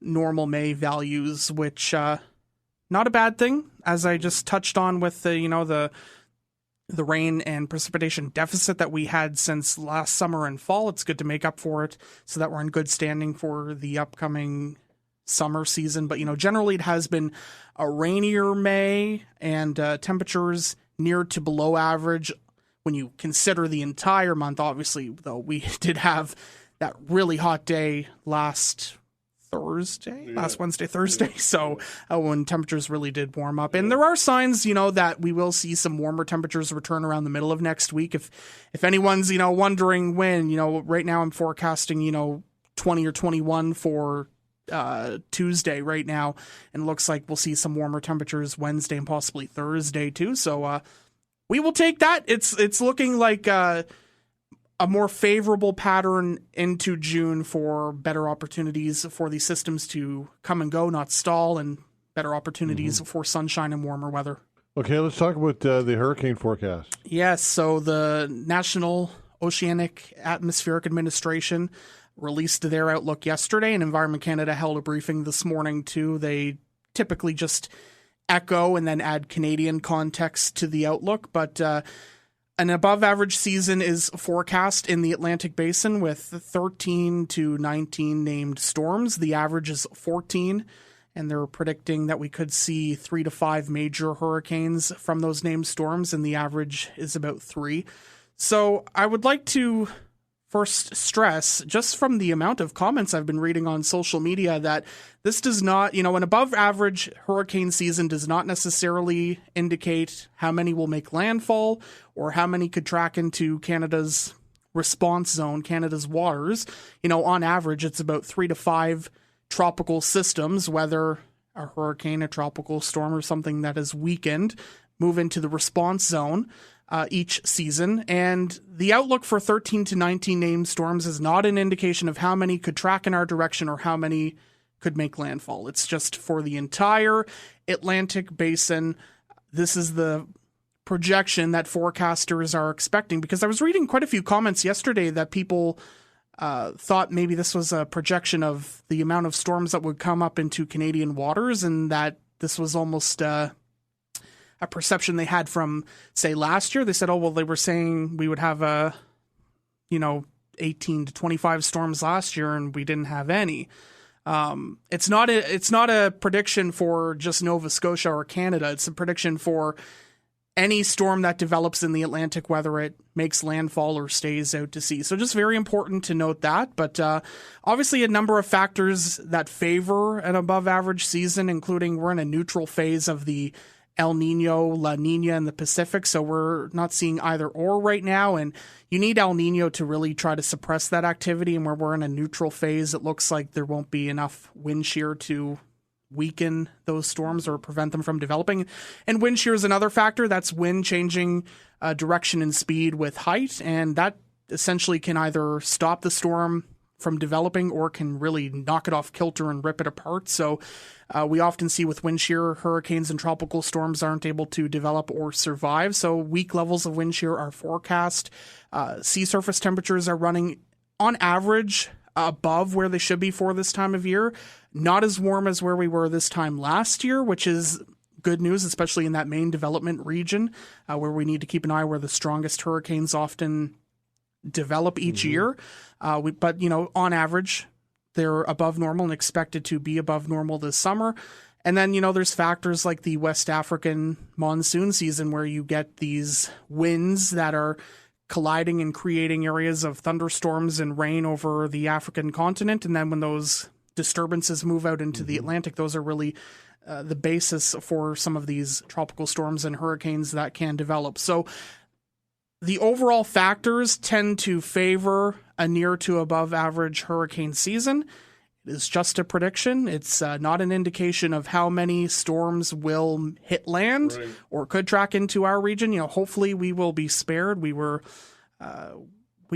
normal May values, which not a bad thing, as I just touched on with the rain and precipitation deficit that we had since last summer and fall. It's good to make up for it so that we're in good standing for the upcoming summer season. But generally it has been a rainier May, and temperatures near to below average when you consider the entire month. Obviously, though, we did have that really hot day last Wednesday, Thursday. So when temperatures really did warm up, and there are signs, that we will see some warmer temperatures return around the middle of next week. If anyone's, wondering when, right now I'm forecasting, 20 or 21 for Tuesday right now, and it looks like we'll see some warmer temperatures Wednesday and possibly Thursday too. So we will take that. It's looking like a more favorable pattern into June for better opportunities for these systems to come and go, not stall, and better opportunities for sunshine and warmer weather. Okay, let's talk about the hurricane forecast. Yes, so the National Oceanic Atmospheric Administration released their outlook yesterday, and Environment Canada held a briefing this morning too. They typically just echo and then add Canadian context to the outlook, but an above-average season is forecast in the Atlantic Basin with 13 to 19 named storms. The average is 14, and they're predicting that we could see 3 to 5 major hurricanes from those named storms, and the average is about 3. So I would like to first stress, just from the amount of comments I've been reading on social media, that this does not, an above average hurricane season does not necessarily indicate how many will make landfall or how many could track into Canada's response zone, Canada's waters. On average, it's about 3 to 5 tropical systems, whether a hurricane, a tropical storm, or something that has weakened, move into the response zone each season. And the outlook for 13 to 19 named storms is not an indication of how many could track in our direction or how many could make landfall. It's just for the entire Atlantic Basin. This is the projection that forecasters are expecting, because I was reading quite a few comments yesterday that people thought maybe this was a projection of the amount of storms that would come up into Canadian waters, and that this was almost a perception they had from, say, last year. They said, they were saying we would have 18 to 25 storms last year, and we didn't have any. It's not a prediction for just Nova Scotia or Canada. It's a prediction for any storm that develops in the Atlantic, whether it makes landfall or stays out to sea. So just very important to note that. But obviously a number of factors that favor an above average season, including we're in a neutral phase of the El Nino, La Nina in the Pacific, so we're not seeing either or right now, and you need El Nino to really try to suppress that activity, and where we're in a neutral phase, it looks like there won't be enough wind shear to weaken those storms or prevent them from developing. And wind shear is another factor. That's wind changing direction and speed with height, and that essentially can either stop the storm from developing or can really knock it off kilter and rip it apart. So we often see with wind shear, hurricanes and tropical storms aren't able to develop or survive. So weak levels of wind shear are forecast. Sea surface temperatures are running on average above where they should be for this time of year. Not as warm as where we were this time last year, which is good news, especially in that main development region where we need to keep an eye where the strongest hurricanes often develop each year. But, on average, they're above normal and expected to be above normal this summer. And then, there's factors like the West African monsoon season where you get these winds that are colliding and creating areas of thunderstorms and rain over the African continent. And then when those disturbances move out into the Atlantic, those are really the basis for some of these tropical storms and hurricanes that can develop. So the overall factors tend to favor a near to above average hurricane season. It is just a prediction. It's not an indication of how many storms will hit land or could track into our region. Hopefully we will be spared. We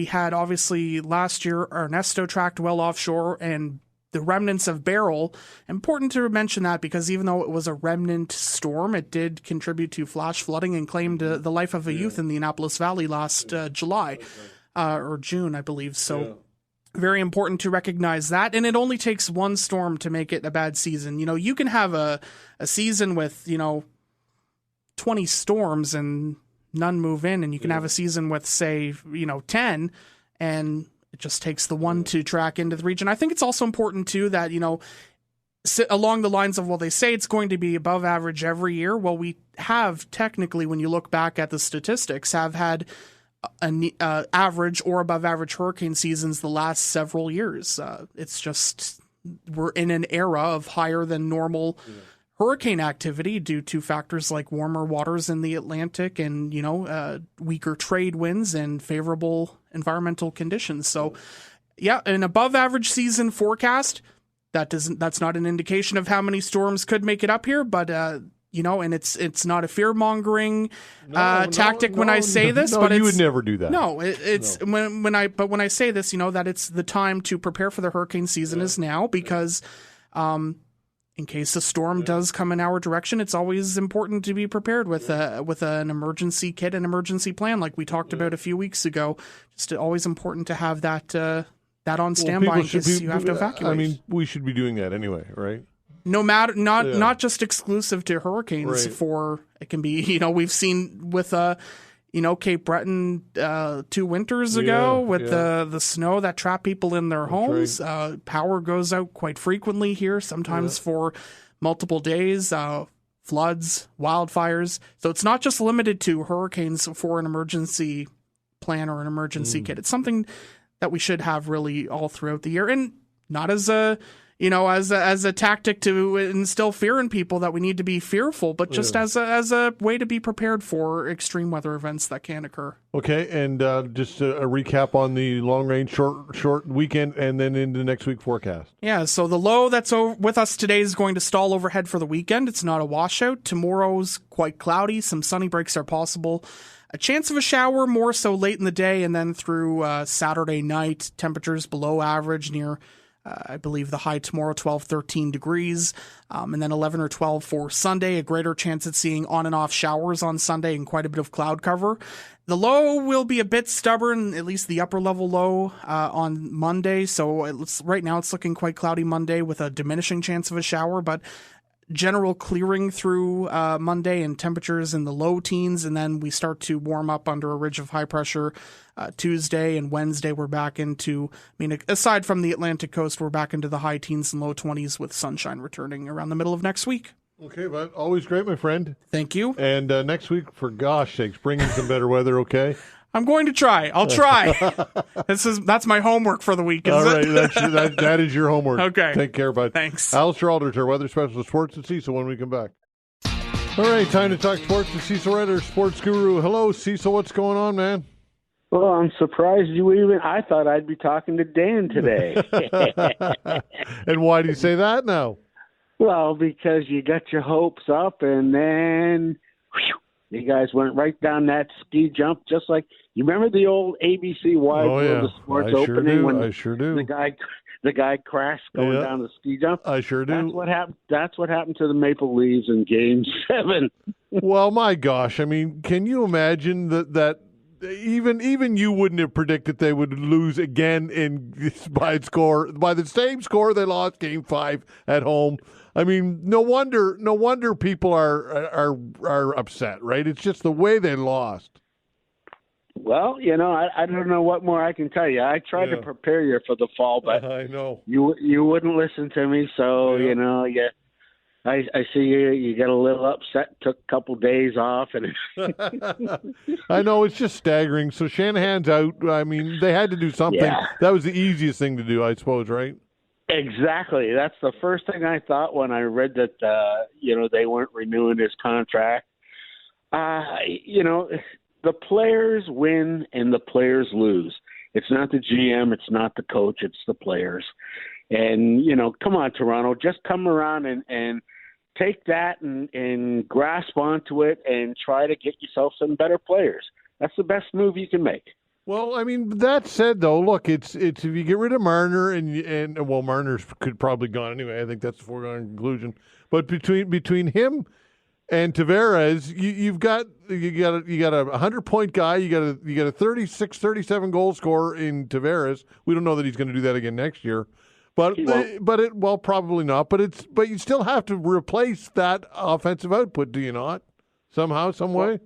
had obviously last year Ernesto tracked well offshore and the remnants of Beryl. Important to mention that because even though it was a remnant storm, it did contribute to flash flooding and claimed the life of a youth in the Annapolis Valley last July or June, I believe. So very important to recognize that. And it only takes one storm to make it a bad season. You can have a season with, 20 storms and none move in. And you can have a season with, say, 10 and it just takes the one to track into the region. I think it's also important, too, that, along the lines of, well, they say it's going to be above average every year. Well, we have technically, when you look back at the statistics, have had an average or above average hurricane seasons the last several years. It's just we're in an era of higher than normal hurricane activity due to factors like warmer waters in the Atlantic and, weaker trade winds and favorable environmental conditions. So, an above average season forecast, that's not an indication of how many storms could make it up here, but, and it's not a fear-mongering tactic when I say this. But you would never do that. No, when I say this, that it's the time to prepare for the hurricane season is now because in case a storm does come in our direction, it's always important to be prepared with an emergency kit and emergency plan, like we talked about a few weeks ago. Just always important to have that on standby in case you have to evacuate. I mean, we should be doing that anyway, right? No matter, not just exclusive to hurricanes. For it can be, we've seen with Cape Breton 2 winters ago with the snow that trapped people in their homes. Right. Power goes out quite frequently here, sometimes for multiple days. Floods, wildfires. So it's not just limited to hurricanes for an emergency plan or an emergency kit. It's something that we should have really all throughout the year, and not as a as a tactic to instill fear in people that we need to be fearful, but just as a way to be prepared for extreme weather events that can occur. Okay, and just a recap on the long-range short weekend and then into next week forecast. Yeah, so the low that's with us today is going to stall overhead for the weekend. It's not a washout. Tomorrow's quite cloudy. Some sunny breaks are possible. A chance of a shower more so late in the day, and then through Saturday night, temperatures below average near I believe the high tomorrow, 12, 13 degrees, and then 11 or 12 for Sunday. A greater chance at seeing on and off showers on Sunday and quite a bit of cloud cover. The low will be a bit stubborn, at least the upper level low on Monday. So right now it's looking quite cloudy Monday with a diminishing chance of a shower, but general clearing through Monday and temperatures in the low teens, and then we start to warm up under a ridge of high pressure Tuesday and Wednesday. We're back into, aside from the Atlantic coast, we're back into the high teens and low 20s with sunshine returning around the middle of next week. Okay, but always great, my friend. Thank you. And next week, for gosh sakes, bring in some better weather, okay? I'm going to try. I'll try. That's my homework for the week. All right, that is your homework. Okay. Take care, bud. Thanks. Allister Aalders, our weather specialist, sports at Cecil when we come back. All right, time to talk sports with Cecil Wright, our sports guru. Hello, Cecil. What's going on, man? Well, I'm surprised I thought I'd be talking to Dan today. And why do you say that now? Well, because you got your hopes up and then You guys went right down that ski jump, just like you remember the old ABC Wide World of Sports opening when I sure do. the guy crashed going down the ski jump. I sure do. That's what happened to the Maple Leafs in Game 7. Well, my gosh, I mean, can you imagine that even you wouldn't have predicted they would lose again by the same score they lost Game 5 at home. I mean, no wonder people are upset, right? It's just the way they lost. Well, I don't know what more I can tell you. I tried to prepare you for the fall, but I know you wouldn't listen to me. So I see you get a little upset. Took a couple days off, and I know it's just staggering. So Shanahan's out. I mean, they had to do something. Yeah. That was the easiest thing to do, I suppose, right? Exactly. That's the first thing I thought when I read that, they weren't renewing his contract. The players win and the players lose. It's not the GM, it's not the coach, it's the players. And, come on, Toronto, just come around and take that and grasp onto it and try to get yourself some better players. That's the best move you can make. Well, I mean, that said, though, look, it's if you get rid of Marner and Marner's could probably gone anyway. I think that's the foregone conclusion. But between him and Tavares, you got a 100-point guy. You got a 36, 37 goal scorer in Tavares. We don't know that he's going to do that again next year. But probably not. But you still have to replace that offensive output, do you not? Somehow, some way.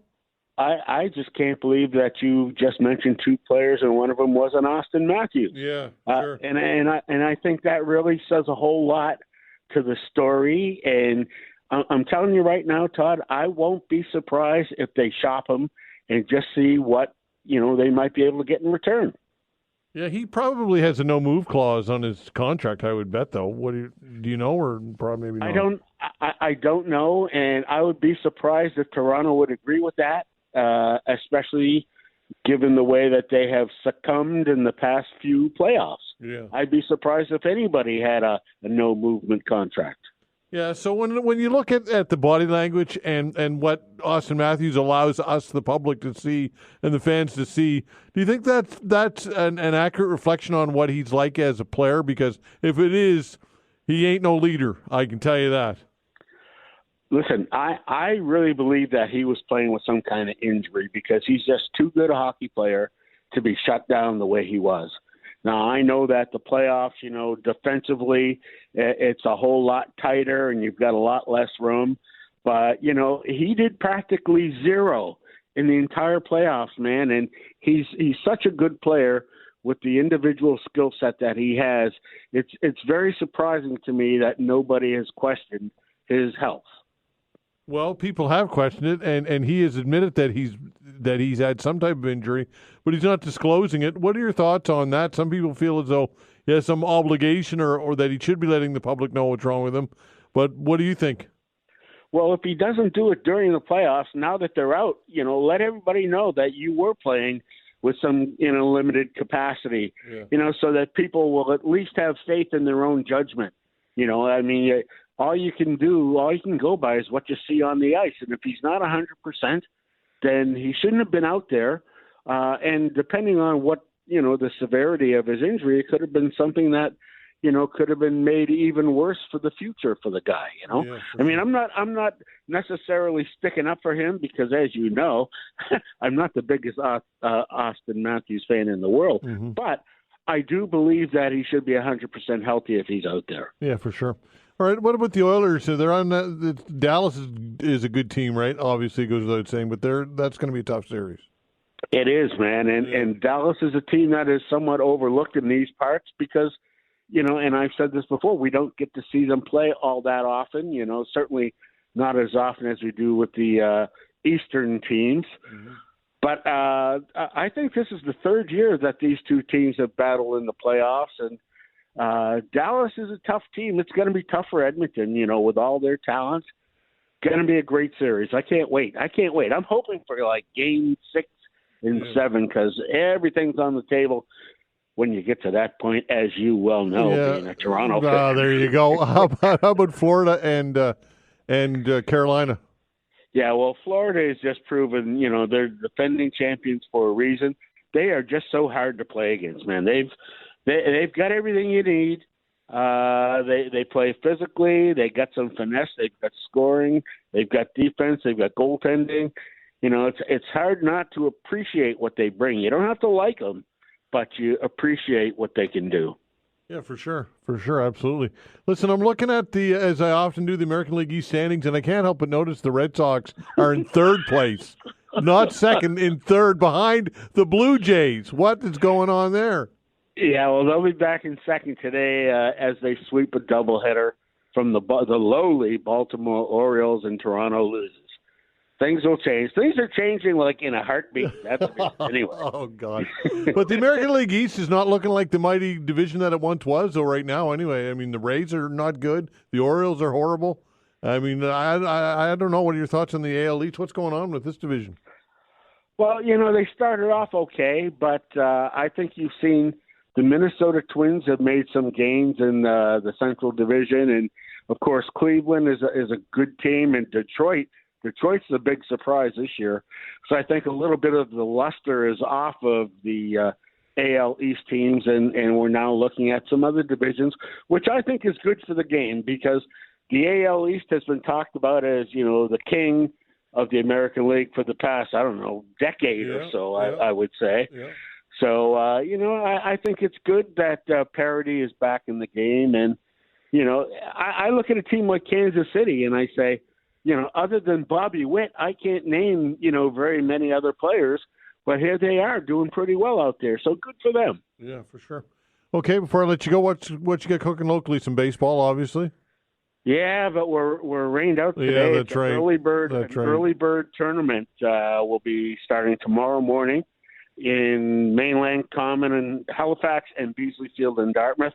I just can't believe that you just mentioned two players and one of them wasn't Austin Matthews. Yeah, sure. And I think that really says a whole lot to the story. And I'm telling you right now, Todd, I won't be surprised if they shop him and just see what they might be able to get in return. Yeah, he probably has a no-move clause on his contract, I would bet, though. What do you know, or probably maybe not? I don't know, and I would be surprised if Toronto would agree with that, especially given the way that they have succumbed in the past few playoffs. Yeah. I'd be surprised if anybody had a no-movement contract. Yeah, so when you look at the body language and what Austin Matthews allows us, the public, to see and the fans to see, do you think that's an accurate reflection on what he's like as a player? Because if it is, he ain't no leader, I can tell you that. Listen, I really believe that he was playing with some kind of injury because he's just too good a hockey player to be shut down the way he was. Now, I know that the playoffs, defensively, it's a whole lot tighter and you've got a lot less room. But, he did practically zero in the entire playoffs, man. And he's such a good player with the individual skill set that he has. It's very surprising to me that nobody has questioned his health. Well, people have questioned it, and he has admitted that he's had some type of injury, but he's not disclosing it. What are your thoughts on that? Some people feel as though he has some obligation or that he should be letting the public know what's wrong with him. But what do you think? Well, if he doesn't do it during the playoffs, now that they're out, let everybody know that you were playing with some, limited capacity, so that people will at least have faith in their own judgment. All you can go by is what you see on the ice. And if he's not 100%, then he shouldn't have been out there. And depending on what, the severity of his injury, it could have been something that, could have been made even worse for the future for the guy, Yeah, I'm not necessarily sticking up for him because, as you know, I'm not the biggest Austin Matthews fan in the world. Mm-hmm. But I do believe that he should be 100% healthy if he's out there. Yeah, for sure. All right, what about the Oilers? So they're on Dallas is a good team, right? Obviously, it goes without saying, but that's going to be a tough series. It is, man, and Dallas is a team that is somewhat overlooked in these parts because, and I've said this before, we don't get to see them play all that often. Certainly not as often as we do with the Eastern teams. Mm-hmm. But I think this is the third year that these two teams have battled in the playoffs, and Dallas is a tough team. It's going to be tough for Edmonton, with all their talent. Going to be a great series. I can't wait. I'm hoping for game 6 and 7 because everything's on the table when you get to that point, as you well know, being a Toronto fan. There you go. How about Florida and Carolina? Yeah, well, Florida has just proven, they're defending champions for a reason. They are just so hard to play against, man. They've got everything you need. They play physically. They got some finesse. They've got scoring. They've got defense. They've got goaltending. It's hard not to appreciate what they bring. You don't have to like them, but you appreciate what they can do. Yeah, for sure, absolutely. Listen, I'm looking at as I often do, the American League East standings, and I can't help but notice the Red Sox are in third place, not second, in third, behind the Blue Jays. What is going on there? Yeah, well, they'll be back in second today as they sweep a doubleheader from the lowly Baltimore Orioles, and Toronto loses. Things will change. Things are changing like in a heartbeat. That's anyway. Oh, God. But the American League East is not looking like the mighty division that it once was, though, right now, anyway. I mean, the Rays are not good. The Orioles are horrible. I mean, I don't know. What are your thoughts on the AL East? What's going on with this division? Well, they started off okay, but I think you've seen the Minnesota Twins have made some gains in the Central Division, and, of course, Cleveland is a good team, and Detroit's the big surprise this year. So I think a little bit of the luster is off of the AL East teams, and we're now looking at some other divisions, which I think is good for the game, because the AL East has been talked about as, the king of the American League for the past, decade or so, I would say. Yeah. So, I think it's good that parity is back in the game. And, I look at a team like Kansas City and I say, other than Bobby Witt, I can't name, very many other players. But here they are doing pretty well out there. So good for them. Yeah, for sure. Okay, before I let you go, what you got cooking locally? Some baseball, obviously. Yeah, but we're rained out today. Yeah, that's right. Early bird tournament will be starting tomorrow morning in Mainland Common and Halifax and Beasley Field in Dartmouth.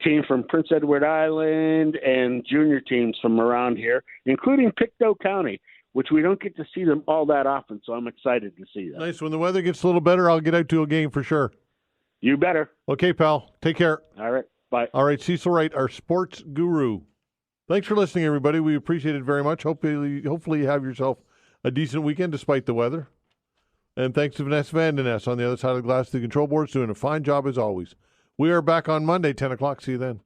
Team from Prince Edward Island and junior teams from around here, including Pictou County, which we don't get to see them all that often, so I'm excited to see them. Nice. When the weather gets a little better, I'll get out to a game for sure. You better. Okay, pal. Take care. All right. Bye. All right, Cecil Wright, our sports guru. Thanks for listening, everybody. We appreciate it very much. Hopefully you have yourself a decent weekend despite the weather. And thanks to Vanessa Van Den Ness on the other side of the glass, the control board's doing a fine job as always. We are back on Monday, 10 o'clock. See you then.